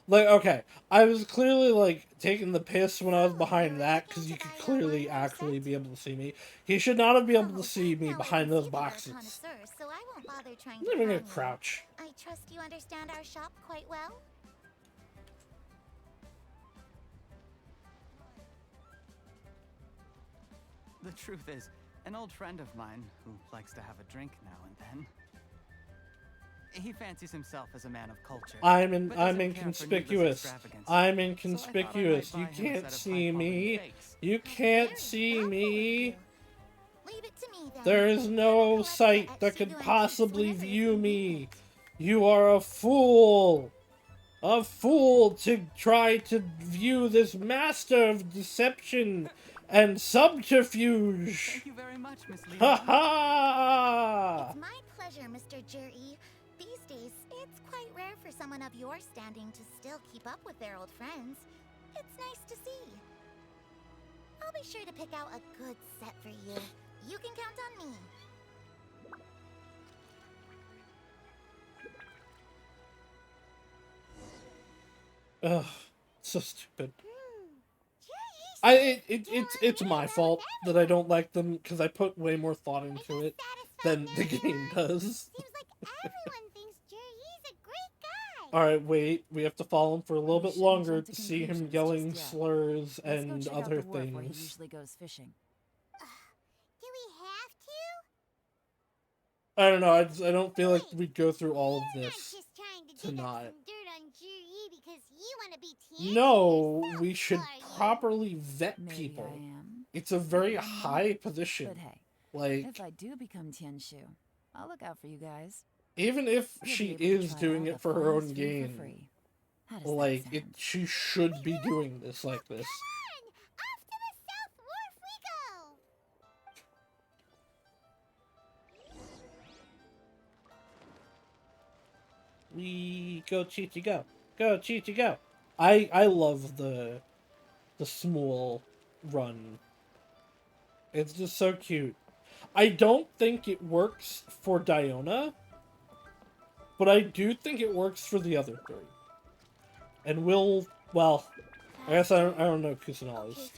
Like, okay, I was clearly, like, taking the piss when I was behind that, because you could clearly actually be able to see me. He should not have been able to see me Now I behind can those see that you're a boxes. connoisseur, so I won't bother trying I'm to not even con gonna you. crouch. I trust you understand our shop quite well? The truth is, an old friend of mine who likes to have a drink now and then. He fancies himself as a man of culture. I'm but doesn't care for needless inconspicuous. extravagance. I'm So I inconspicuous. thought I You might buy him a can't set of see high-quality me. fakes. You can't see Thoughtful of me. you. Leave it to me then. There is no sight that could possibly view me. You are a fool. A fool to try to view this master of deception and subterfuge. Thank you very much, Miss Lee. Ha ha! It's my pleasure, Mr. Juri. These days, it's quite rare for someone of your standing to still keep up with their old friends. It's nice to see. I'll be sure to pick out a good set for you. You can count on me. Ugh, so stupid. Juri, It's my fault that I don't like them because I put way more thought into it than the game does. seems like everyone thinks Juri's a great guy. All right, wait. We have to follow him for a little We bit shouldn't longer jump to to see him conclusions yelling just yet. slurs Let's and go check other out the wharf where he things. usually goes fishing. Do we have to? I don't know. I don't feel like we'd go through all of You're this. not just trying to to dig up not. some dirt on Juri because you want to be Tianchi No, yourself, we should are you? properly vet Maybe people. I am. It's a very Maybe I'm not. high position. But hey, Like, if I do become Tianshu, I'll look out for you guys. even if You'll be she able to is try doing all it the for her own finest food for game, free. How does that like, sound? she should be doing this like this. Come on! Off to the South Wharf we go! We go Chi-Chi go. Go Chi-Chi go. I love the small run. It's just so cute. I don't think it works for Diona but I do think it works for the other three. And well, I guess I don't know Kusanali's,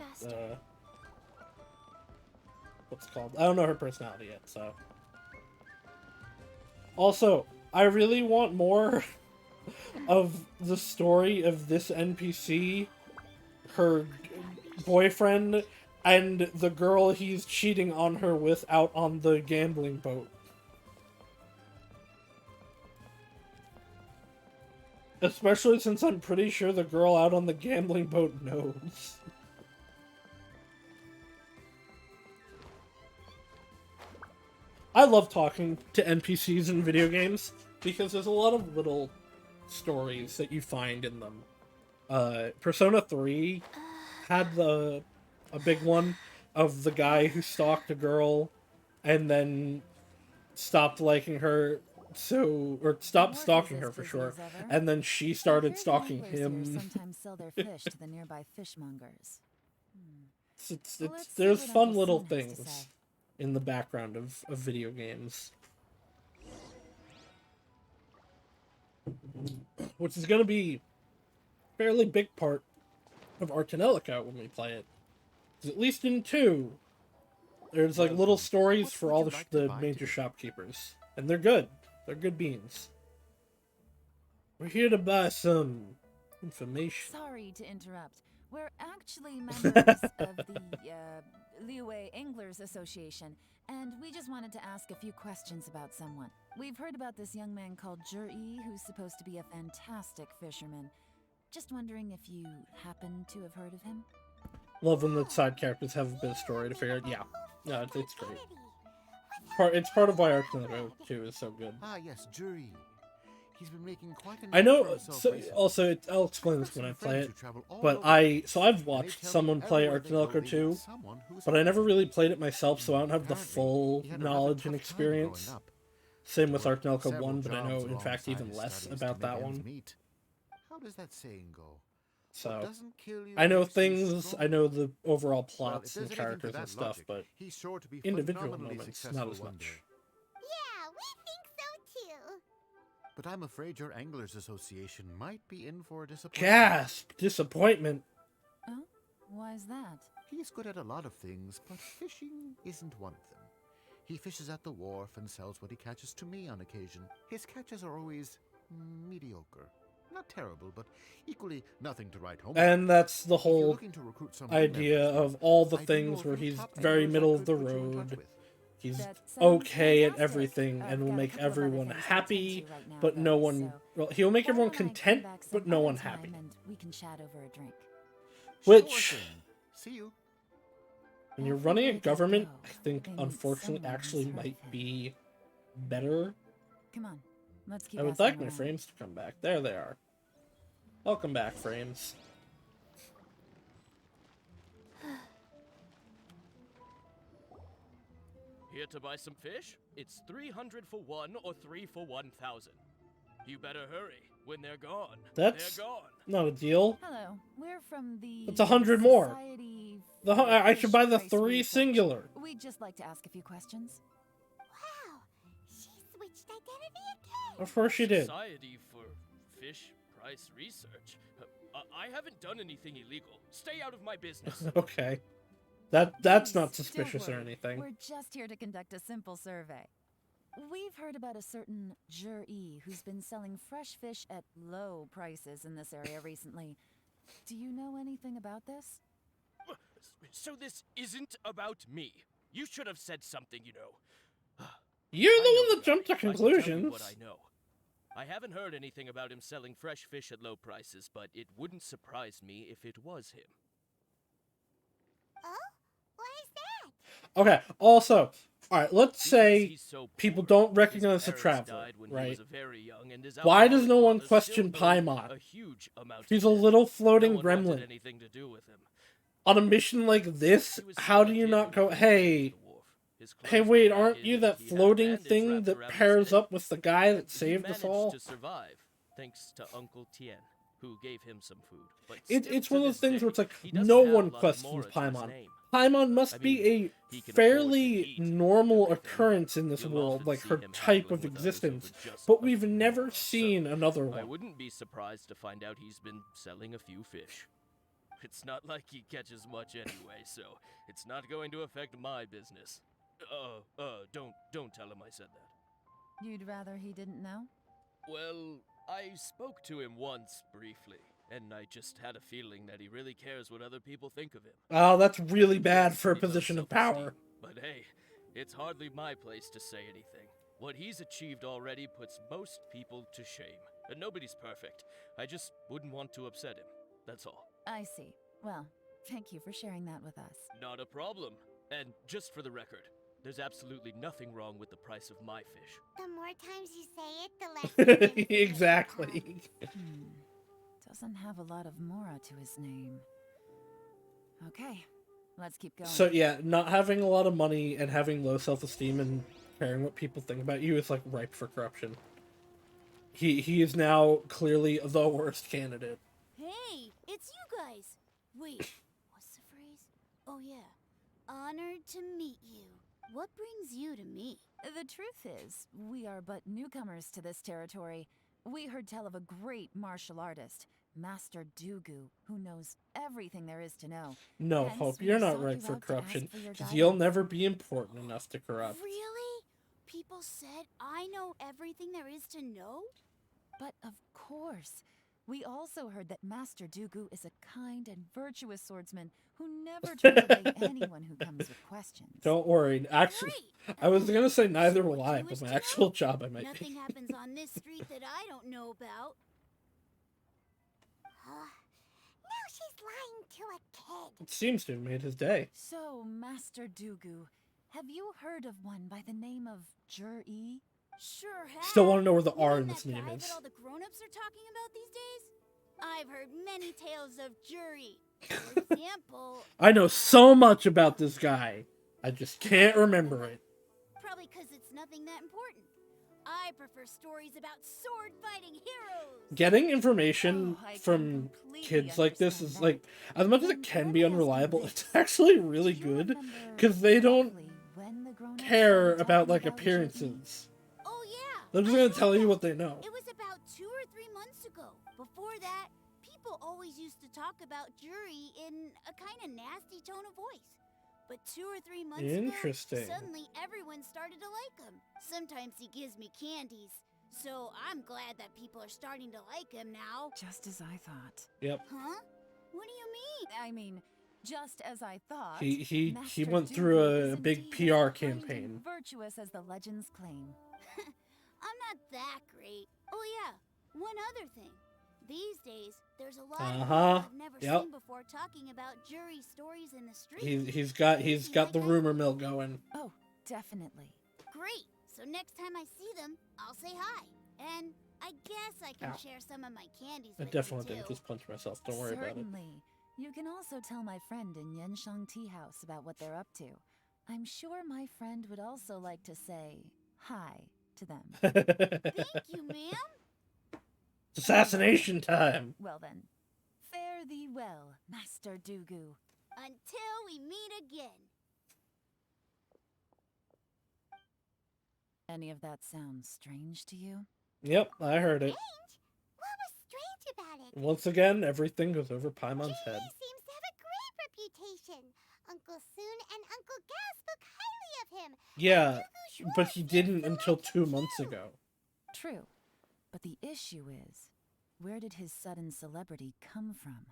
what's it called? I don't know her personality yet, so. Also, I really want more of the story of this NPC, her boyfriend, and the girl he's cheating on her with out on the gambling boat. Especially since I'm pretty sure the girl out on the gambling boat knows. I love talking to NPCs in video games because there's a lot of little stories that you find in them. Persona 3 had a big one of the guy who stalked a girl and then stopped liking her, or stopped stalking her for sure, and then she started stalking him. Sometimes sell their fish to the nearby fishmongers. There's fun little things in the background of video games. Which is going to be a fairly big part of Artanelica when we play it. 'Cause at least in 2, there's like little stories for all the major shopkeepers. And they're good. They're good beans. We're here to buy some information. Sorry to interrupt. We're actually members of the Liyue Anglers Association, and we just wanted to ask a few questions about someone. We've heard about this young man called Zhi, who's supposed to be a fantastic fisherman. Just wondering if you happen to have heard of him? Love when the side characters have a bit of story to figure out. Yeah. No, it's great. It's part of why Artanelica 2 is so good. Ah, yes, Zhi. He's been making quite a I know. name for himself So, recently. also, I'll explain this when I play it. But I've watched someone play Artanelica 2, but I never really played it myself, so I don't have the full knowledge and experience. Same with Artanelica 1, but I know, in fact, even less about that one. How does that saying go? So, I know things, I know the overall plots Well, and if there's anything to characters and that stuff, logic, but he's sure to be individual phenomenally moments, not successful as one much. day. Yeah, we think so too. But I'm afraid your Anglers Association might be in for a disappointment. Gasp! Disappointment. Oh? Why's that? He's good at a lot of things, but fishing isn't one of them. He fishes at the wharf and sells what he catches to me on occasion. His catches are always mediocre. Not terrible, but equally nothing to write home about. And that's the If you're whole looking to recruit some new idea members, of all the I do know things of where any he's top very anglers I middle of could the put you in touch road. with. He's That sounds okay at fantastic. everything I've and will got a make couple of other everyone things to attend happy, to right now, but no though, one... so Well, he'll make why everyone don't I come content, back some but no other one time happy. And we can chat over a drink. Which, Sure thing. See you. when you're Every running a way they government, go, I think, they meet unfortunately, someone actually who's heard might of him. be better. Come on, let's keep I would asking like my around. frames to come back. There they are. Welcome back, frames. Here to buy some fish? It's 300 for one or 3 for 1,000. You better hurry. When they're gone, That's they're gone. not a deal. Hello, we're from the... That's 100 more. Society I for should buy the Fish 3 Research. singular. We'd just like to ask a few questions. Wow, she switched identity again. Of course she did. Society for Fish Price Research. I haven't done anything illegal. Stay out of my business. Okay. That's not Please, suspicious don't or worry. anything. We're just here to conduct a simple survey. We've heard about a certain Zhi who's been selling fresh fish at low prices in this area recently. Do you know anything about this? So this isn't about me. You should have said something, you know. You're I the know one that the jumped to guy. I can tell you conclusions. what I know. I haven't heard anything about him selling fresh fish at low prices, but it wouldn't surprise me if it was him. Oh? Why is that? Okay, also, alright, let's say He's so people poor. don't His recognize the parents traveler, died when he right? was very young, and his Why does no alcoholic one father question still owed Paimon? a huge amount He's of a debt. little floating No one wanted gremlin. anything to do with him. On a mission like this, how do you not go, hey, hey wait, aren't you that floating thing that pairs up with the guy that saved us all? To survive, thanks to Uncle Tien, who gave him some food. But It's still one to of those this things day, where it's like, he doesn't no have one a lot of questions Mora to his Paimon. name. Paimon must I mean, be a he can afford to fairly eat normal everything. occurrence in this You'll world, often like see her him type haggling of with others existence, over just but a we've few never yards, seen so another I one. wouldn't be surprised to find out he's been selling a few fish. It's not like he catches much anyway, so it's not going to affect my business. Don't tell him I said that. You'd rather he didn't know? Well, I spoke to him once briefly, and I just had a feeling that he really cares what other people think of him. Oh, that's really bad for a He loves position of self-esteem, power. But hey, it's hardly my place to say anything. What he's achieved already puts most people to shame. And nobody's perfect. I just wouldn't want to upset him. That's all. I see. Well, thank you for sharing that with us. Not a problem. And just for the record, there's absolutely nothing wrong with the price of my fish. The more times you say it, the less convincing it Exactly. Doesn't have a lot of mora to his name. Okay, let's keep going. So yeah, not having a lot of money and having low self-esteem and caring what people think about you is like ripe for corruption. He is now clearly the worst candidate. Hey, it's you guys. Wait, what's the phrase? Oh yeah. Honored to meet you. What brings you to me? The truth is, we are but newcomers to this territory. We heard tell of a great martial artist, Master Dugu, who knows everything there is to know. No, Hence, Hope, we you're not sought ripe you for out to ask corruption, for your because you'll guidance. never be important enough to corrupt. Really? People said I know everything there is to know? But of course. We also heard that Master Dugu is a kind and virtuous swordsman who never turns away anyone who comes with questions. Don't worry. Actually, I was gonna say neither will I, but my actual job I might Nothing be. happens on this street that I don't know about. Now she's lying to a kid. It seems to have made his day. So, Master Dugu, have you heard of one by the name of Jur-E? Sure have. Still want to know where the You R mean in this that name guy is. that all the grown-ups are talking about these days? I've heard many tales of jury. For example, I know so much about this guy. I just can't remember it. probably because it's nothing that important. I prefer stories about sword-fighting heroes. Getting information Oh, I can from completely kids like this is understand like, as much as it can be unreliable, it's actually really good because they don't care about like appearances. Oh yeah. They're just gonna tell you what they know. It was about 2 or 3 months ago. Before that, people always used to talk about jury in a kind of nasty tone of voice. But 2 or 3 months Interesting. ago, suddenly everyone started to like him. Sometimes he gives me candies. So I'm glad that people are starting to like him now. Just as I thought. Yep. Huh? What do you mean? I mean, just as I thought. He Master went Dugu through is a big indeed PR as kind campaign. and virtuous as the legends claim. I'm not that great. Oh yeah, one other thing. These days, there's a lot of Uh-huh. people I've never Yep. seen before talking about jury stories in the street. He's got the rumor mill going. Oh, definitely. Great. So next time I see them, I'll say hi. And I guess I can Ow. share some of my candies I with definitely you didn't too. just punch myself. Don't worry about it. Certainly. You can also tell my friend in Yenshang Tea House about what they're up to. I'm sure my friend would also like to say hi to them. Thank you, ma'am. Assassination time. Well then, fare thee well, Master Dugu. Until we meet again. Any of that sound strange to you? Yep, I heard it. What was strange about it? Once again, everything goes over Paimon's head. He seems to have a great reputation. Uncle Soon and Uncle Gas spoke highly of him. Yeah, but he didn't until 2 months ago. True. But the issue is, where did his sudden celebrity come from?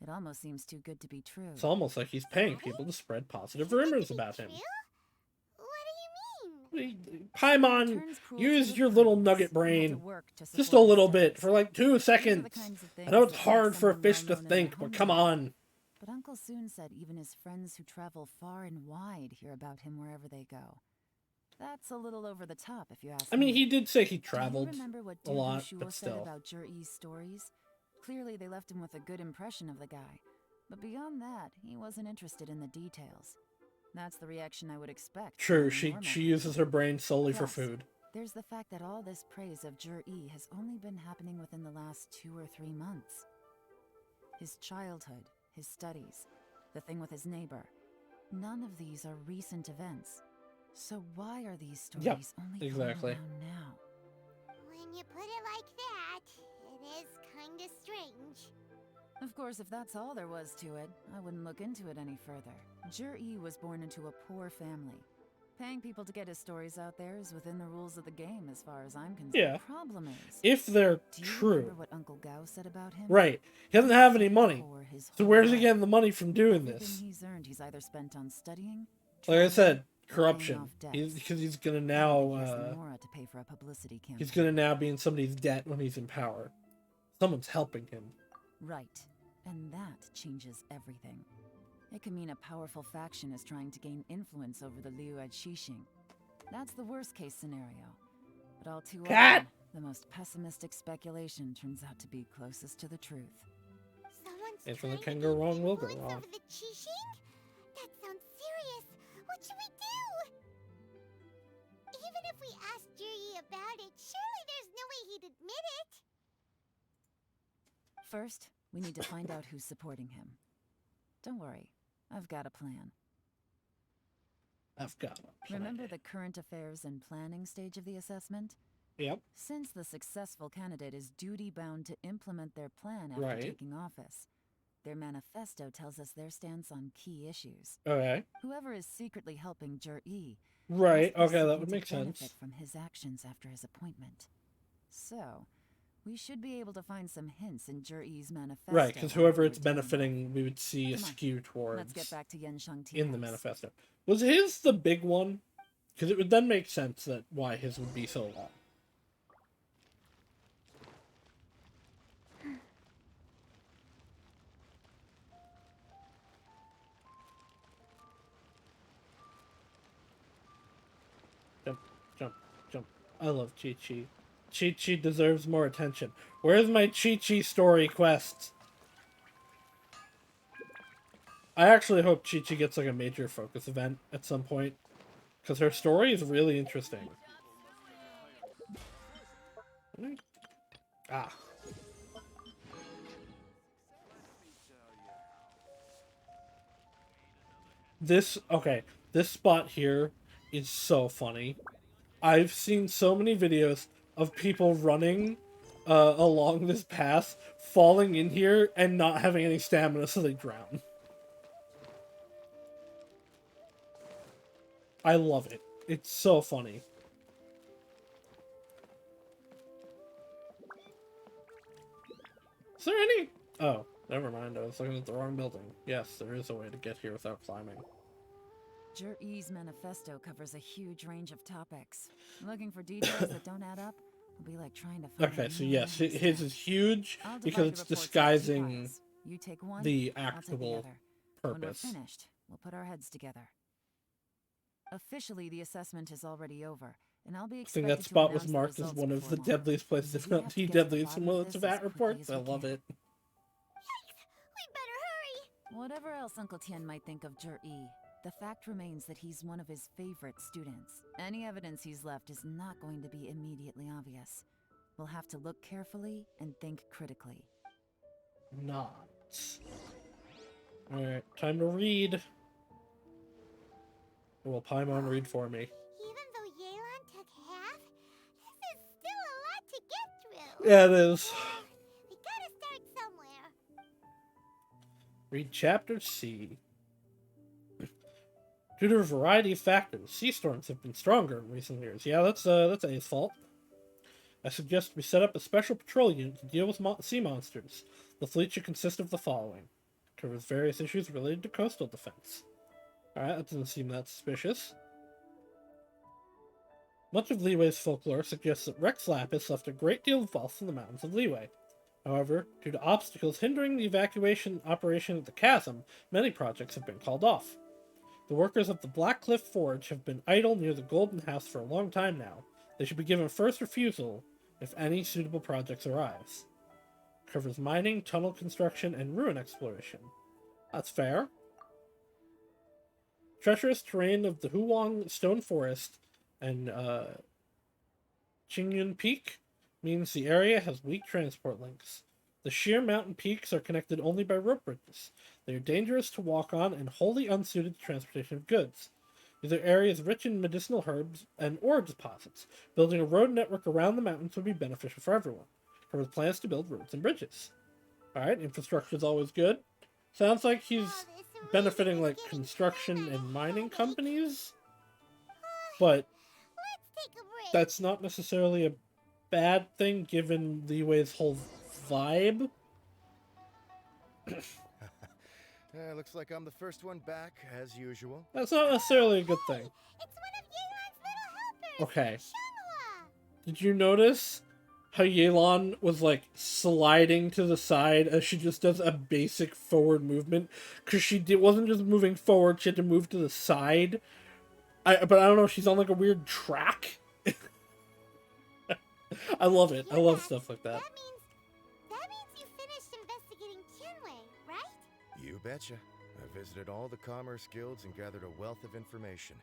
It almost seems too good to be true. It's almost like he's paying people to spread positive rumors about him. Paimon, use your little nugget brain. Just a little bit, for like 2 seconds. I know it's hard for a fish to think, but come on. But Uncle Soon said even his friends who travel far and wide hear about him wherever they go. That's a little over the top, if you ask I mean, me. he did say he Do traveled you remember what a lot, Dugu but said still. about Jur-E's stories? Clearly, they left him with a good impression of the guy. But beyond that, he wasn't interested in the details. That's the reaction I would expect. True, from a normal she uses her brain solely for Plus, food. There's the fact that all this praise of Jur-E has only been happening within the last 2 or 3 months. His childhood, his studies, the thing with his neighbor. None of these are recent events. So why are these stories Yep, only exactly. going around now? When you put it like that, it is kinda strange. Of course, if that's all there was to it, I wouldn't look into it any further. Jur-E was born into a poor family. Paying people to get his stories out there is within the rules of the game as far as I'm concerned. Yeah. The problem is, If they're do you true. remember what Uncle Gao said about him? Right. He doesn't have any money. So where's he getting the money from doing Everything this? he's earned, he's either spent on studying, Like I said, traveling, or paying corruption. off debts. Because he's gonna He now has Nora to pay for a publicity campaign. he's gonna now be in somebody's debt when he's in power. Someone's helping him. Right. And that changes everything. It could mean a powerful faction is trying to gain influence over the Liu at Xixing. That's the worst case scenario. But all too Cat! often, the most pessimistic speculation turns out to be closest to the truth. Someone's Anything that trying can to go gain wrong will go influence wrong. over the Qixing? That sounds serious. What should we do? Even if we asked Juri about it, surely there's no way he'd admit it. First, we need to find out who's supporting him. Don't worry, I've got a plan. I've got a plan. Remember the current affairs and planning stage of the assessment? Yep. Since the successful candidate is duty-bound to implement their plan after Right. taking office, their manifesto tells us their stance on key issues. Okay. Whoever is secretly helping Jur-E Right, must be okay, that seeking would to make sense. benefit from his actions after his appointment. So, we should be able to find some hints in Jur-E's manifesto. Right, because on whoever who it's we're dealing with. benefiting, we would see a Come on, skew towards let's get back to Yenshang Tea in the House. manifesto. Was his the big one? Because it would then make sense that why his would be so long. Jump, jump, jump. I love Chi-Chi. Chi-Chi deserves more attention. Where's my Chi-Chi story quest? I actually hope Chi-Chi gets like a major focus event at some point. Because her story is really interesting. Ah. Okay, this spot here is so funny. I've seen so many videos of people running along this path, falling in here, and not having any stamina, so they drown. I love it. It's so funny. Is there any... Oh, never mind. I was looking at the wrong building. Yes, there is a way to get here without climbing. Jur-E's manifesto covers a huge range of topics. Looking for details that don't add up will be like trying to find Okay, a so needle yes, in a his haystack. is huge I'll divide because the it's reports into two disguising parts. You take one, the I'll take the actual other. When we're purpose. finished, we'll put our heads together. Officially, the assessment is already over, and I'll be I think expected that to spot was announce marked as results one of the before long. deadliest places, So if we not have the to get to the deadliest bottom from of its this VAT as quickly reports. as I we love can. it. We better hurry. Whatever else Uncle Tien might think of Jur-E, the fact remains that he's one of his favorite students. Any evidence he's left is not going to be immediately obvious. We'll have to look carefully and think critically. Not. Alright, time to read. Will Paimon read for me? Even though Yelan took half, this is still a lot to get through. Yeah, it is. We gotta start somewhere. Read Chapter C. Due to a variety of factors, sea storms have been stronger in recent years. Yeah, that's A's fault. I suggest we set up a special patrol unit to deal with sea monsters. The fleet should consist of the following. Covers various issues related to coastal defense. Alright, that doesn't seem that suspicious. Much of Leeway's folklore suggests that Rex Lapis left a great deal of wealth in the mountains of Leeway. However, due to obstacles hindering the evacuation operation of the chasm, many projects have been called off. The workers of the Black Cliff Forge have been idle near the Golden House for a long time now. They should be given first refusal if any suitable projects arise. Covers mining, tunnel construction, and ruin exploration. That's fair. Treacherous terrain of the Huang Stone Forest and Qingyun Peak means the area has weak transport links. The sheer mountain peaks are connected only by rope bridges. They are dangerous to walk on and wholly unsuited to transportation of goods. These are areas rich in medicinal herbs and ore deposits. Building a road network around the mountains would be beneficial for everyone. There was plans to build roads and bridges. Alright, infrastructure is always good. Sounds like he's benefiting like construction and mining companies. But that's not necessarily a bad thing given Liwei's whole vibe. Looks like I'm the first one back, as usual. That's not necessarily a good thing. Okay. Did you notice how Yelan was like sliding to the side as she just does a basic forward movement? Because she wasn't just moving forward, she had to move to the side. But I don't know, she's on like a weird track. I love it. I love stuff like that. That means you finished investigating Tianwei, right? You betcha. I visited all the commerce guilds and gathered a wealth of information.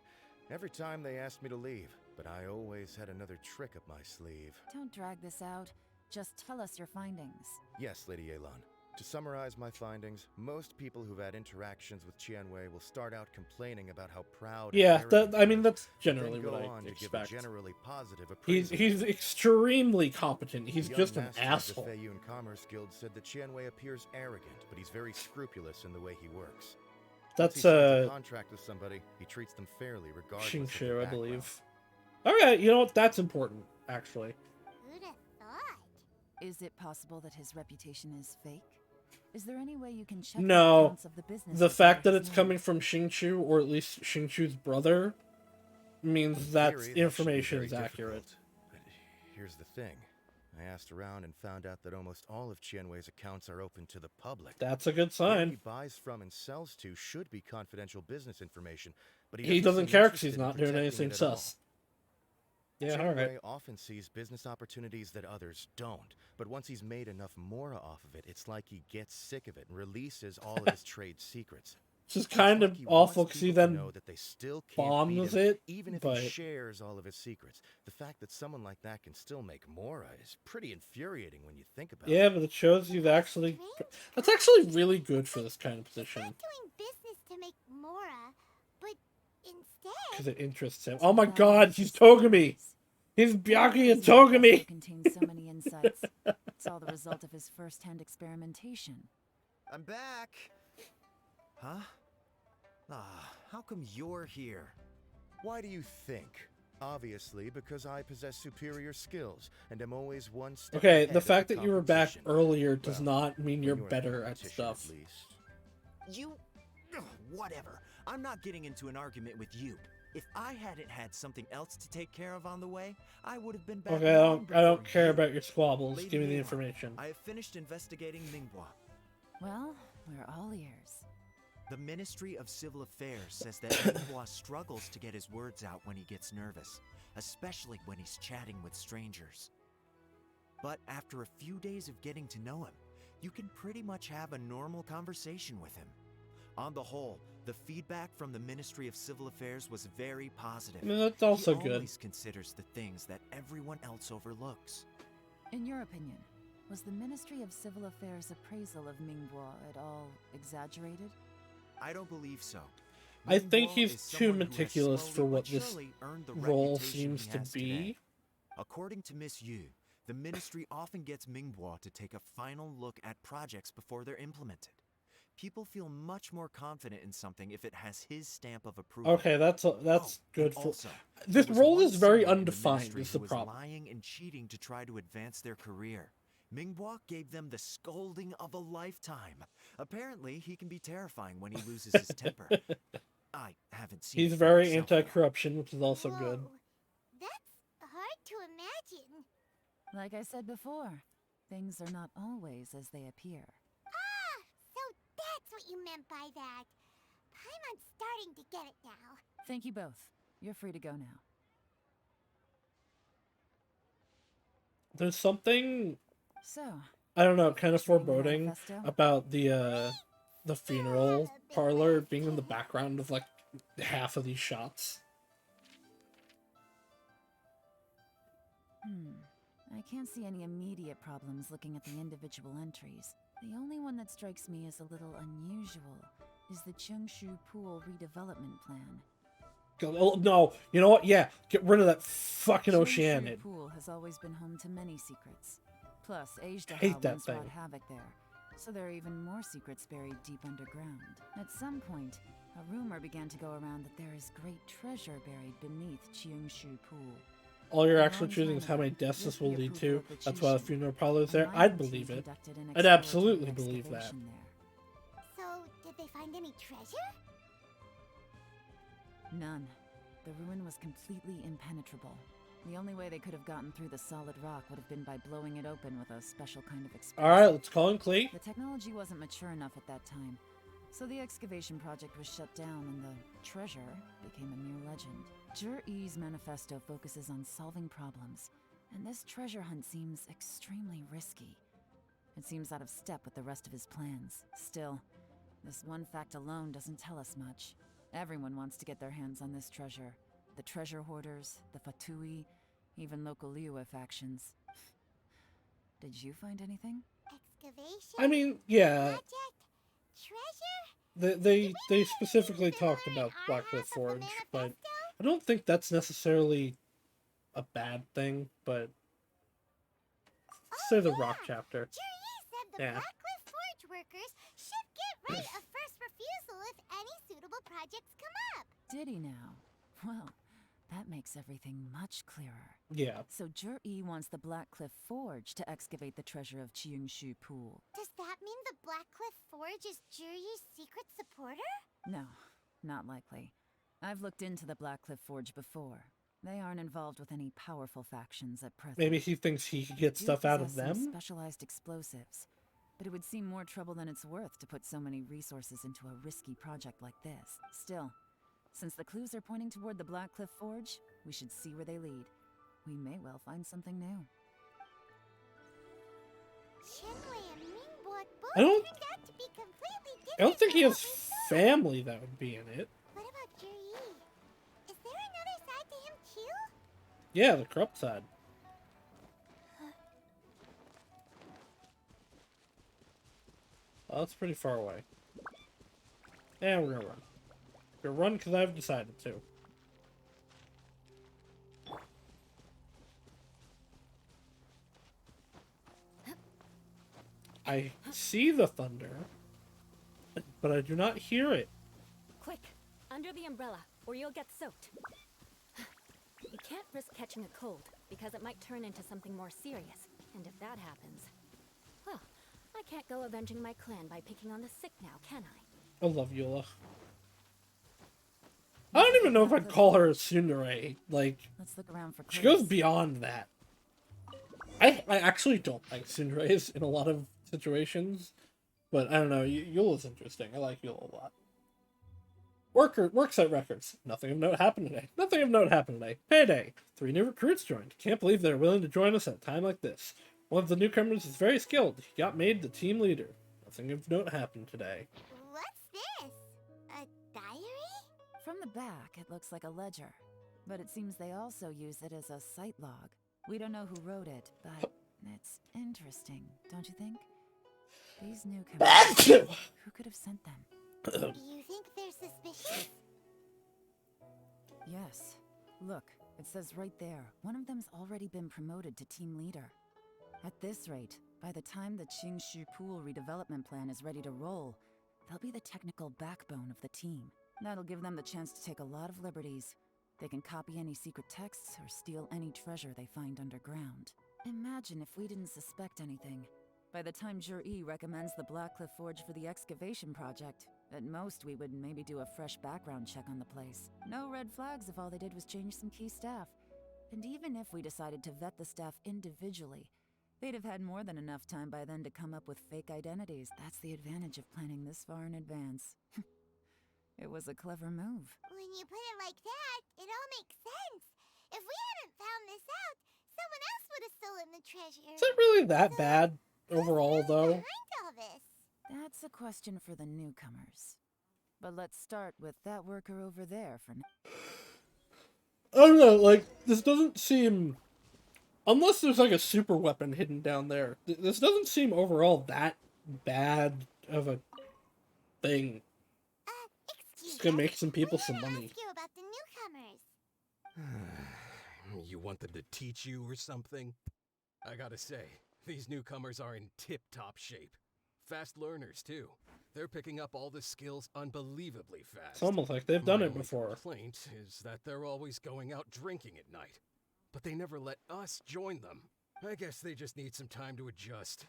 Every time they asked me to leave, but I always had another trick up my sleeve. Don't drag this out. Just tell us your findings. Yes, Lady Yelan. To summarize my findings, most people who've had interactions with Tianwei will start out complaining about how proud. Yeah, and I mean that's then generally go what on I to give a expect. generally positive He's appraisal. extremely competent. He's The young just an master of the asshole. Feiyun Commerce Guild said that Tianwei appears arrogant, but he's very scrupulous in the way he works. Once he That's signs a contract with somebody, he treats them fairly regardless of Xingqiu, their I background. believe. Alright, you know what? That's important, actually. Who'd have thought? Is it possible that his reputation is fake? Is there any way you can check the No. accounts of the business? The fact that it's coming from Xingqiu, or at least Xingqiu's brother, means that Theory, that should be information very is accurate. difficult. But here's the thing. I asked around and found out that almost all of Tianwei's accounts are open to the public. That's a good Where sign. he buys from and sells to should be confidential business information, but He doesn't seem care because interested he's in not doing protecting anything it at all. sus. Yeah, Tianwei alright. often sees business opportunities that others don't, but once he's made enough mora off of it, it's like he gets sick of it and releases all of his trade secrets. Which is It's kind like of he awful wants because he people to then know that they still can't beat bombs him, it, even if but he shares all of his secrets. The fact that someone like that can still make mora is pretty infuriating when you think about yeah, it. but it shows he's actually. That's actually really good for this kind of position Doing business to make mora, but instead. because it interests him. Oh my God, he's Togami. He's Byakuya Togami. Contains so many insights. It's all the result of his first-hand experimentation. I'm back. Huh? Ah, how come you're here? Why do you think? Obviously, because I possess superior skills and am always one step Okay, ahead the of fact that you were back competition. earlier does Well, not mean when you're you're better at competition, stuff. at least. You... Ugh, whatever. I'm not getting into an argument with you. If I hadn't had something else to take care of on the way, I would have been back. Okay, long I don't before care you. about your squabbles. Lady Give me the Yelan, information. I have finished investigating Ningbo. Well, we're all ears. The Ministry of Civil Affairs says that Ningbo struggles to get his words out when he gets nervous, especially when he's chatting with strangers. But after a few days of getting to know him, you can pretty much have a normal conversation with him. On the whole, the feedback from the Ministry of Civil Affairs was very positive. I mean, that's also he good. always considers the things that everyone else overlooks. In your opinion, was the Ministry of Civil Affairs' appraisal of Ningbo at all exaggerated? I don't believe so. I think Ningbo he's is too someone who has meticulous slowly for what but this surely earned the role reputation seems he to has be. today. According to Miss Yu, the ministry often gets Ningbo to take a final look at projects before they're implemented. People feel much more confident in something if it has his stamp of approval. Okay, that's good and for. also, This there was role one is very someone in the undefined. ministry Is the who was problem? lying and cheating to try to advance their career. Ningbo gave them the scolding of a lifetime. Apparently, he can be terrifying when he loses his temper. I haven't seen. He's it for very myself, though. anti-corruption, which is also good. That's hard to imagine. Like I said before, things are not always as they appear. Ah, so that's what you meant by that. I'm starting to get it now. Thank you both. You're free to go now. There's something So, I don't know, kind of Should we read the foreboding manifesto? about the funeral parlor being in the background of like half of these shots. I can't see any immediate problems looking at the individual entries. The only one that strikes me as a little unusual is the Cheongshu Pool redevelopment plan. Oh, no, you know what? Yeah, get rid of that fucking Oceanid. Cheongshu Pool has always been home to many secrets. Plus, Hate Ajdaha that once wrought thing. havoc there, so there are even more secrets buried deep underground. At some point, a rumor began to go around that there is great treasure buried beneath Cheongshu Pool. All you're A actually long choosing time is how many ago, deaths with this will the lead approval to. of the That's why the Chishin, funeral parlor is a there. I'd mining believe team it. conducted an I'd exploratory absolutely believe that. excavation there. So, did they find any treasure? None. The ruin was completely impenetrable. The only way they could have gotten through the solid rock would have been by blowing it open with a special kind of explosive. Alright, let's call in Clee. The technology wasn't mature enough at that time, so the excavation project was shut down and the treasure became a mere legend. Jur-E's manifesto focuses on solving problems, and this treasure hunt seems extremely risky. It seems out of step with the rest of his plans. Still, this one fact alone doesn't tell us much. Everyone wants to get their hands on this treasure. The treasure hoarders, the Fatui, even local Liyue factions. Did you find anything? Excavation? I mean, yeah. Project? Treasure? They specifically talked about Blackcliff Forge, but I don't think that's necessarily a bad thing, but say the rock chapter. Jur-E said the Yeah. Blackcliff Forge workers should get right of first refusal if any suitable projects come up. Did he now? Well, that makes everything much clearer. Yeah. So Jur-E wants the Blackcliff Forge to excavate the treasure of Cheongshu Pool. Does that mean the Blackcliff Forge is Jur-E's secret supporter? No, not likely. I've looked into the Blackcliff Forge before. They aren't involved with any powerful factions at present. Maybe he thinks he could get They do stuff out of possess some them? specialized explosives, but it would seem more trouble than it's worth to put so many resources into a risky project like this. Still, since the clues are pointing toward the Blackcliff Forge, we should see where they lead. We may well find something new. Chinwei and Mingguo both I don't- turned out to be completely different. I don't think he from has what we thought. family that would be in it. What about Jur-E? Is there another side to him too? Yeah, the corrupt side. Oh, that's pretty far away. And we're gonna run. We're gonna run because I've decided to. I see the thunder, but I do not hear it. Quick, under the umbrella, or you'll get soaked. You can't risk catching a cold, because it might turn into something more serious. And if that happens, well, I can't go avenging my clan by picking on the sick now, can I? I love Eula. I don't even know if I'd call her a tsundere. Like, Let's look around for she clues. goes beyond that. I actually don't like tsunderes in a lot of situations, but I don't know. Eula's interesting. I like Eula a lot. Worksite records. Nothing of note happened today. Nothing of note happened today. Payday. 3 new recruits joined. Can't believe they're willing to join us at a time like this. One of the newcomers is very skilled. He got made the team leader. Nothing of note happened today. What's this? A diary? From the back, it looks like a ledger, but it seems they also use it as a site log. We don't know who wrote it, but it's interesting, don't you think? These newcomers, who could have sent them? You think they're suspicious? Yes. Look, it says right there, one of them's already been promoted to team leader. At this rate, by the time the Cheongshu Pool redevelopment plan is ready to roll, they'll be the technical backbone of the team. That'll give them the chance to take a lot of liberties. They can copy any secret texts or steal any treasure they find underground. Imagine if we didn't suspect anything. By the time Jur-E recommends the Blackcliff Forge for the excavation project, at most we would maybe do a fresh background check on the place. No red flags if all they did was change some key staff. And even if we decided to vet the staff individually, they'd have had more than enough time by then to come up with fake identities. That's the advantage of planning this far in advance. It was a clever move. When you put it like that, it all makes sense. If we hadn't found this out, someone else would have stolen the treasure. Is it really that bad overall, though? Behind all this. That's a question for the newcomers. But let's start with that worker over there for now. I don't know, like, this doesn't seem Unless there's like a super weapon hidden down there. This doesn't seem overall that bad of a thing. It's gonna make some people some money. Ask you about the newcomers. You want them to teach you or something? I gotta say, these newcomers are in tip-top shape. Fast learners, too. They're picking up all the skills unbelievably fast. It's almost like they've done My it only before. complaint is that they're always going out drinking at night. But they never let us join them. I guess they just need some time to adjust.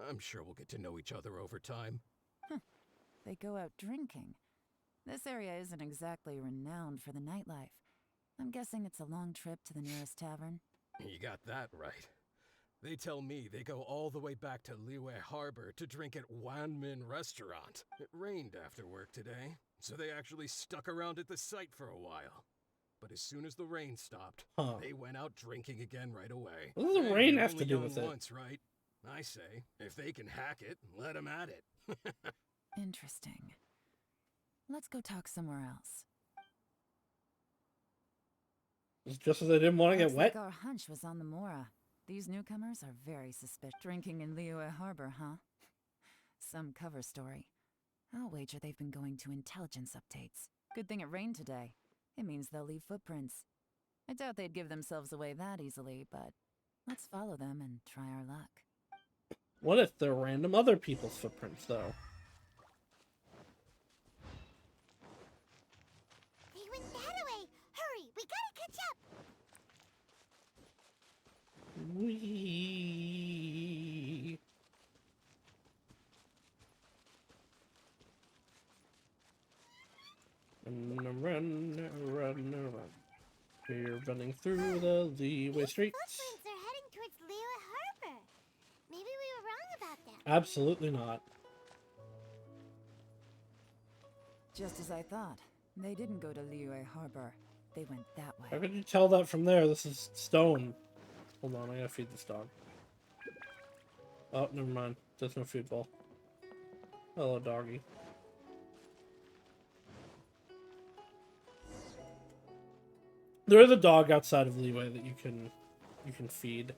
I'm sure we'll get to know each other over time. They go out drinking. This area isn't exactly renowned for the nightlife. I'm guessing it's a long trip to the nearest tavern. You got that right. They tell me they go all the way back to Liyue Harbor to drink at Wanmin Restaurant. It rained after work today, so they actually stuck around at the site for a while. But as soon as the rain stopped, they went out drinking again right away. What does the Hey, rain you're have to only do young with it? once, right? I say, if they can hack it, let them at it. Interesting. Let's go talk somewhere else. It's just as I didn't want to get Looks wet. like our hunch was on the Mora. These newcomers are very suspicious. Drinking in Liyue Harbor, huh? Some cover story. I'll wager they've been going to intelligence updates. Good thing it rained today. It means they'll leave footprints. I doubt they'd give themselves away that easily, but let's follow them and try our luck. What if they're random other people's footprints, though? They went that way. Hurry, we gotta catch up. Wee. Run. We're running through the Liyue streets. Footprints are heading towards Liyue Harbor. Maybe we were wrong about them. Absolutely not. Just as I thought. They didn't go to Liyue Harbor. They went that way. How could you tell that from there? This is stone. Hold on, I gotta feed this dog. Oh, never mind. There's no food bowl. Hello, doggy. There is a dog outside of Liyue that you can feed.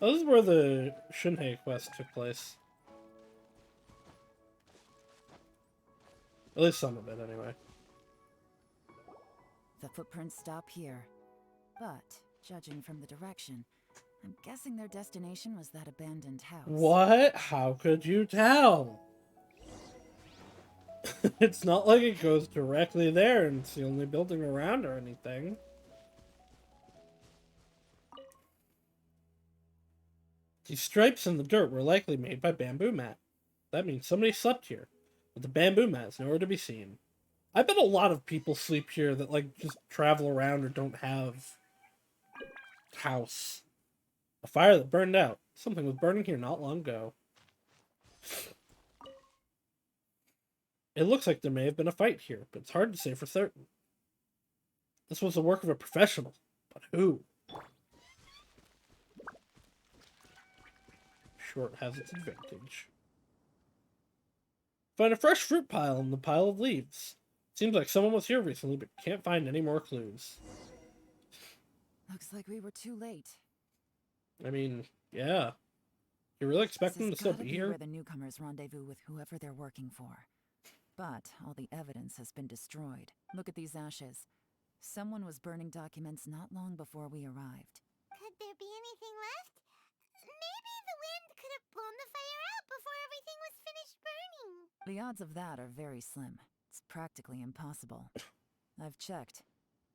Oh, this is where the Shinhei quest took place. At least some of it, anyway. The footprints stop here. But, judging from the direction, I'm guessing their destination was that abandoned house. What? How could you tell? It's not like it goes directly there and it's the only building around or anything. These stripes in the dirt were likely made by bamboo mat. That means somebody slept here, but the bamboo mat is nowhere to be seen. I bet a lot of people sleep here that like just travel around or don't have house. A fire that burned out. Something was burning here not long ago. It looks like there may have been a fight here, but it's hard to say for certain. This was the work of a professional, but who? Short has its advantage. Find a fresh fruit pile in the pile of leaves. Seems like someone was here recently, but can't find any more clues. Looks like we were too late. I mean, yeah. You really expect them to This has still gotta be here? where the newcomers rendezvous with whoever they're working for. But all the evidence has been destroyed. Look at these ashes. Someone was burning documents not long before we arrived. Could there be anything left? Maybe the wind could have blown the fire out before everything was finished burning. The odds of that are very slim. It's practically impossible. I've checked.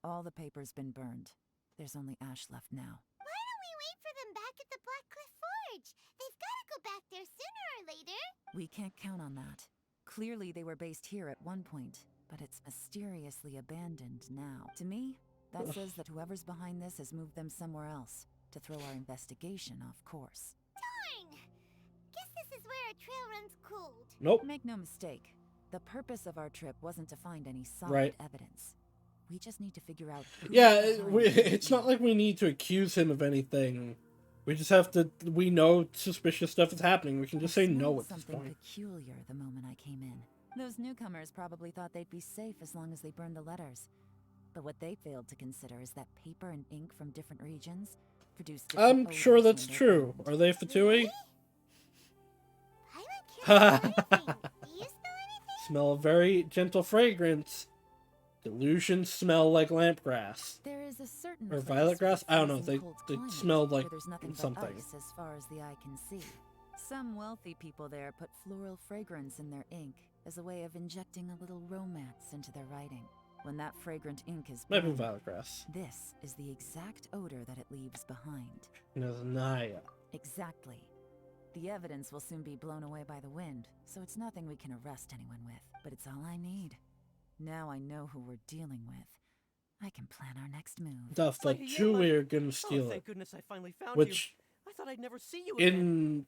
All the paper's been burned. There's only ash left now. Why don't we wait for them back at the Black Cliff Forge? They've gotta go back there sooner or later. We can't count on that. Clearly they were based here at one point, but it's mysteriously abandoned now. To me, that says that whoever's behind this has moved them somewhere else to throw our investigation off course. Darn! Guess this is where our trail runs cold. Nope. Make no mistake. The purpose of our trip wasn't to find any solid Right. evidence. We just need to figure out who Yeah, is behind this. it's not like we need to accuse him of anything. We just have to, we know suspicious stuff is happening. We can just say no at this Something point. peculiar the moment I came in. Those newcomers probably thought they'd be safe as long as they burned the letters. But what they failed to consider is that paper and ink from different regions produce I'm different sure odors that's when they're true. burned. Are they Fatui? Smell a very gentle fragrance. Delusions smell like lamp grass. There is a certain Or place violet grass? with I don't know. freezing They cold climate smelled like where there's nothing something. but ice as far as the eye can see. Some wealthy people there put floral fragrance in their ink as a way of injecting a little romance into their writing. When that fragrant ink is Maybe burned, violet grass. this is the exact odor that it leaves behind. Naznaya. Exactly. The evidence will soon be blown away by the wind, so it's nothing we can arrest anyone with. But it's all I need. Now I know who we're dealing with. I can plan our next move. The Fatui are gonna steal thank it. goodness I finally found Which, you. I thought I'd never see you again. in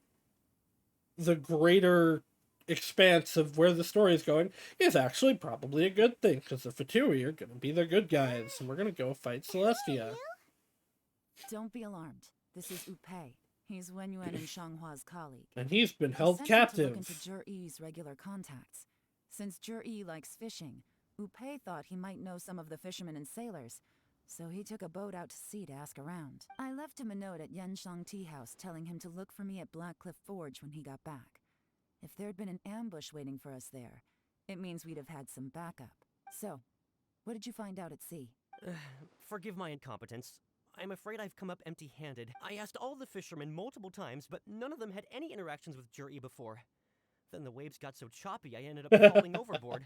the greater expanse of where the story is going, is actually probably a good thing, because the Fatui are gonna be the good guys, and we're gonna go fight Celestia. Don't be alarmed. This is Upei. He's Wenyuan and Shanghua's colleague. And he's been I held sent him captive. to look into Jur-E's regular contacts. Since Jur-E likes fishing, Upei thought he might know some of the fishermen and sailors, so he took a boat out to sea to ask around. I left him a note at Yanshang Tea House telling him to look for me at Blackcliff Forge when he got back. If there'd been an ambush waiting for us there, it means we'd have had some backup. So, what did you find out at sea? Forgive my incompetence. I'm afraid I've come up empty-handed. I asked all the fishermen multiple times, but none of them had any interactions with Jur-E before. Then the waves got so choppy I ended up falling overboard.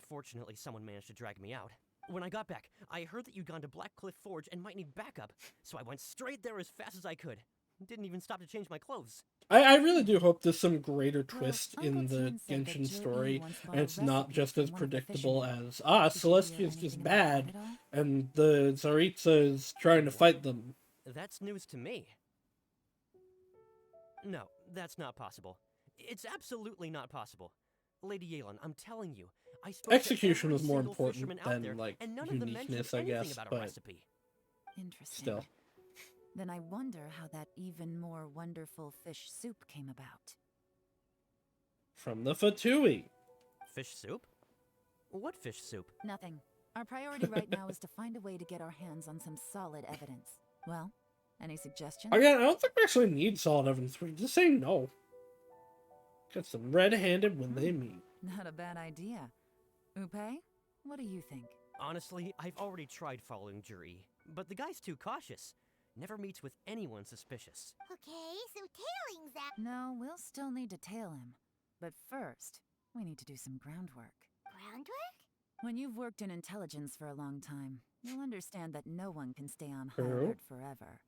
Fortunately, someone managed to drag me out. When I got back, I heard that you'd gone to Blackcliff Forge and might need backup, so I went straight there as fast as I could. Didn't even stop to change my clothes. I really do hope there's some greater twist in the Genshin story, and it's not just as predictable as, Celestia's just bad, and the Tsaritsa is trying to fight them. That's news to me. No, that's not possible. It's absolutely not possible. Lady Yelan, I'm telling you, I spoke Execution to was every more single important fisherman than, out there, like, and none of them mentioned uniqueness, I anything guess, about a but recipe. Interesting. still. Then I wonder how that even more wonderful fish soup came about. From the Fatui. Fish soup? What fish soup? Nothing. Our priority right now is to find a way to get our hands on some solid evidence. Well, any suggestions? Again, I don't think we actually need solid evidence. We just say no. Get some red-handed when they meet. Not a bad idea. Upei, what do you think? Honestly, I've already tried following Jur-E, but the guy's too cautious. Never meets with anyone suspicious. Okay, so tailing Zach. No, we'll still need to tail him. But first, we need to do some groundwork. Groundwork? When you've worked in intelligence for a long time, you'll understand that no one can stay on high True. alert forever.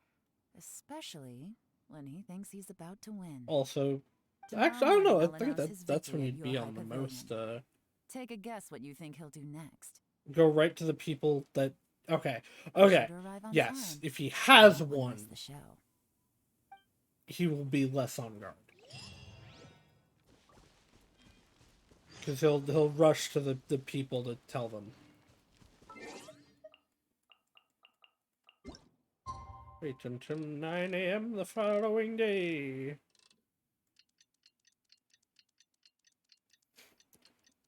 Especially when he thinks he's about to win. Also, Tomorrow actually, I don't know. I morning, think I'll announce his that's when victory he'd at be your on the high most, pavilion. Take a guess what you think he'll do next. go right to the people that... Okay, Be okay. sure to arrive on Yes, time. if he has Won't one, miss the show. he will be less on guard. Because he'll rush to the people to tell them. Wait until 9 a.m. the following day.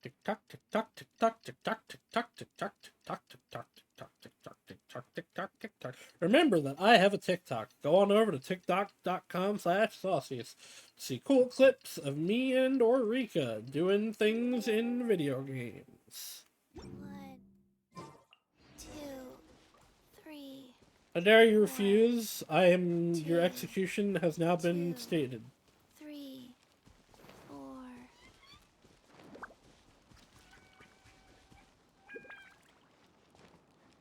Tick tock, tick tock, tick tock, tick tock, tick tock, tick tock, tick tock, tick tock, tick tock, tick tock, tick tock, tick tock, tick tock. Remember that I have a TikTok. Go on over to tiktok.com/saucies to see cool clips of me and or Rika doing things in video games. 1, 2, 3. How dare you refuse? Your execution has now been stated. 3, 4.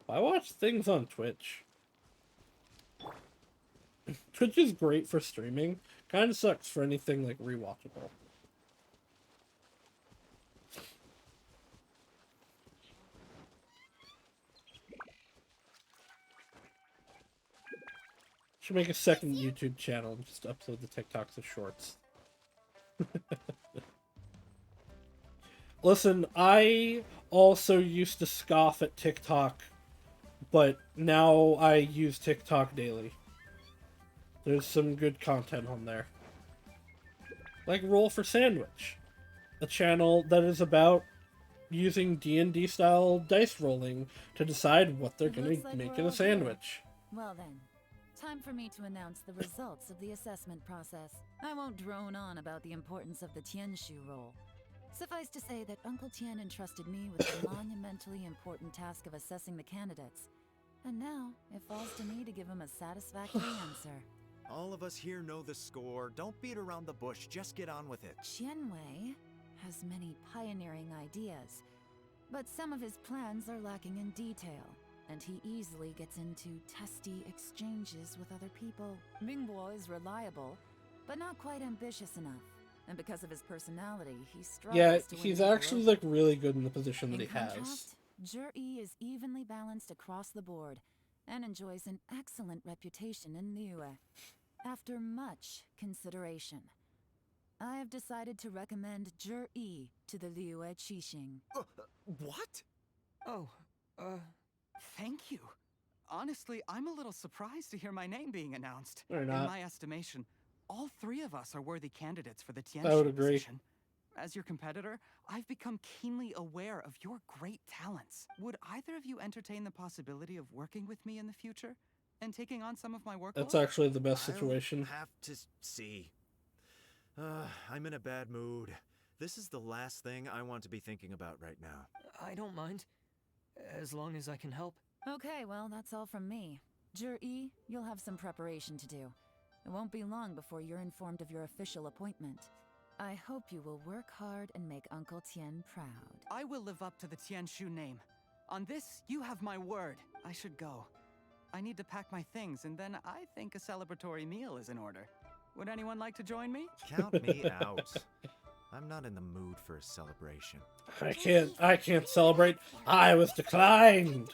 I watch things on Twitch. Twitch is great for streaming. Kinda sucks for anything like rewatchable. Should make a second YouTube channel and just upload the TikToks as shorts. Listen, I also used to scoff at TikTok, but now I use TikTok daily. There's some good content on there. Like Roll for Sandwich, a channel that is about using D&D style dice rolling to decide what they're It going looks to like make we're in all a sandwich. here. Well then, time for me to announce the results of the assessment process. I won't drone on about the importance of the Tianshu roll. Suffice to say that Uncle Tian entrusted me with the monumentally important task of assessing the candidates. And now, it falls to me to give him a satisfactory answer. All of us here know the score. Don't beat around the bush. Just get on with it. Qianwei has many pioneering ideas, but some of his plans are lacking in detail, and he easily gets into testy exchanges with other people. Mingguo is reliable, but not quite ambitious enough. And because of his personality, he struggles Yeah, to win he's people actually over. like really good in the position that In he has. contrast, Zhi is evenly balanced across the board and enjoys an excellent reputation in Liyue. After much consideration, I have decided to recommend Zhi to the Liyue Qixing. What? Oh, thank you. Honestly, I'm a little surprised to hear my name being announced. Or In not. my estimation, all three of us are worthy candidates for the I would Tianshu agree. position. As your competitor, I've become keenly aware of your great talents. Would either of you entertain the possibility of working with me in the future and taking on some of my work? That's actually the best I'll situation. have to see. I'm in a bad mood. This is the last thing I want to be thinking about right now. I don't mind, as long as I can help. Okay, well, that's all from me. Zhi, you'll have some preparation to do. It won't be long before you're informed of your official appointment. I hope you will work hard and make Uncle Tian proud. I will live up to the Tianshu name. On this, you have my word. I should go. I need to pack my things, and then I think a celebratory meal is in order. Would anyone like to join me? Count me out. I'm not in the mood for a celebration. I can't celebrate. I was declined.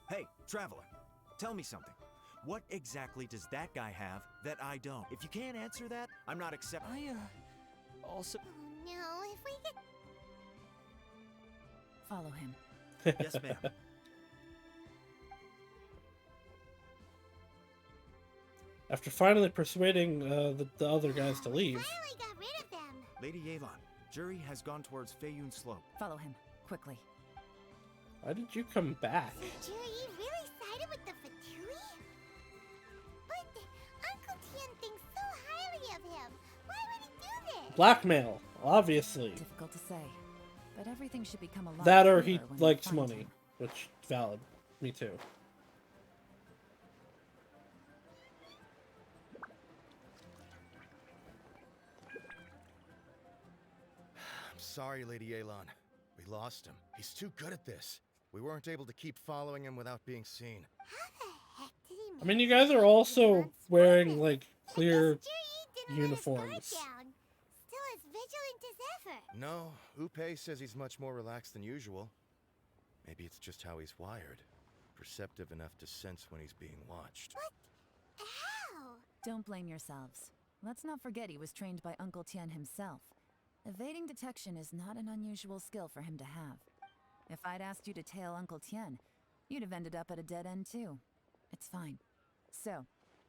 Hey, traveler, tell me something. What exactly does that guy have that I don't? If you can't answer that, I'm not accepting. Also... Oh no, if we get... Follow him. Yes, ma'am. After finally persuading the other guys to leave. Finally got rid of them. Lady Yelan, Jury has gone towards Feiyun Slope. Follow him, quickly. Why did you come back? So Jury really sided with the Fatui? But Uncle Tian thinks so highly of him. Why would he do this? Blackmail, obviously. Difficult to say, but everything should become a lot That or he clearer when we likes find money, him. which valid. Me too. I'm sorry, Lady Yelan. We lost him. He's too good at this. We weren't able to keep following him without being seen. I mean, you guys are also wearing like clear uniforms. Still as vigilant as ever. No, Upe says he's much more relaxed than usual. Maybe it's just how he's wired. Perceptive enough to sense when he's being watched. How? Don't blame yourselves. Let's not forget he was trained by Uncle Tian himself. Evading detection is not an unusual skill for him to have. If I'd asked you to tail Uncle Tian, you'd have ended up at a dead end too. It's fine. So,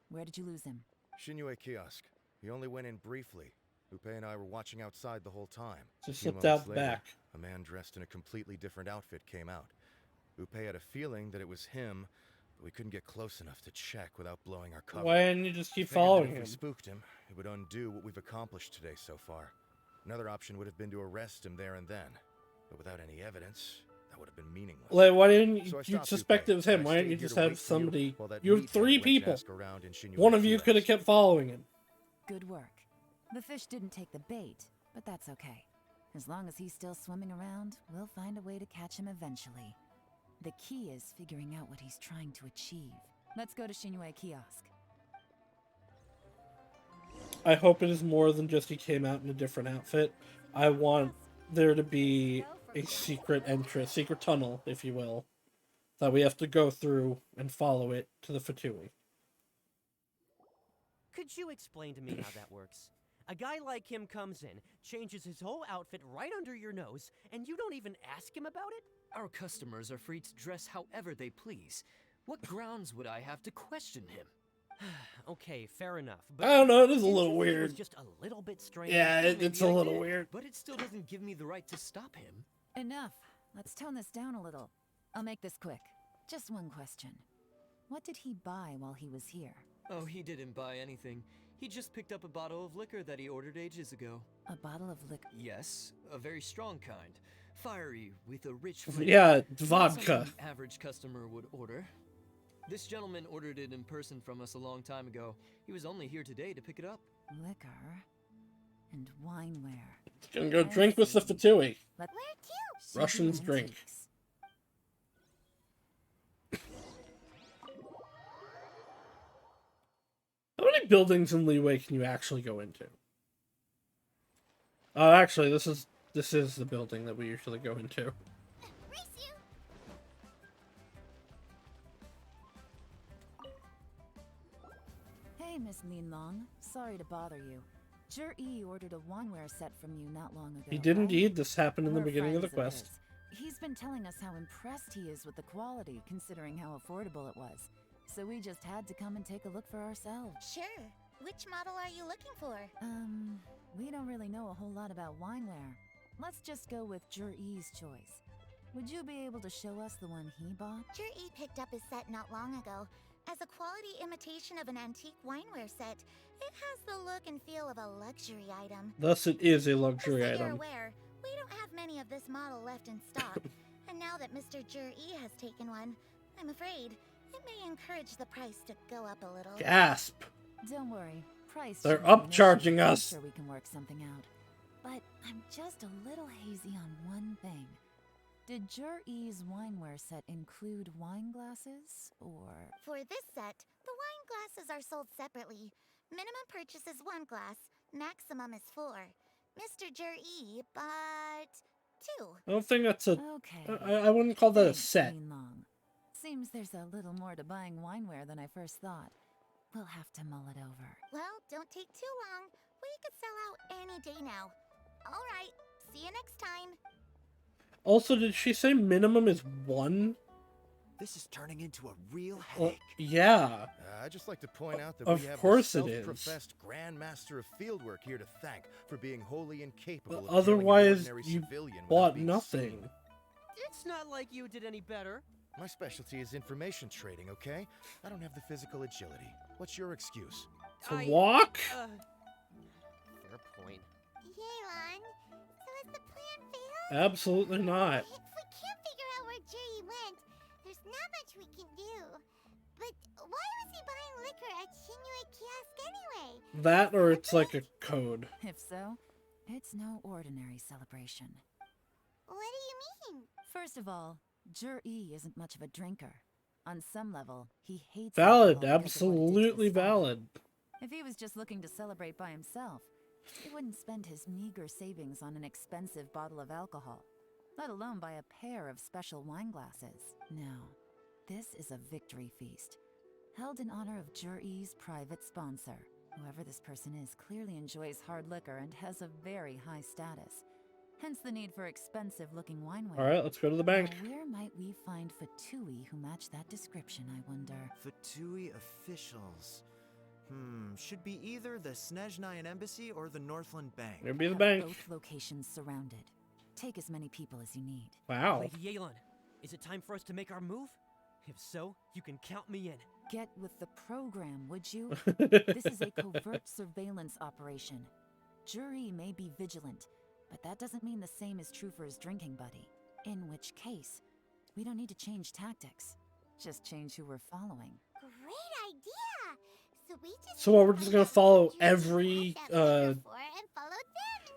where did you lose him? Shinyue kiosk. He only went in briefly. Upe and I were watching outside the whole time. Just A few slipped moments out later, back. A man dressed in a completely different outfit came out. Upe had a feeling that it was him, but we couldn't get close enough to check without blowing our cover. Why didn't you just keep Figured that following if him? we spooked him, it would undo what we've accomplished today so far. Another option would have been to arrest him there and then, but without any evidence, that would have been meaningless. Like, why didn't So I you stopped suspect Upe, it was him? and I Why didn't you stayed here just to have wait for you somebody? while that You have meathead 3 went to people. ask around in Shinyue One of you kiosk. could have kept following him. Good work. The fish didn't take the bait, but that's okay. As long as he's still swimming around, we'll find a way to catch him eventually. The key is figuring out what he's trying to achieve. Let's go to Shinyue Kiosk. I hope it is more than just he came out in a different outfit. I want there to be a secret entrance, secret tunnel, if you will, that we have to go through and follow it to the Fatui. Could you explain to me how that works? A guy like him comes in, changes his whole outfit right under your nose, and you don't even ask him about it? Our customers are free to dress however they please. What grounds would I have to question him? Okay, fair enough. I don't know, it is a didn't little you think it weird. was just a little bit strange? Yeah, Maybe it's a I little did, weird. But it still doesn't give me the right to stop him. Enough. Let's tone this down a little. I'll make this quick. Just one question. What did he buy while he was here? Oh, he didn't buy anything. He just picked up a bottle of liquor that he ordered ages ago. A bottle of liquor? Yes, a very strong kind. Fiery, with a rich flavor. Yeah, Not vodka. something an average customer would order. This gentleman ordered it in person from us a long time ago. He was only here today to pick it up. Liquor and wineware. Gonna go drink with the Fatui. Where to? Russians drink. How many buildings in Leeway can you actually go into? Oh, actually, this is the building that we usually go into. Hey, Miss Linlong. Sorry to bother you. Jur-E ordered a wineware set from you not long ago. He did right? indeed. This happened in the We're beginning of the friends quest. his. He's been telling us how impressed he is with the quality, considering how affordable it was. So we just had to come and take a look for ourselves. Sure. Which model are you looking for? We don't really know a whole lot about wineware. Let's just go with Jur-E's choice. Would you be able to show us the one he bought? Jur-E picked up his set not long ago. As a quality imitation of an antique wineware set, it has the look and feel of a luxury item. Thus, it is a luxury Just so you're item. aware, we don't have many of this model left in stock. And now that Mr. Jur-E has taken one, I'm afraid it may encourage the price to go up a little. Gasp! Don't worry, price. They're shouldn't be an issue. upcharging I'm us. sure we can work something out. But I'm just a little hazy on one thing. Did Jur-E's wineware set include wine glasses, or...? For this set, the wine glasses are sold separately. Minimum purchase is 1 glass, maximum is 4. Mr. Jur-E bought 2. I don't think that's a... Okay. I wouldn't call that a Thanks, set. Linlong. Seems there's a little more to buying wineware than I first thought. We'll have to mull it over. Well, don't take too long. We could sell out any day now. Alright, see you next time. Also, did she say minimum is 1? This is turning into a real Well, headache. yeah. I'd just like to point out that Of we have course the it is. self-professed Grand Master of Fieldwork here to thank for being wholly incapable But of killing an otherwise, ordinary you civilian without bought being nothing. seen. It's not like you did any better. My specialty is information trading, okay? I don't have the physical agility. What's your excuse? To walk? Fair point. Yelan, so has the plan failed? Absolutely not. If we can't figure out where Jur-E went, there's not much we can do. But why was he buying liquor at Shinue Kiosk anyway? That or it's like a code. If so, it's no ordinary celebration. What do you mean? First of all, Jur-E isn't much of a drinker. On some level, he hates Valid. alcohol because of what it did to Absolutely his father. valid. If he was just looking to celebrate by himself, he wouldn't spend his meager savings on an expensive bottle of alcohol, let alone buy a pair of special wine glasses. No, this is a victory feast, held in honor of Jur-E's private sponsor. Whoever this person is clearly enjoys hard liquor and has a very high status. Hence the need for expensive-looking wineware. Alright, let's go to the bank. Now, where might we find Fatui who match that description, I wonder? Fatui officials. Should be either the Snezhnayan Embassy or the Northland Bank. Maybe the Have bank. Both locations surrounded. Take as many people as you need. Wow. Lady Yelan, is it time for us to make our move? If so, you can count me in. Get with the program, would you? This is a covert surveillance operation. Jur-E may be vigilant, but that doesn't mean the same is true for his drinking buddy. In which case, we don't need to change tactics. Just change who we're following. Great idea! So we just So what, we're just gonna follow every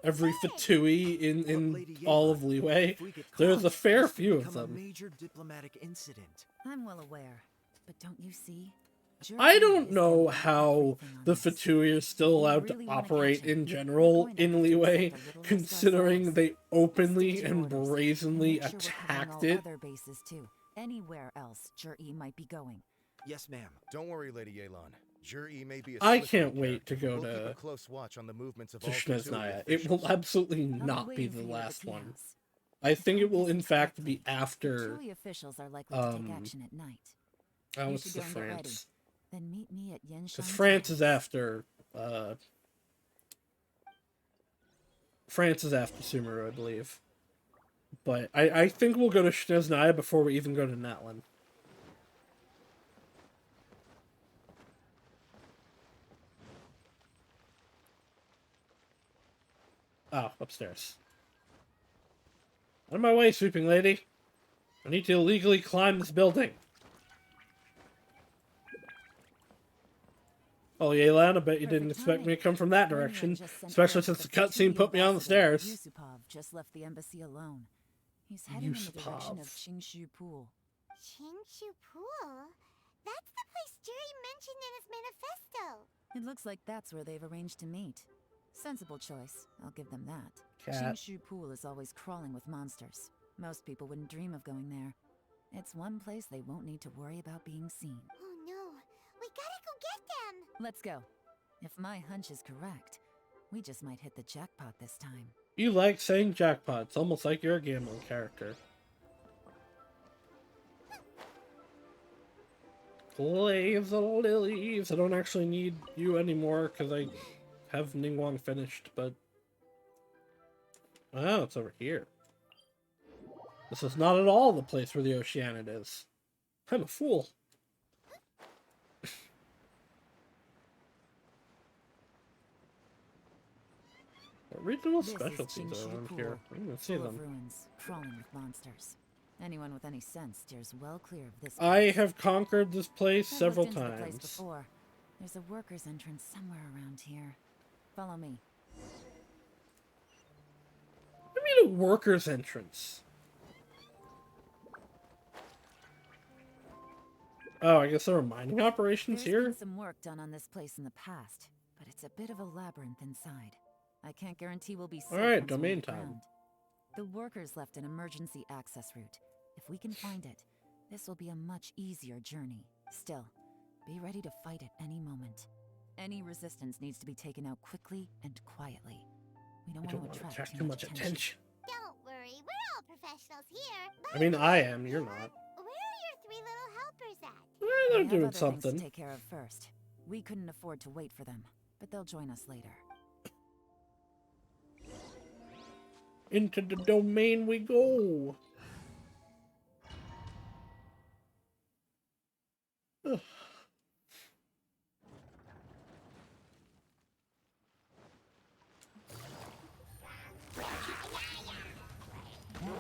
every Fatui in all of Leeway? There's a fair few of Become a them. major diplomatic incident. I'm well aware, but don't you see? I don't know how the Fatui are still allowed to operate in general in Leeway, considering they openly and brazenly Make sure we're covering attacked all it. other bases too. Anywhere else Jur-E might be going. Yes, ma'am. Don't worry, Lady Yelan. Jur-E may be a I slippery can't wait to character. go We'll keep to a close watch on the movements of to all Fatui Snezhnaya. It will officials. absolutely I'll not be waiting the for you at last tea one. house. I think it will in fact be after Fatui officials are likely to take action at night. oh, You it's should the go and get ready. France. Then meet me at Genshin. Because France is after France is after Sumeru, I believe. But I think we'll go to Shneznaya before we even go to Natlan. Oh, upstairs. Out of my way, sweeping lady. I need to illegally climb this building. Oh, Yelan, I bet you didn't expect me to come from that direction, especially since the cutscene put me on the stairs. Yusupov just left the embassy alone. He's heading in the direction of Qingshu Pool. Qingshu Pool? That's the place Jerry mentioned in his manifesto. It looks like that's where they've arranged to meet. Sensible choice, I'll give them that. Cat. Qingshu Pool is always crawling with monsters. Most people wouldn't dream of going there. It's one place they won't need to worry about being seen. Oh no, we gotta go get them! Let's go. If my hunch is correct, we just might hit the jackpot this time. You like saying jackpot. It's almost like you're a gambling character. Glaves of lilies. I don't actually need you anymore because I have Ningguang finished, but... Oh, it's over here. This is not at all the place where the Oceanid is. I'm a fool. What regional specialties are around here? I didn't even see them. Ruins, crawling with monsters. Anyone with any sense steers well clear of this place. I have conquered this place I've several looked into the place times. before. There's a worker's entrance somewhere around here. Follow me. What do you mean a worker's entrance? Oh, I guess there are mining operations There's here? been some work done on this place in the past, but it's a bit of a labyrinth inside. I can't guarantee we'll be safe. Alright, once we're domain underground. time. The workers left an emergency access route. If we can find it, this will be a much easier journey. Still, be ready to fight at any moment. Any resistance needs to be taken out quickly and quietly. We don't want to attract too much attention. Don't worry, we're all professionals here. I mean, I am, you're not. Where are your three little helpers at? Well, We they're have doing other things something. to take care of first. We couldn't afford to wait for them, but they'll join us later. Into the domain we go. Ugh.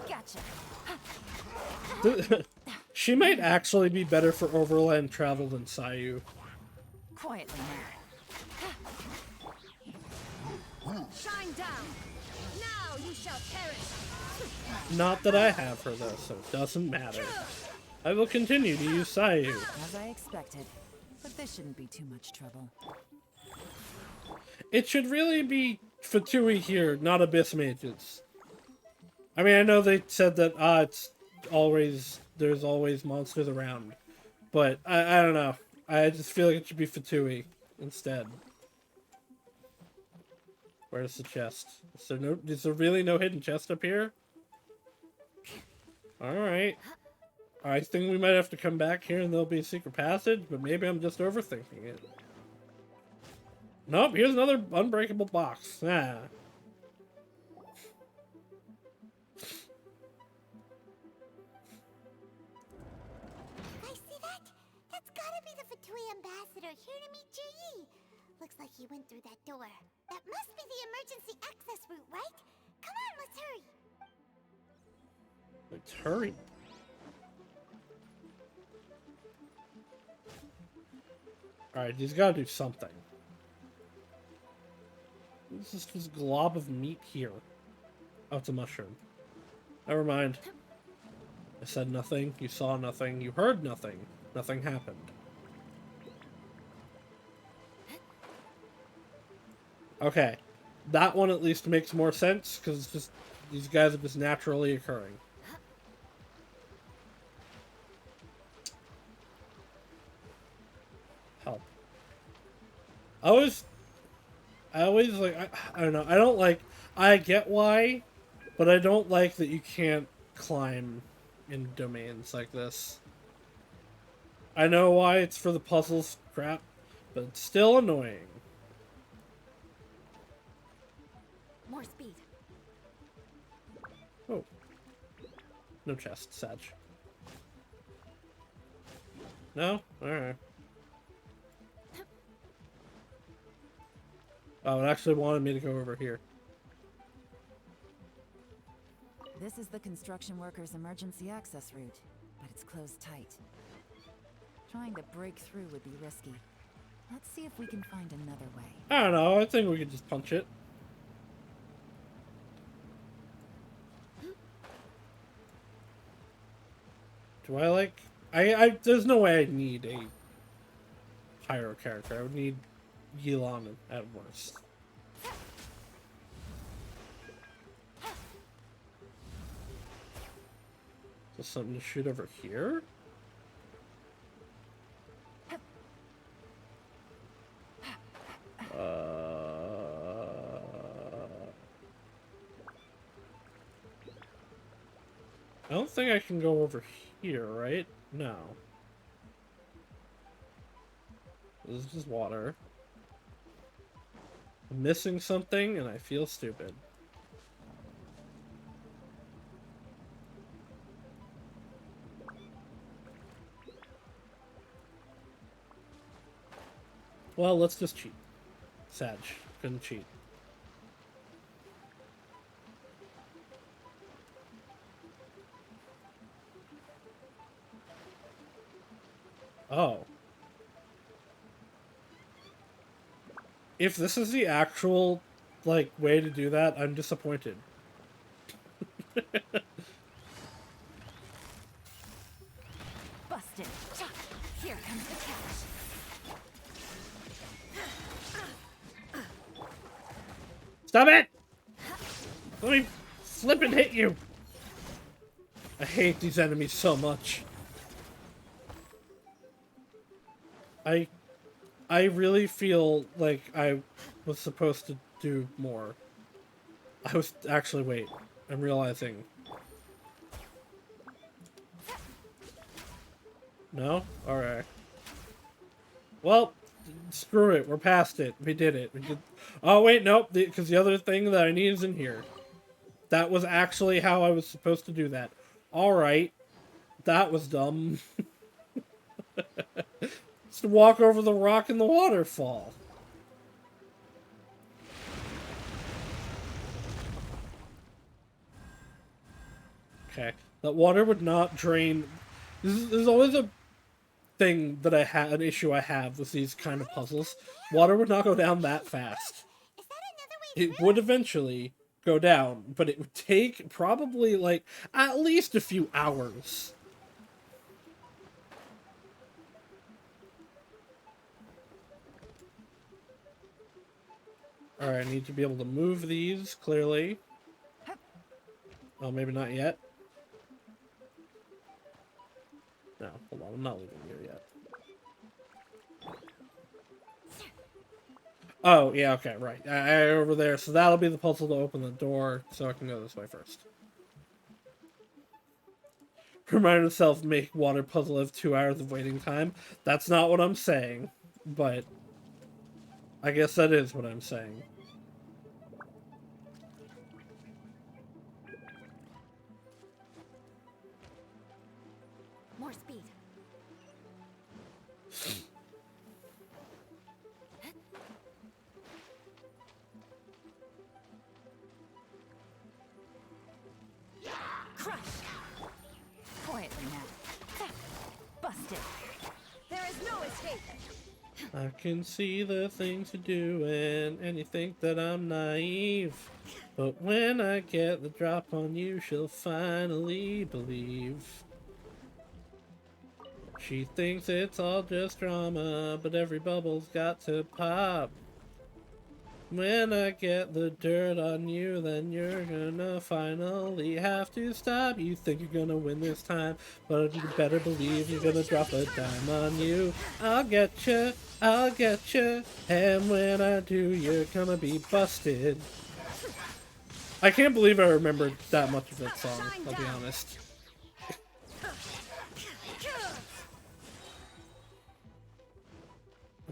Gotcha. She might actually be better for overland travel than Sayu. Quietly now. Shine down. Now you shall perish. Not that I have her though, so it doesn't matter. I will continue to use Sayu. As I expected, but this shouldn't be too much trouble. It should really be Fatui here, not Abyss Mages. I mean, I know they said that there's always monsters around, but I don't know. I just feel like it should be Fatui instead. Where's the chest? Is there really no hidden chest up here? Alright. I think we might have to come back here and there'll be a secret passage, but maybe I'm just overthinking it. Nope, here's another unbreakable box. Ah. I see that? That's gotta be the Fatui ambassador here to meet Ji. Looks like he went through that door. That must be the emergency access route, right? Come on, let's hurry. Let's hurry. Alright, he's gotta do something. This is this glob of meat here. Oh, it's a mushroom. Never mind. I said nothing, you saw nothing, you heard nothing. Nothing happened. Okay. That one at least makes more sense, because it's just these guys are just naturally occurring. Help. I always like, I don't know, I get why, but I don't like that you can't climb in domains like this. I know why it's for the puzzles crap, but it's still annoying. More speed. Oh. No chest, Sag. No? Alright. Oh, it actually wanted me to go over here. This is the construction workers' emergency access route, but it's closed tight. Trying to break through would be risky. Let's see if we can find another way. I don't know, I think we could just punch it. Do I like... there's no way I need a pyro character. I would need Yelan at worst. So something to shoot over here? I don't think I can go over here, right? No. This is just water. I'm missing something, and I feel stupid. Well, let's just cheat. Sag. Couldn't cheat. Oh. If this is the actual, like, way to do that, I'm disappointed. Busted. Here comes the catch. Stop it! Let me flip and hit you! I hate these enemies so much. I really feel like I was supposed to do more. I was actually, wait, I'm realizing. No? Alright. Well, screw it, we're past it. We did it. We did... Oh wait, nope, because the other thing that I need is in here. That was actually how I was supposed to do that. Alright. That was dumb. Just walk over the rock in the waterfall. Okay. That water would not drain... There's always a thing that I have, an issue I have with these kind of puzzles. Water would not go down that fast. It would eventually go down, but it would take probably, like, at least a few hours. Alright, I need to be able to move these, clearly. Oh, maybe not yet. No, hold on, I'm not leaving here yet. Oh, yeah, okay, right. Over there, so that'll be the puzzle to open the door, so I can go this way first. Remind yourself, make water puzzle have 2 hours of waiting time. That's not what I'm saying, but I guess that is what I'm saying. More speed. Crush! Quietly now. Busted. There is no escape. I can see the things you're doing, and you think that I'm naive. But when I get the drop on you, she'll finally believe. She thinks it's all just drama, but every bubble's got to pop. When I get the dirt on you, then you're gonna finally have to stop. You think you're gonna win this time, but you better believe you're gonna drop a dime on you. I'll get you, and when I do, you're gonna be busted. I can't believe I remembered that much of that song, I'll be honest.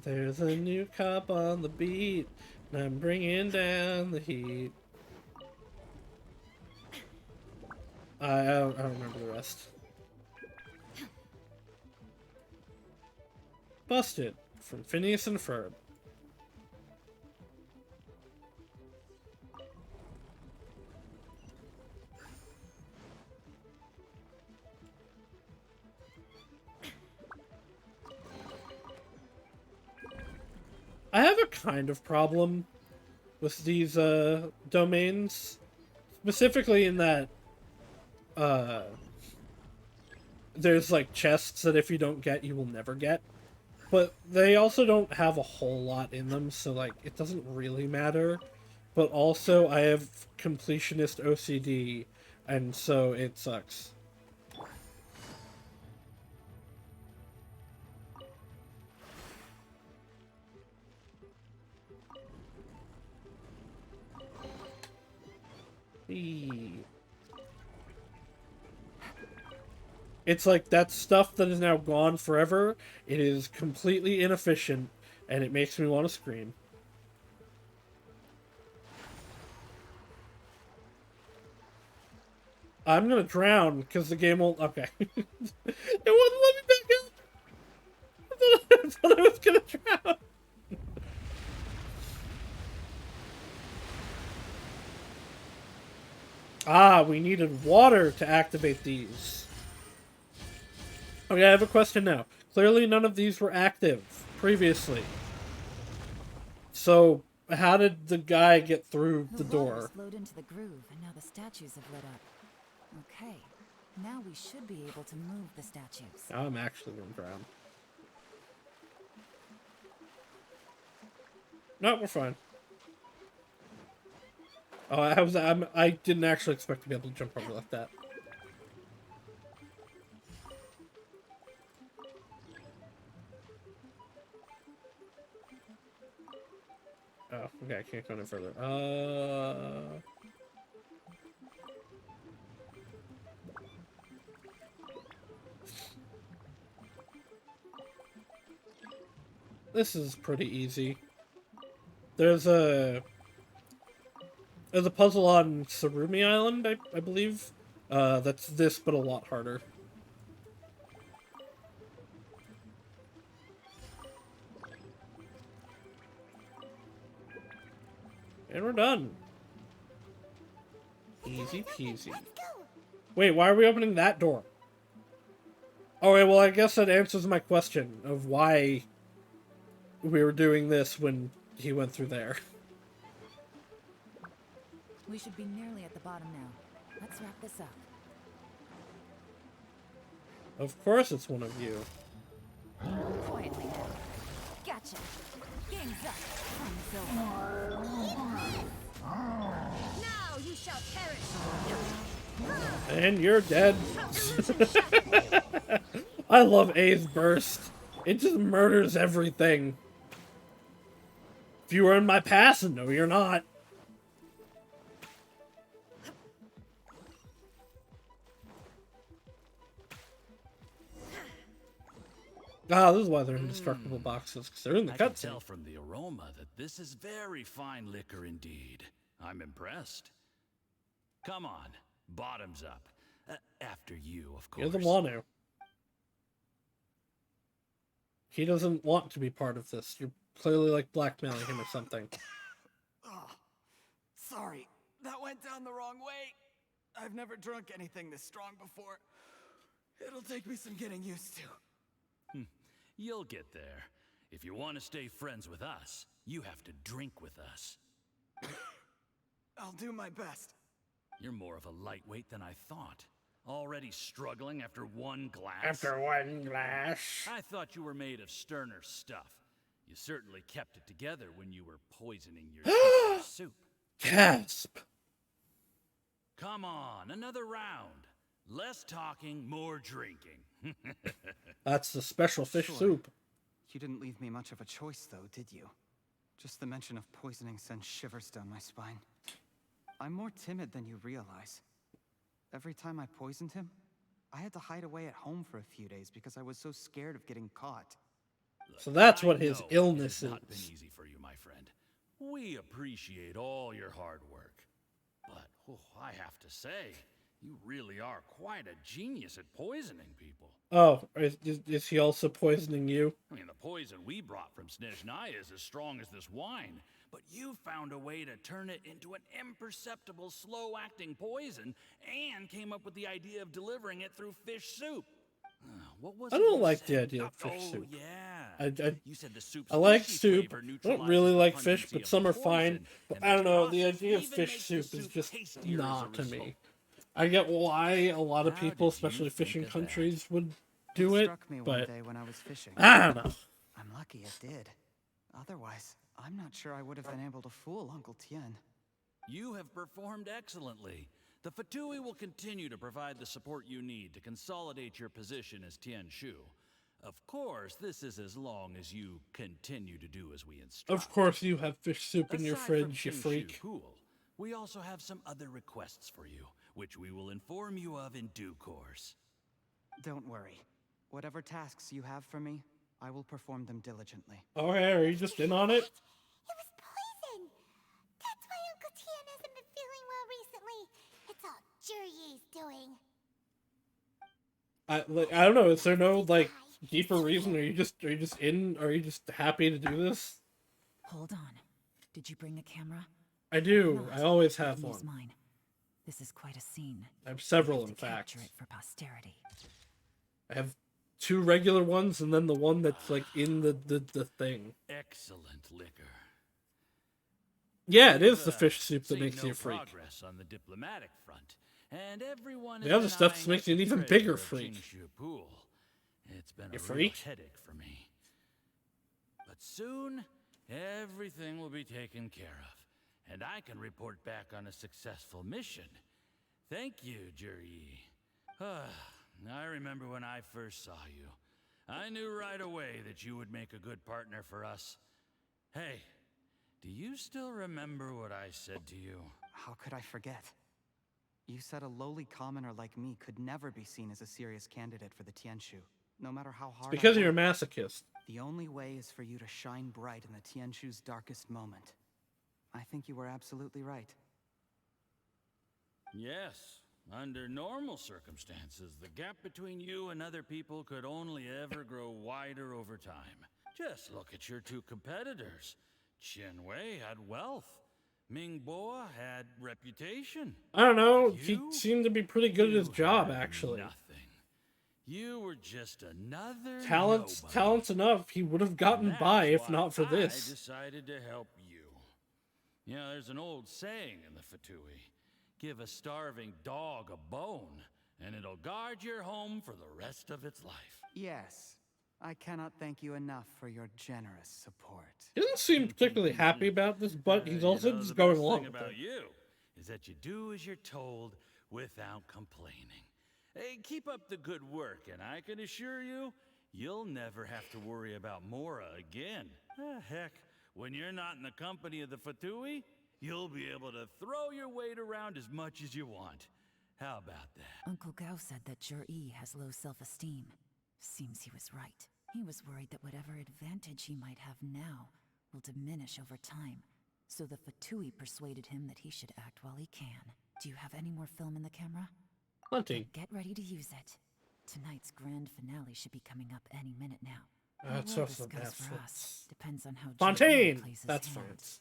There's a new cop on the beat, and I'm bringing down the heat. I don't remember the rest. Busted from Phineas and Ferb. I have a kind of problem with these domains, specifically in that there's like chests that if you don't get, you will never get. But they also don't have a whole lot in them, so like it doesn't really matter. But also I have completionist OCD, and so it sucks. It's like that stuff that is now gone forever. It is completely inefficient, and it makes me want to scream. I'm gonna drown because the game won't. Okay, it wouldn't let me back out. I thought I was gonna drown. Ah, we needed water to activate these. Okay, I have a question now. Clearly none of these were active previously. So, how did the guy get through the door? water flowed into the groove, and now the statues have lit up. Okay, now we should be able to move the statues. Now I'm actually gonna drown. No, we're fine. Oh, I didn't actually expect to be able to jump over like that. Oh, okay, I can't go any further. This is pretty easy. There's a puzzle on Sarumi Island, I believe. That's this, but a lot harder. And we're done. Easy peasy. Wait, why are we opening that door? Oh, wait, well, I guess that answers my question of why we were doing this when he went through there. We should be nearly at the bottom now. Let's wrap this up. Of course it's one of you. Quietly now. Gotcha. Game's up. Now you shall perish. And you're dead. I love A's burst. It just murders everything. If you were in my past, no, you're not. Ah, this is why they're indestructible boxes, because they're in the I can cutscene. tell from the aroma that this is very fine liquor indeed. I'm impressed. Come on, bottoms up. After you, of course. He doesn't want to. He doesn't want to be part of this. You're clearly like blackmailing him or something. Oh, sorry, that went down the wrong way. I've never drunk anything this strong before. It'll take me some getting used to. You'll get there. If you want to stay friends with us, you have to drink with us. I'll do my best. You're more of a lightweight than I thought. Already struggling after one glass? After one glass. I thought you were made of sterner stuff. You certainly kept it together when you were poisoning your sister's soup. Gasp. Come on, another round. Less talking, more drinking. That's the special fish Sure. soup. You didn't leave me much of a choice, though, did you? Just the mention of poisoning sends shivers down my spine. I'm more timid than you realize. Every time I poisoned him, I had to hide away at home for a few days because I was so scared of getting caught. So that's what I his know illness it has not been is. easy for you, my friend. We appreciate all your hard work. But I have to say, You really are quite a genius at poisoning people. Oh, is he also poisoning you? I mean, the poison we brought from Snezhnaya is as strong as this wine, but you found a way to turn it into an imperceptible, slow-acting poison and came up with the idea of delivering it through fish soup. What was I it don't you like the said? idea of fish Oh, soup. yeah. You said the soup's I like fishy soup. flavor I don't neutralizes really the like fish, pungency but of some the are fine. poison, But and I don't know, the process idea of even fish makes the soup is soup just tastier as nah a to result. me. I get why a lot of How people, did you especially think fishing of that? countries, would do it, struck me one but day when I was fishing. I don't know. I'm lucky it did. Otherwise, I'm not sure I would have been able to fool Uncle Tien. You have performed excellently. The Fatui will continue to provide the support you need to consolidate your position as Tian Shu. Of course, this is as long as you continue to do as we instruct. Of course you have fish soup in your Aside from fridge, you Qingshu freak. Pool, we also have some other requests for you, which we will inform you of in due course. Don't worry. Whatever tasks you have for me, I will perform them diligently. Oh, hey, are you just in on it? It was poison. That's why Uncle Tien hasn't been feeling well recently. It's all Jurye's doing. I don't know, is there no, like, deeper reason? Are you just happy to do this? Hold on. Did you bring a camera? I do. Not, I always I have can use one. mine. This is quite a scene. I have several, We have in to fact. capture it for posterity. I have 2 regular ones and then the one that's, like, in the thing. Excellent liquor. Yeah, it is the fish soup that Seen makes no you a freak. progress on the diplomatic front, and everyone The has other been stuff eyeing makes up you an the even treasure bigger of freak. Qingshu Pool. It's been You a freak? real headache for me. But soon, everything will be taken care of, and I can report back on a successful mission. Thank you, Juryi. I remember when I first saw you. I knew right away that you would make a good partner for us. Hey, do you still remember what I said to you? How could I forget? You said a lowly commoner like me could never be seen as a serious candidate for the Tianshu, no matter how hard Because I you're a work. masochist. The only way is for you to shine bright in the Tianshu's darkest moment. I think you were absolutely right. Yes. Under normal circumstances, the gap between you and other people could only ever grow wider over time. Just look at your 2 competitors. Chen Wei had wealth. Ming Boa had reputation. I don't know, But he you? seemed to be pretty good at his You job, had actually. Nothing. You were just another Talent's enough, he would have gotten by if not for I this. decided to help you. You know, there's an old saying in the Fatui. Give a starving dog a bone, and it'll guard your home for the rest of its life. Yes. I cannot thank you enough for your generous support. He doesn't seem particularly happy about this, but he's also You know, just the going best along thing with about it. you is that you do as you're told without complaining. Hey, keep up the good work, and I can assure you, you'll never have to worry about Mora again. Heck, when you're not in the company of the Fatui, you'll be able to throw your weight around as much as you want. How about that? Uncle Gao said that Jur-E has low self-esteem. Seems he was right. He was worried that whatever advantage he might have now will diminish over time. So the Fatui persuaded him that he should act while he can. Do you have any more film in the camera? Plenty. Then get ready to use it. Tonight's grand finale should be coming up any minute now. That's How well also this goes for France. us depends on how Jur-E Fontaine! plays his That's hand. France.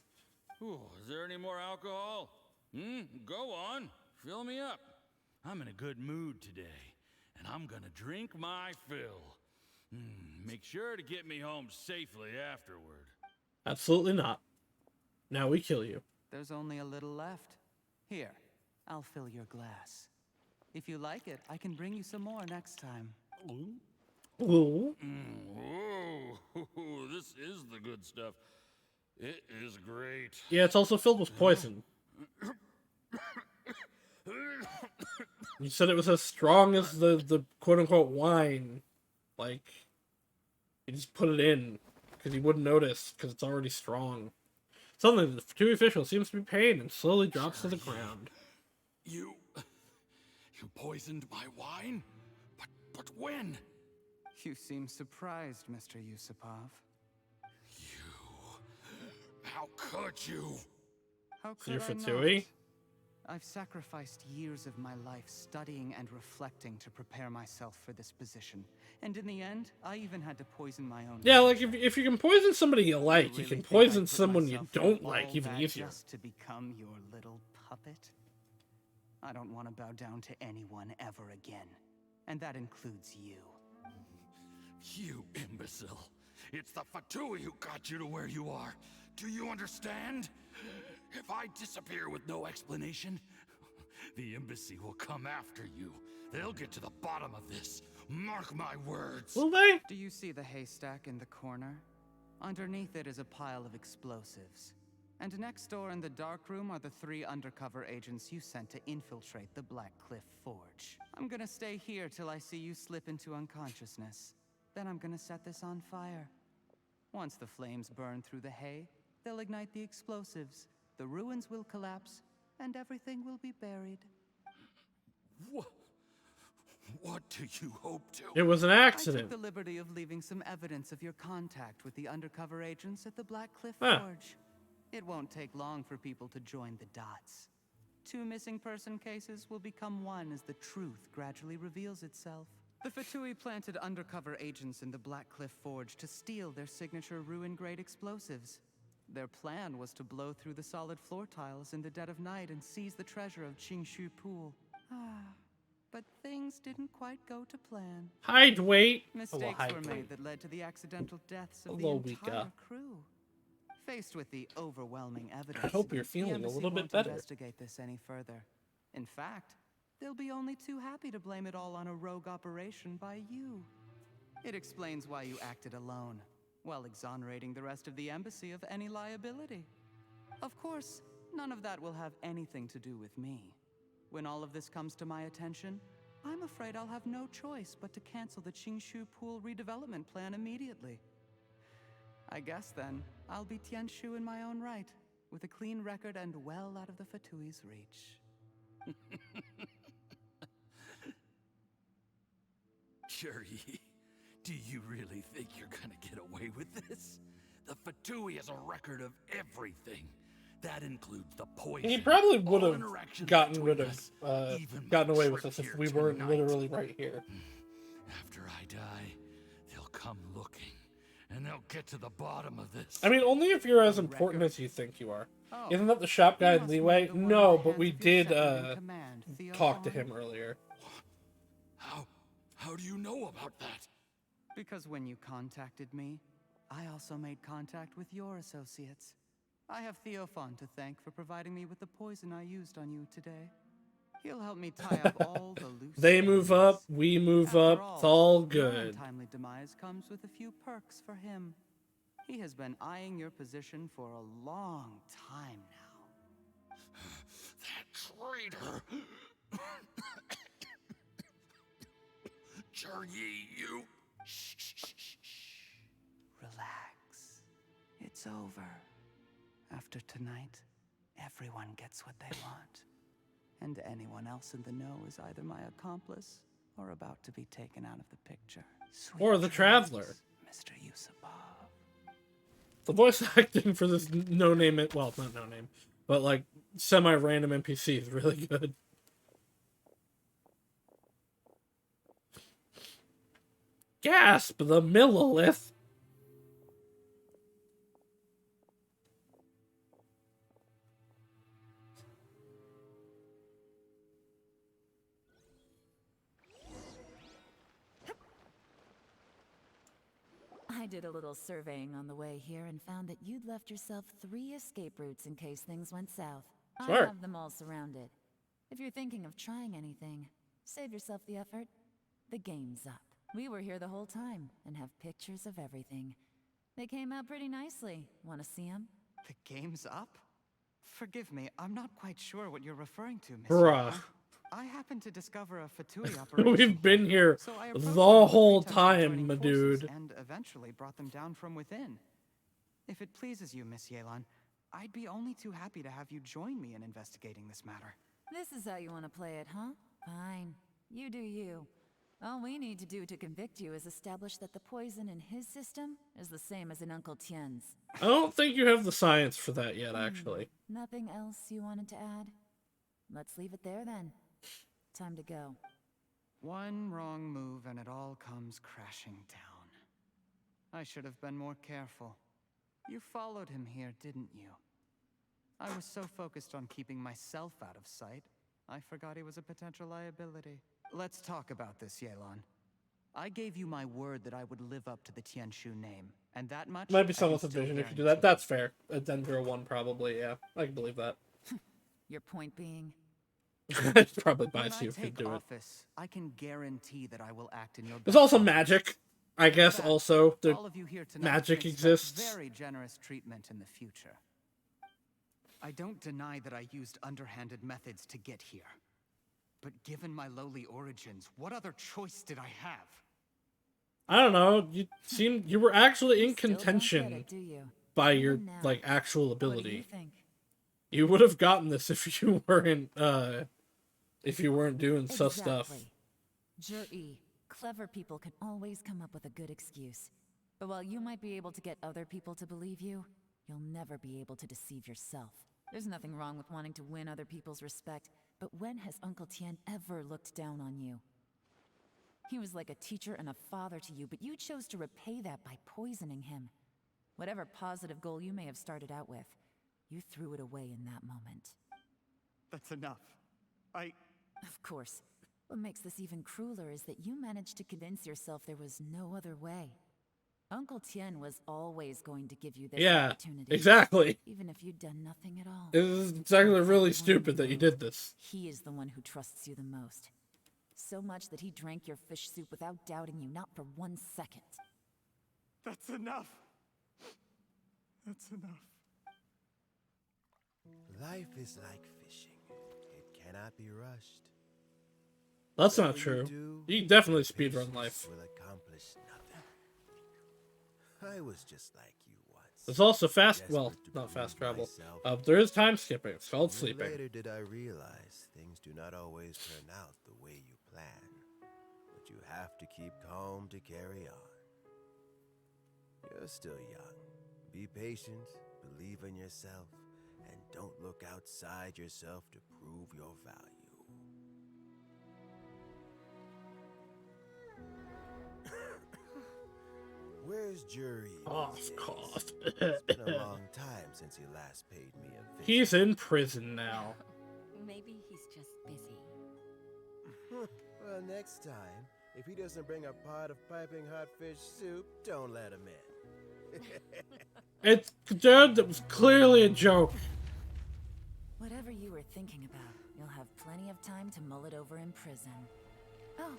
Ooh, is there any more alcohol? Go on. Fill me up. I'm in a good mood today, and I'm gonna drink my fill. Make sure to get me home safely afterward. Absolutely not. Now we kill you. There's only a little left. Here, I'll fill your glass. If you like it, I can bring you some more next time. Ooh. Whoa, this is the good stuff. It is great. Yeah, it's also filled with poison. You said it was as strong as the quote-unquote wine. Like, you just put it in, because you wouldn't notice, because it's already strong. Suddenly, the Fatui official seems to be pained and slowly drops to the ground. You poisoned my wine? But when? You seem surprised, Mr. Yusupov. How could you? How So you're could I Fatui? not? I've sacrificed years of my life studying and reflecting to prepare myself for this position. And in the end, I even had to poison my own. Yeah, like if you can poison somebody you like, you really can think poison I'd put someone you myself through don't all like even that easier. just to become your little puppet? I don't want to bow down to anyone ever again. And that includes you. You imbecile. It's the Fatui who got you to where you are. Do you understand? If I disappear with no explanation, the embassy will come after you. They'll get to the bottom of this. Mark my words. Will they? Do you see the haystack in the corner? Underneath it is a pile of explosives. And next door in the dark room are the 3 undercover agents you sent to infiltrate the Black Cliff Forge. I'm gonna stay here till I see you slip into unconsciousness. Then I'm gonna set this on fire. Once the flames burn through the hay, they'll ignite the explosives, the ruins will collapse, and everything will be buried. What do you hope to? It was an I accident. took the liberty of leaving some evidence of your contact with the undercover agents at the Black Cliff Huh. Forge. It won't take long for people to join the dots. 2 missing person cases will become one as the truth gradually reveals itself. The Fatui planted undercover agents in the Black Cliff Forge to steal their signature ruin-grade explosives. Their plan was to blow through the solid floor tiles in the dead of night and seize the treasure of Qingshu Pool. But things didn't quite go to plan. Hide, wait. Mistakes hide, were wait. made that led to the accidental deaths of Hello, the entire Wika. crew. Faced with the overwhelming evidence, I hope you're the feeling a embassy little bit won't better. investigate this any further. In fact, they'll be only too happy to blame it all on a rogue operation by you. It explains why you acted alone, while exonerating the rest of the embassy of any liability. Of course, none of that will have anything to do with me. When all of this comes to my attention, I'm afraid I'll have no choice but to cancel the Qingshu Pool redevelopment plan immediately. I guess then, I'll be Tianshu in my own right, with a clean record and well out of the Fatui's reach. Juri, do you really think you're gonna get away with this? The Fatui has a record of everything. That includes the poison. He probably would all have interactions gotten between rid of, us, even my gotten away with trip this if here we weren't tonight. literally right here. After I die, they'll come looking, and they'll get to the bottom of this. I mean, only if you're as important as you think you are. Isn't that the shop guy Leeway? No, but we did talk to him earlier. How do you know about that? Because when you contacted me, I also made contact with your associates. I have Theophan to thank for providing me with the poison I used on you today. He'll help me tie up all the loose They move ends. up, we move After up, it's all your good. untimely demise comes with a few perks for him. He has been eyeing your position for a long time now. That traitor! Juri, you... Relax. It's over. After tonight, everyone gets what they want. And anyone else in the know is either my accomplice or about to be taken out of the picture. Sweet Or the dreams, Traveler. Mr. Yusupov. The voice acting for this no-name, well, not no-name, but like semi-random NPC is really good. Gasp, the millilith. I did a little surveying on the way here and found that you'd left yourself 3 escape routes in case things went south. I Smart. have them all surrounded. If you're thinking of trying anything, save yourself the effort. The game's up. We were here the whole time and have pictures of everything. They came out pretty nicely. Want to see them? The game's up? Forgive me, I'm not quite sure what you're referring to, Miss. Bruh. I happened to discover a Fatui operation. We've been here So I the approached them with whole pretense of joining time, my forces dude. And eventually brought them down from within. If it pleases you, Miss Yelan, I'd be only too happy to have you join me in investigating this matter. This is how you want to play it, huh? Fine. You do you. All we need to do to convict you is establish that the poison in his system is the same as in Uncle Tien's. I don't think you have the science for that yet, actually. Nothing else you wanted to add? Let's leave it there then. Time to go. One wrong move and it all comes crashing down. I should have been more careful. You followed him here, didn't you? I was so focused on keeping myself out of sight, I forgot he was a potential liability. Let's talk about this, Yelan. I gave you my word that I would live up to the Tianshu name, and that much Might be I some can with a still vision if you do guarantee. that. That's fair. A Dendro 1 probably, yeah. I can believe that. Your point being? I'd probably buy When you I if you take do it. office, I can guarantee that I will act in your There's best also interest. magic. I guess In fact, also the all of you here tonight magic can expect exists. very generous treatment in the future. I don't deny that I used underhanded methods to get here. But given my lowly origins, what other choice did I have? I don't know. You were actually in Still don't get contention it, do you? by Even your now. like actual What do you ability. think? You would have gotten this if you weren't doing sus stuff. Jur-E, clever people can always come up with a good excuse. But while you might be able to get other people to believe you, you'll never be able to deceive yourself. There's nothing wrong with wanting to win other people's respect, but when has Uncle Tien ever looked down on you? He was like a teacher and a father to you, but you chose to repay that by poisoning him. Whatever positive goal you may have started out with, you threw it away in that moment. That's enough. Of course. What makes this even crueler is that you managed to convince yourself there was no other way. Uncle Tien was always going to give you this opportunity. Exactly. Even if you'd done nothing at all. It is exactly really stupid that you did this. He is the one who trusts you the most. So much that he drank your fish soup without doubting you, not for 1 second. That's enough. That's enough. Life is like fishing. It cannot be rushed. That's not Whatever true. do, You can definitely patience speedrun life. will accomplish nothing. I was just like you once. There's also fast, well, desperate to not fast prove travel. myself. There is time skipping. It's called Only sleeping. Later did I realize things do not always turn out the way you plan. But you have to keep calm to carry on. You're still young. Be patient, believe in yourself, and don't look outside yourself to prove your value. Where's Jury? Of course. It's been a long time since he last paid me a visit. He's in prison now. Maybe he's just busy. Well, next time, if he doesn't bring a pot of piping hot fish soup, don't let him in. It's, dude, that was clearly a joke. Whatever you were thinking about, you'll have plenty of time to mull it over in prison. Oh,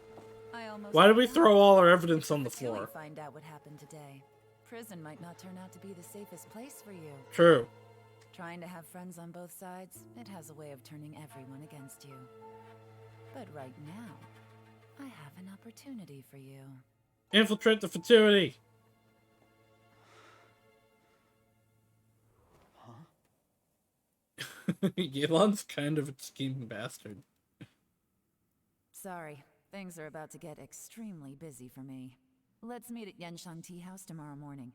I almost... Why did we throw all our evidence on the Until we floor? find out what happened today. Prison might not turn out to be the safest place for you. True. Trying to have friends on both sides, it has a way of turning everyone against you. But right now, I have an opportunity for you. Infiltrate the fraternity. Yelan's kind of a scheming bastard. Sorry, things are about to get extremely busy for me. Let's meet at Yenshang Tea House tomorrow morning.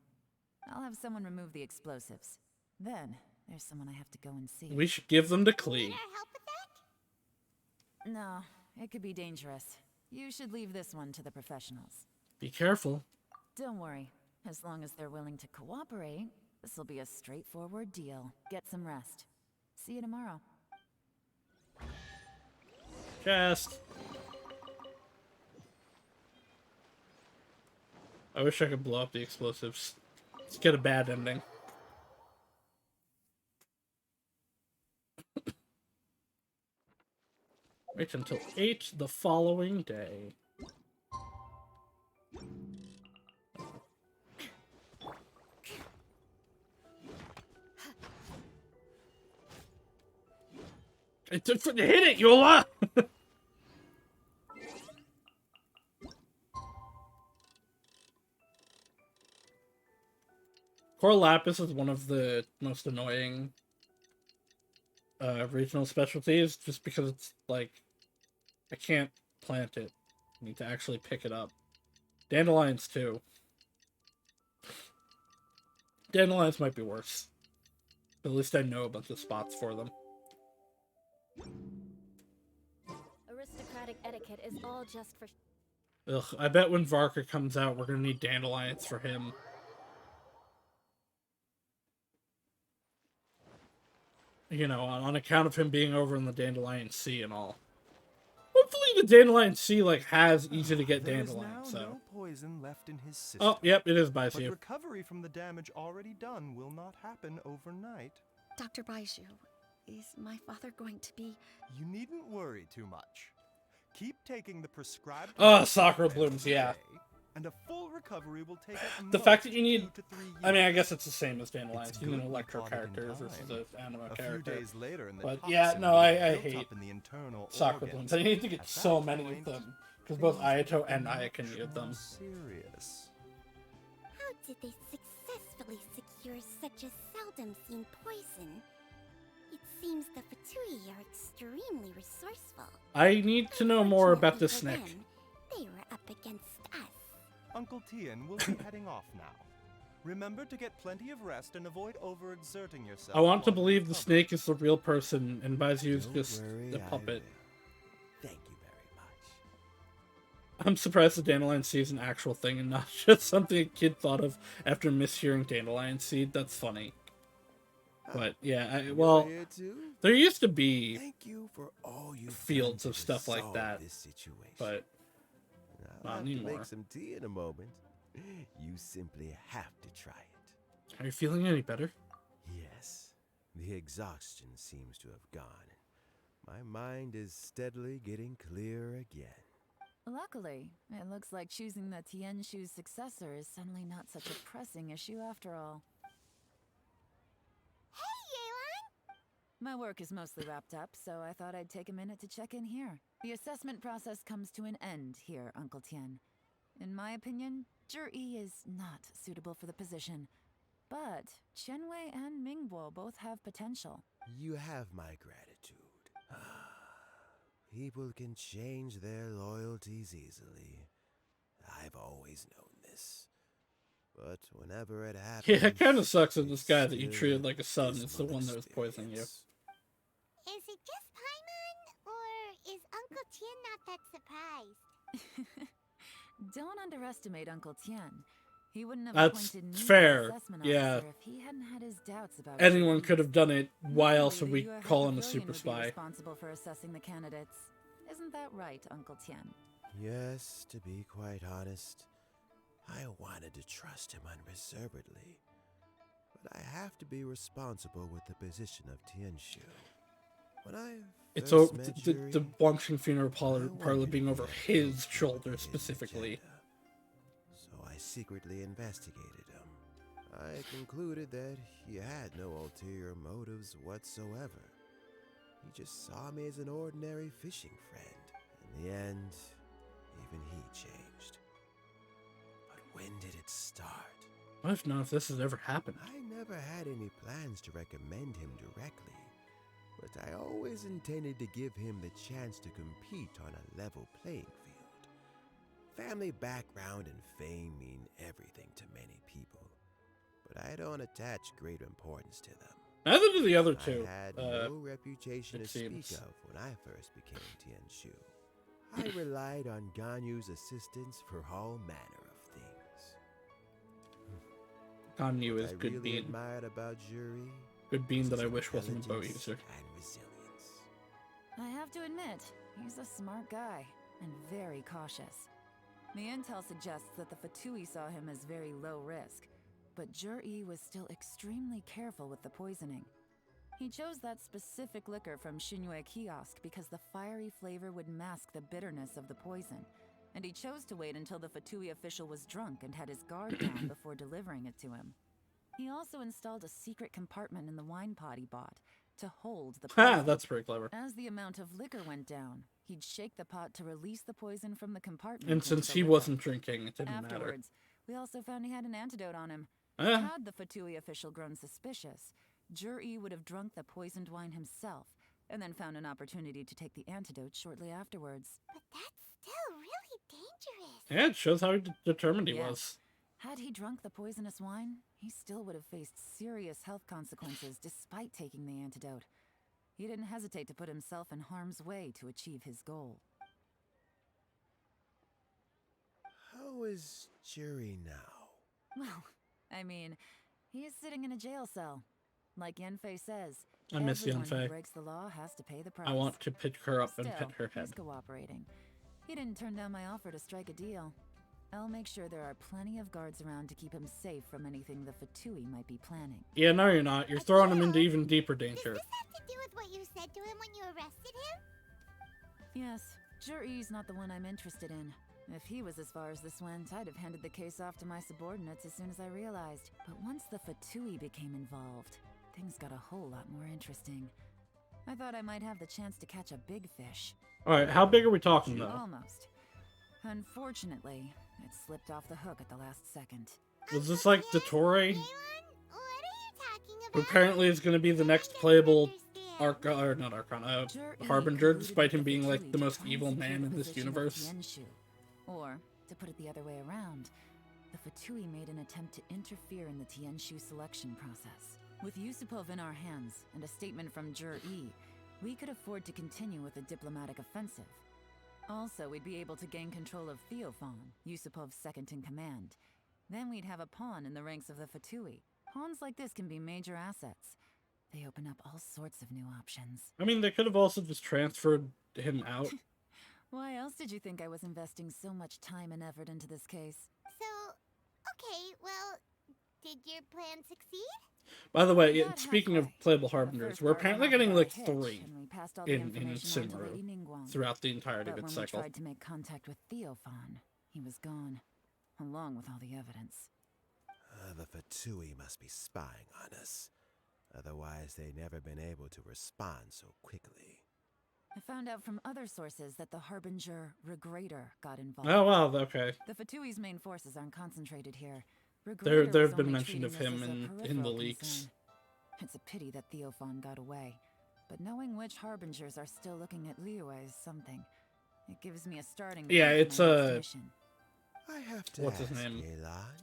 I'll have someone remove the explosives. Then, there's someone I have to go and see. We should give them to Klee. No, it could be dangerous. You should leave this one to the professionals. Be careful. Don't worry. As long as they're willing to cooperate, this will be a straightforward deal. Get some rest. See you tomorrow. Chest. I wish I could blow up the explosives. Let's get a bad ending. Wait until 8 the following day. Hit it, Yola! Coral Lapis is one of the most annoying regional specialties, just because it's like, I can't plant it. I need to actually pick it up. Dandelions too. Dandelions might be worse. But at least I know a bunch of spots for them. diplomatic etiquette is all just for... Ugh, I bet when Varka comes out, we're gonna need dandelions for him. You know, on account of him being over in the Dandelion Sea and all. Hopefully the Dandelion Sea, like, has easy to get dandelions, so... no poison left in his system. Oh, yep, it is But Baishu. recovery from the damage already done will not happen overnight. Dr. Baishu, is my father going to be... You needn't worry too much. Keep taking the prescribed... Oh, Sakura Blooms, yeah. And a full recovery will take at The fact that most you need... 2 to 3 years. I mean, I guess it's the same as Dandelions. It's You need good we Electro caught it in characters versus time. an anime A character. few days later and the But toxin yeah, no, will I be built hate up in the internal Sakura organs. Blooms. I need to get At so that many of point, them. Because both things Ayato get and Aya can much use them. more serious. How did they successfully secure such a seldom seen poison? It seems the Fatui are extremely resourceful. I need to know more about this For snake. them, they were up against us. Uncle Tian will be heading off now. Remember to get plenty of rest and avoid overexerting yourself. I want to while you believe the recover. snake is the real person and Baizu's Don't just worry, the I puppet. will. Thank you very much. I'm surprised the Dandelion Seed is an actual thing and not just something a kid thought of after mishearing Dandelion Seed. That's funny. But yeah, You're well, here too? there used to be Thank you for all you've fields done of to stuff like resolve that, this situation. but I'll not have to anymore. make some tea in a moment. You simply have to try it. Are you feeling any better? Yes, the exhaustion seems to have gone. My mind is steadily getting clearer again. Luckily, it looks like choosing the Tianshu's successor is suddenly not such a pressing issue after all. My work is mostly wrapped up, so I thought I'd take a minute to check in here. The assessment process comes to an end here, Uncle Tian. In my opinion, Zhi is not suitable for the position. But Qianwei and Mingbo both have potential. You have my gratitude. People can change their loyalties easily. I've always known this. But whenever it happens... Yeah, it kind of sucks that this guy that you still treated like a son is the dismal one that was poisoning you. experience. Is it just Paimon, or is Uncle Tian not that surprised? Don't underestimate Uncle Tian. He wouldn't have That's appointed me as fair, assessment yeah. officer if he hadn't had his doubts about Anyone Zhi. could have done it. Why else would Normally, we the UFO call him a Pavilion super would be spy? responsible for assessing the candidates. Isn't that right, Uncle Tian? Yes, to be quite honest, I wanted to trust him unreservedly. But I have to be responsible with the position of Tianshu. When I It's first over met the Zhi, Guangxing funeral parlor I parlor wondered being if over he had his some shoulder trouble with his specifically. agenda. So I secretly investigated him. I concluded that he had no ulterior motives whatsoever. He just saw me as an ordinary fishing friend. In the end, even he changed. But when did it start? I don't know if this has ever happened. I never had any plans to recommend him directly, but I always intended to give him the chance to compete on a level playing field. Family background and fame mean everything to many people, but I don't attach great importance to them. Neither do the other two. I had no reputation it to speak seems. of when I first became Tianshu. I relied on Ganyu's assistance for all manner of things. Ganyu What is I good really bean. admired about Juri Good bean was that I his wish wasn't a bow intelligence user. and resilience. I have to admit, he's a smart guy and very cautious. The intel suggests that the Fatui saw him as very low risk, but Zhi was still extremely careful with the poisoning. He chose that specific liquor from Xinyue Kiosk because the fiery flavor would mask the bitterness of the poison, and he chose to wait until the Fatui official was drunk and had his guard down before delivering it to him. He also installed a secret compartment in the wine pot he bought to hold the Ha, poison. that's pretty clever. As the amount of liquor went down, he'd shake the pot to release the poison from the compartment. And into since the he liquor. wasn't drinking, it didn't matter. Afterwards, we also found he had an antidote on him. Ah. Had the Fatui official grown suspicious, Zhi would have drunk the poisoned wine himself, and then found an opportunity to take the antidote shortly afterwards. But that's still really dangerous. Yeah, it shows how determined he Yes. was. Had he drunk the poisonous wine, he still would have faced serious health consequences despite taking the antidote. He didn't hesitate to put himself in harm's way to achieve his goal. How is Jury now? Well, I mean, he is sitting in a jail cell. Like Yenfei says, I miss everyone who Yenfei. breaks the law has to pay the price. I want to pick her up and Still, pet her head. he's cooperating. He didn't turn down my offer to strike a deal. I'll make sure there are plenty of guards around to keep him safe from anything the Fatui might be planning. Yeah, no you're not. You're throwing him into even deeper danger. Does this have to do with what you said to him when you arrested him? Yes, Juri's not the one I'm interested in. If he was as far as this went, I'd have handed the case off to my subordinates as soon as I realized. But once the Fatui became involved, things got a whole lot more interesting. I thought I might have the chance to catch a big fish. Alright, how big are we talking though? Almost. Unfortunately, it slipped off the hook at the last second. Was this like Dottore? Who apparently is going to be the next playable Harbinger, despite him being like the most evil man in this universe. Or, to put it the other way around, the Fatui made an attempt to interfere in the Tianshu selection process. With Yusupov in our hands and a statement from Jur-E, we could afford to continue with a diplomatic offensive. Also, we'd be able to gain control of Theophan, Yusupov's second in command. Then we'd have a pawn in the ranks of the Fatui. Pawns like this can be major assets. They open up all sorts of new options. I mean, they could have also just transferred him out. Why else did you think I was investing so much time and effort into this case? So, okay, well, did your plan succeed? By the way, speaking of playable Harbingers, we're apparently getting like 3 in Sinru throughout the entirety of its cycle. When we tried to make contact with Theophan, he was gone, along with all the evidence. The Fatui must be spying on us. Otherwise, they'd never been able to respond so quickly. I found out from other sources that the Harbinger Regrator got involved. Oh wow, okay. The Fatui's main forces aren't concentrated here. There have been mention of him in the leaks. It's a pity that Theophan got away, but knowing which Harbingers are still looking at Liyue is something. It gives me a starting. Yeah, it's I have to what's ask, his name? Yelan,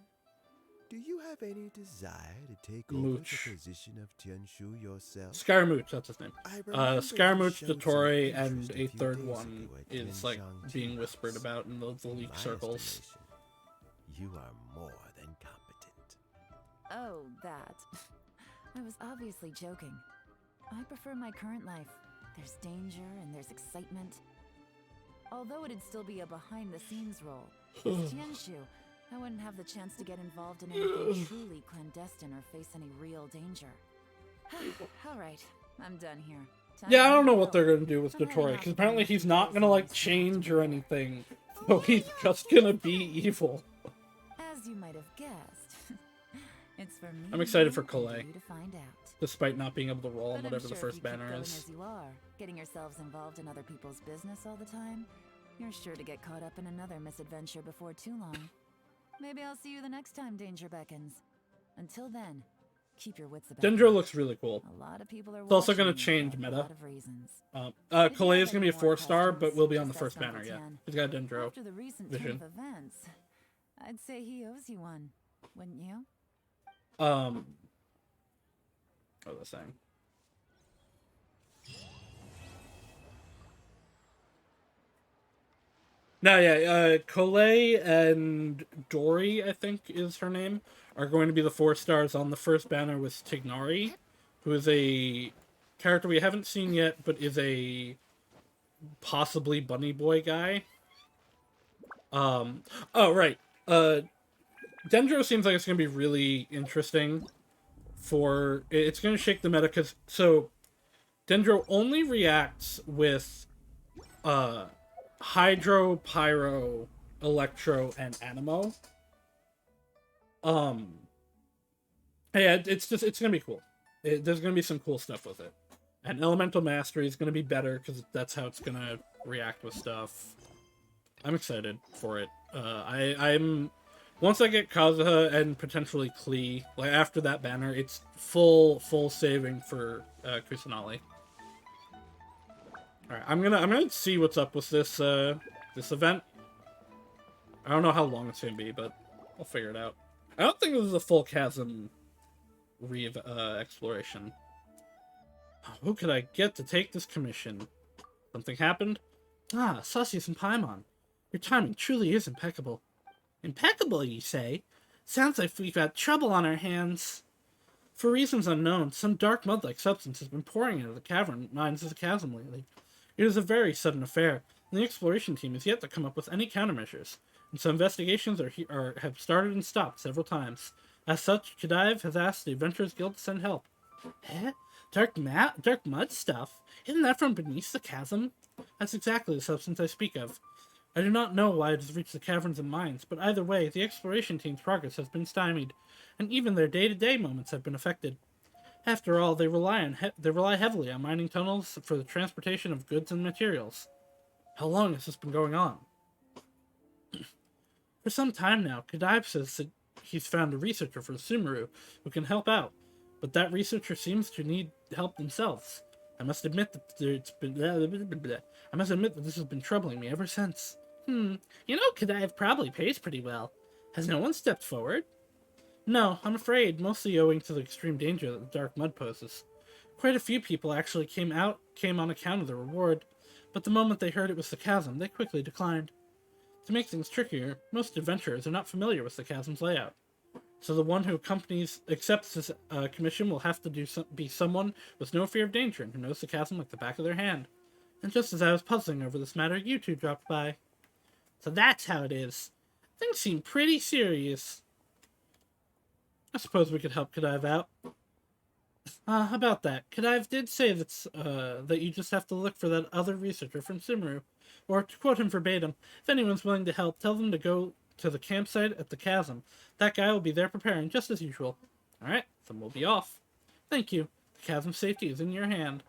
do you have any desire to take Mooch. over the position of Tianshu yourself? Scaramouche, that's his name. Scaramouche, you showed Dottore, some and interest a a few third days one ago at is like Genshin being too. whispered about in the leak My circles. estimation, you are more than competent. Oh, that. I was obviously joking. I prefer my current life. There's danger and there's excitement. Although it'd still be a behind-the-scenes role, with Tianshu, I wouldn't have the chance to get involved in anything truly clandestine or face any real danger. Alright, I'm done here. Yeah, I don't know what they're gonna do with Dottore, because apparently he's not gonna like change or anything. So he's just gonna be evil. As you might have guessed, it's for me. I'm excited for and Calais, you to find out. despite not being able to roll on But I'm whatever the sure if first you keep banner going is. As you are, getting yourselves involved in other people's business all the time, you're sure to get caught up in another misadventure before too long. Maybe I'll see you the next time danger beckons. Until then, keep your wits about you. Dendro looks really cool. A lot of people are It's also watching gonna you change for a meta. lot of reasons. Calais is gonna be a If you have 4-star, any more but will be on the questions, first just ask banner, yeah. Uncle Tian. He's got Dendro After the recent turn vision. of events, I'd say he owes you one, wouldn't you? What was I saying? No, yeah, Colette and Dory, I think is her name, are going to be the 4-stars on the first banner with Tignari, who is a character we haven't seen yet, but is a possibly Bunny Boy guy. Oh, right. Dendro seems like it's going to be really interesting for... It's going to shake the meta, because... So, Dendro only reacts with... Hydro, Pyro, Electro, and Animo. Yeah, it's gonna be cool. There's gonna be some cool stuff with it. And Elemental Mastery is gonna be better, because that's how it's gonna react with stuff. I'm excited for it. I'm... Once I get Kazuha and potentially Klee, like after that banner, it's full saving for Kusanali. Alright, I'm gonna see what's up with this this event. I don't know how long it's gonna be, but I'll figure it out. I don't think this is a full chasm exploration. Who could I get to take this commission? Something happened? Ah, Celsius and Paimon. Your timing truly is impeccable. Impeccable, you say? Sounds like we've got trouble on our hands. For reasons unknown, some dark mud-like substance has been pouring into the cavern mines of the chasm lately. It is a very sudden affair, and the exploration team has yet to come up with any countermeasures, and so investigations have started and stopped several times. As such, Kadiv has asked the Adventurers Guild to send help. Eh? Dark mud stuff? Isn't that from beneath the chasm? That's exactly the substance I speak of. I do not know why it has reached the caverns and mines, but either way, the exploration team's progress has been stymied, and even their day-to-day moments have been affected. After all, they rely heavily on mining tunnels for the transportation of goods and materials. How long has this been going on? For some time now, Kadiv says that he's found a researcher for Sumeru who can help out, but that researcher seems to need help themselves. I must admit that this has been troubling me ever since. You know, Kadiv probably pays pretty well. Has no one stepped forward? No, I'm afraid, mostly owing to the extreme danger that the dark mud poses. Quite a few people actually came on account of the reward, but the moment they heard it was the chasm, they quickly declined. To make things trickier, most adventurers are not familiar with the chasm's layout. So the one who accepts this commission will have to be someone with no fear of danger and who knows the chasm like the back of their hand. And just as I was puzzling over this matter, you two dropped by. So that's how it is. Things seem pretty serious. I suppose we could help Kadiv out. About that, Kadiv did say that you just have to look for that other researcher from Sumeru. Or, to quote him verbatim, if anyone's willing to help, tell them to go to the campsite at the chasm. That guy will be there preparing, just as usual. Alright, then we'll be off. Thank you. The chasm's safety is in your hand.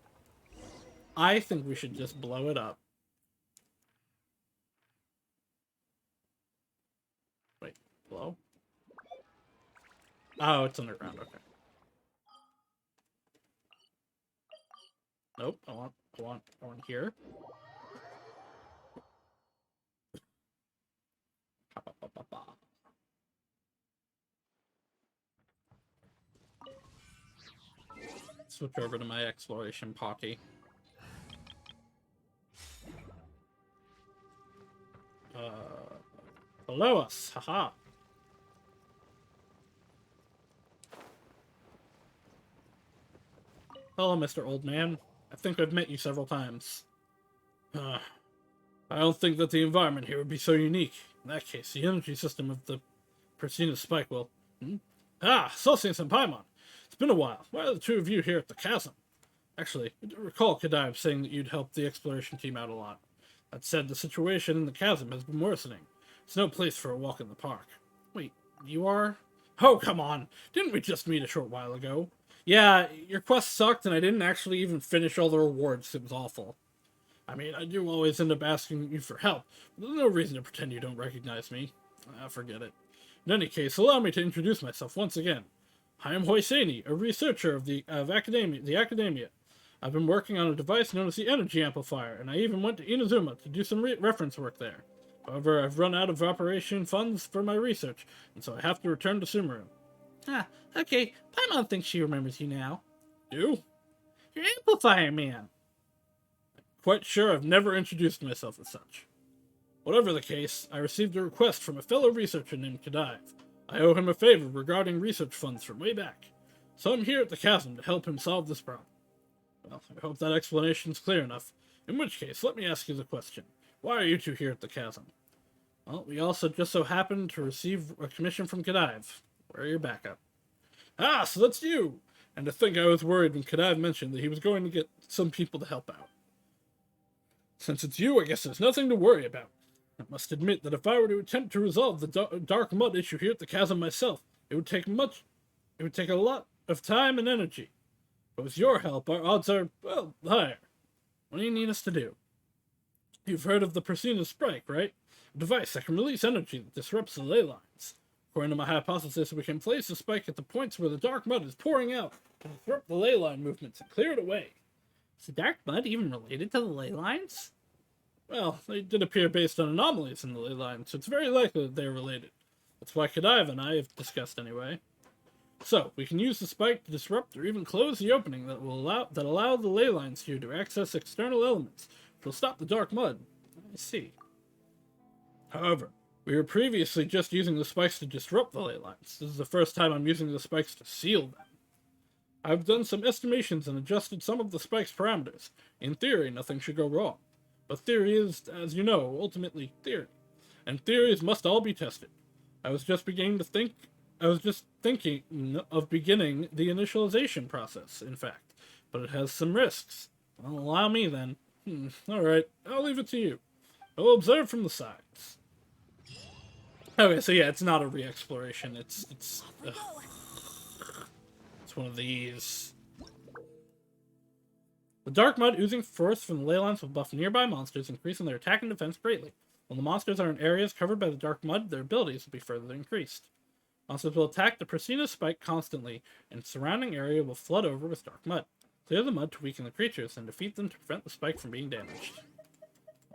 I think we should just blow it up. Wait, blow? Oh, it's underground, okay. Nope, I want here. Switch over to my exploration party. Below us, haha. Hello, Mr. Old Man. I think I've met you several times. I don't think that the environment here would be so unique. In that case, the energy system of the Persina Spike will... Celsius and Paimon! It's been a while. Why are the two of you here at the chasm? Actually, I do recall Kadiv saying that you'd help the exploration team out a lot. That said, the situation in the chasm has been worsening. It's no place for a walk in the park. Wait, you are? Oh, come on! Didn't we just meet a short while ago? Yeah, your quest sucked and I didn't actually even finish all the rewards. It was awful. I mean, I do always end up asking you for help, but there's no reason to pretend you don't recognize me. Forget it. In any case, allow me to introduce myself once again. I am Hoiseni, a researcher of the Academia. I've been working on a device known as the Energy Amplifier, and I even went to Inazuma to do some reference work there. However, I've run out of operation funds for my research, and so I have to return to Sumeru. Okay. Paimon thinks she remembers you now. You? You're Amplifier Man. Quite sure I've never introduced myself as such. Whatever the case, I received a request from a fellow researcher named Kadiv. I owe him a favor regarding research funds from way back, so I'm here at the chasm to help him solve this problem. Well, I hope that explanation's clear enough, in which case, let me ask you the question. Why are you two here at the chasm? Well, we also just so happened to receive a commission from Kadiv. We're your backup. So that's you! And to think I was worried when Kadiv mentioned that he was going to get some people to help out. Since it's you, I guess there's nothing to worry about. I must admit that if I were to attempt to resolve the dark mud issue here at the chasm myself, it would take a lot of time and energy. But with your help, our odds are, well, higher. What do you need us to do? You've heard of the Persina Spike, right? A device that can release energy that disrupts the ley lines. According to my hypothesis, we can place the spike at the points where the dark mud is pouring out to disrupt the ley line movements and clear it away. Is the dark mud even related to the ley lines? Well, they did appear based on anomalies in the ley lines, so it's very likely that they are related. That's why Kadiv and I have discussed anyway. So, we can use the spike to disrupt or even close the opening that will allow the ley lines here to access external elements, which will stop the dark mud. I see. However, We were previously just using the spikes to disrupt the ley lines. This is the first time I'm using the spikes to seal them. I've done some estimations and adjusted some of the spike's parameters. In theory, nothing should go wrong. But theory is, as you know, ultimately theory. And theories must all be tested. I was just thinking of beginning the initialization process, in fact. But it has some risks. Well, allow me then. Alright, I'll leave it to you. I'll observe from the sides. Okay, so yeah, it's not a re-exploration. It's one of these. The dark mud oozing forth from the ley lines will buff nearby monsters, increasing their attack and defense greatly. When the monsters are in areas covered by the dark mud, their abilities will be further increased. Monsters will attack the Prasina spike constantly, and the surrounding area will flood over with dark mud. Clear the mud to weaken the creatures, and defeat them to prevent the spike from being damaged.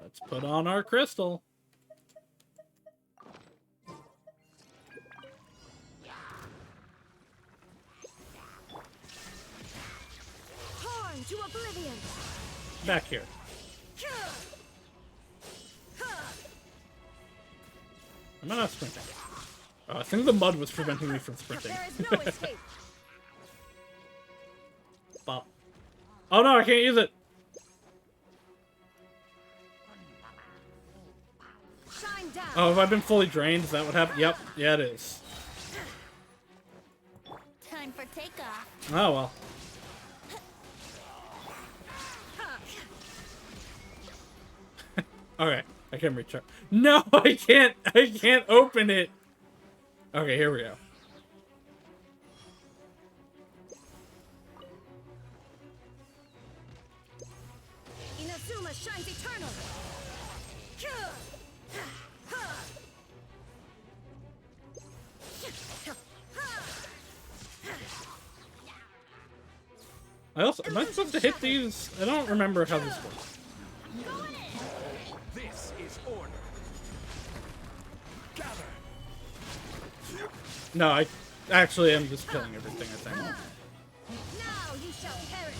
Let's put on our crystal. Torn to oblivion. Back here. Am I not sprinting? Oh, I think the mud was preventing me from sprinting. There is no escape. Bop. Oh no, I can't use it! Shine down. Oh, have I been fully drained? Is that what happened? Yep, yeah it is. Time for takeoff. Oh well. Okay, I can recharge. No, I can't open it! Okay, here we go. Inazuma shines eternal. Am I supposed to hit these? I don't remember how this works. This is order. Gather. No, I actually am just killing everything, I think. Now you shall perish.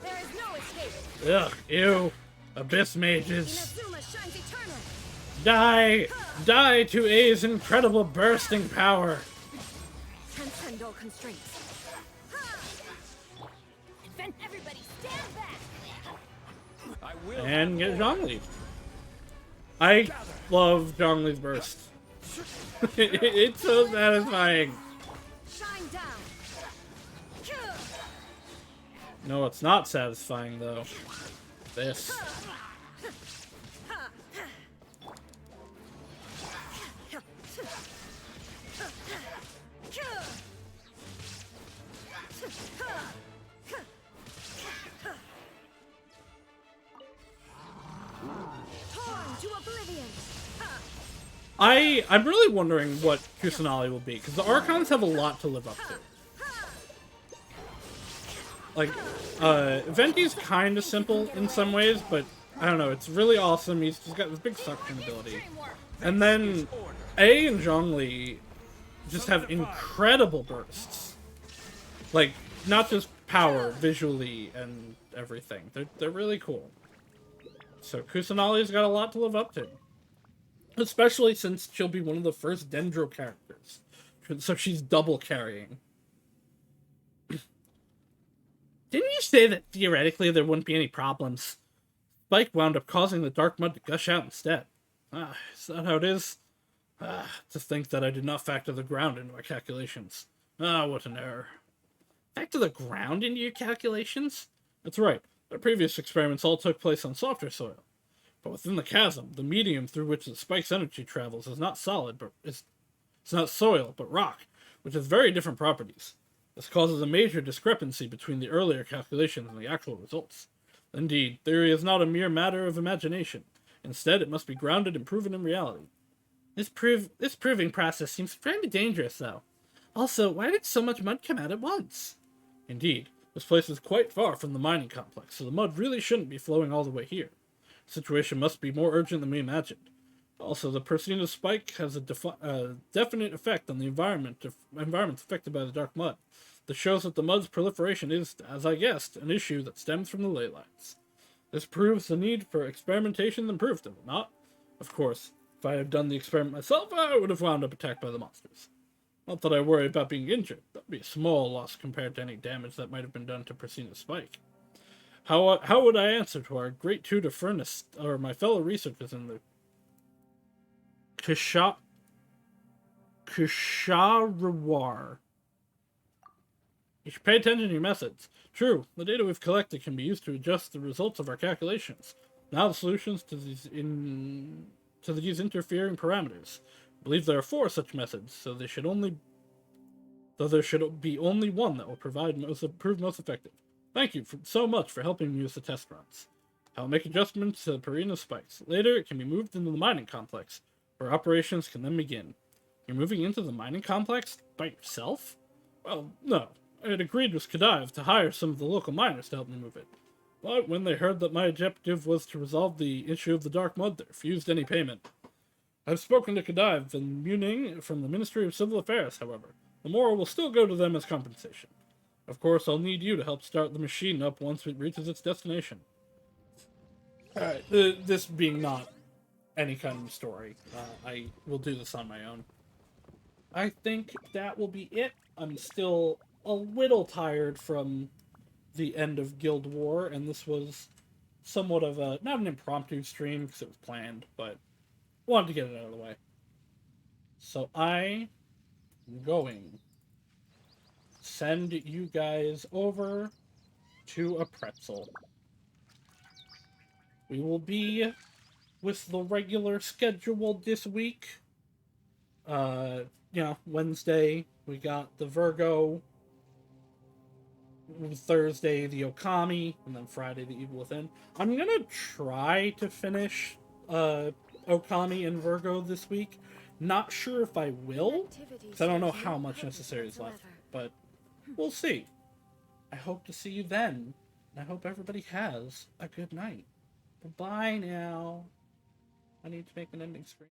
There is no escape. Ugh, ew. Abyss mages. Inazuma shines eternal. Die! Die to A's incredible bursting power! Transcend all constraints. Then everybody stand back. I will. And get Zhongli. I love Zhongli's burst. It's so satisfying. Shine down. No, it's not satisfying though. This. Torn to oblivion. I'm really wondering what Kusanali will be, because the Archons have a lot to live up to. Like, Venti's kind of simple in some ways, but I don't know, it's really awesome. He's just got this big suction ability. And then A and Zhongli just have incredible bursts. Like, not just power, visually, and everything. They're really cool. So Kusanali's got a lot to live up to. Especially since she'll be one of the first Dendro characters. So she's double carrying. Didn't you say that theoretically there wouldn't be any problems? Spike wound up causing the dark mud to gush out instead. Is that how it is? To think that I did not factor the ground into my calculations. What an error. Factor the ground into your calculations? That's right. The previous experiments all took place on softer soil. But within the chasm, the medium through which the spike's energy travels is not solid, but it's not soil, but rock, which has very different properties. This causes a major discrepancy between the earlier calculations and the actual results. Indeed, theory is not a mere matter of imagination. Instead, it must be grounded and proven in reality. This proving process seems very dangerous, though. Also, why did so much mud come out at once? Indeed, this place is quite far from the mining complex, so the mud really shouldn't be flowing all the way here. The situation must be more urgent than we imagined. Also, the Persina spike has a definite effect on the environments affected by the dark mud. This shows that the mud's proliferation is, as I guessed, an issue that stems from the ley lines. This proves the need for experimentation and proof, does it not? Of course, if I had done the experiment myself, I would have wound up attacked by the monsters. Not that I worry about being injured. That would be a small loss compared to any damage that might have been done to Persina's spike. How would I answer to our great tutor Furnace, or my fellow researchers in the Kusharawar? You should pay attention to your methods. True, the data we've collected can be used to adjust the results of our calculations. Now the solutions to these interfering parameters. I believe there are 4 such methods, so there should be only one that will prove most effective. Thank you so much for helping me use the test runs. I will make adjustments to the Perina spikes. Later, it can be moved into the mining complex, where operations can then begin. You're moving into the mining complex by yourself? Well, no. I had agreed with Kadiv to hire some of the local miners to help me move it. But when they heard that my objective was to resolve the issue of the dark mud, they refused any payment. I've spoken to Kadiv and Muning from the Ministry of Civil Affairs, however. The moral will still go to them as compensation. Of course, I'll need you to help start the machine up once it reaches its destination. Alright, this being not any kind of story, I will do this on my own. I think that will be it. I'm still a little tired from the end of Guild War, and this was somewhat of a, not an impromptu stream because it was planned, but wanted to get it out of the way. So I am going to send you guys over to a pretzel. We will be with the regular schedule this week. Wednesday we got the Virgo, Thursday the Okami, and then Friday the Evil Within. I'm gonna try to finish Okami and Virgo this week. Not sure if I will, because I don't know how much necessary is left, but we'll see. I hope to see you then, and I hope everybody has a good night. Bye now. I need to make an ending screen.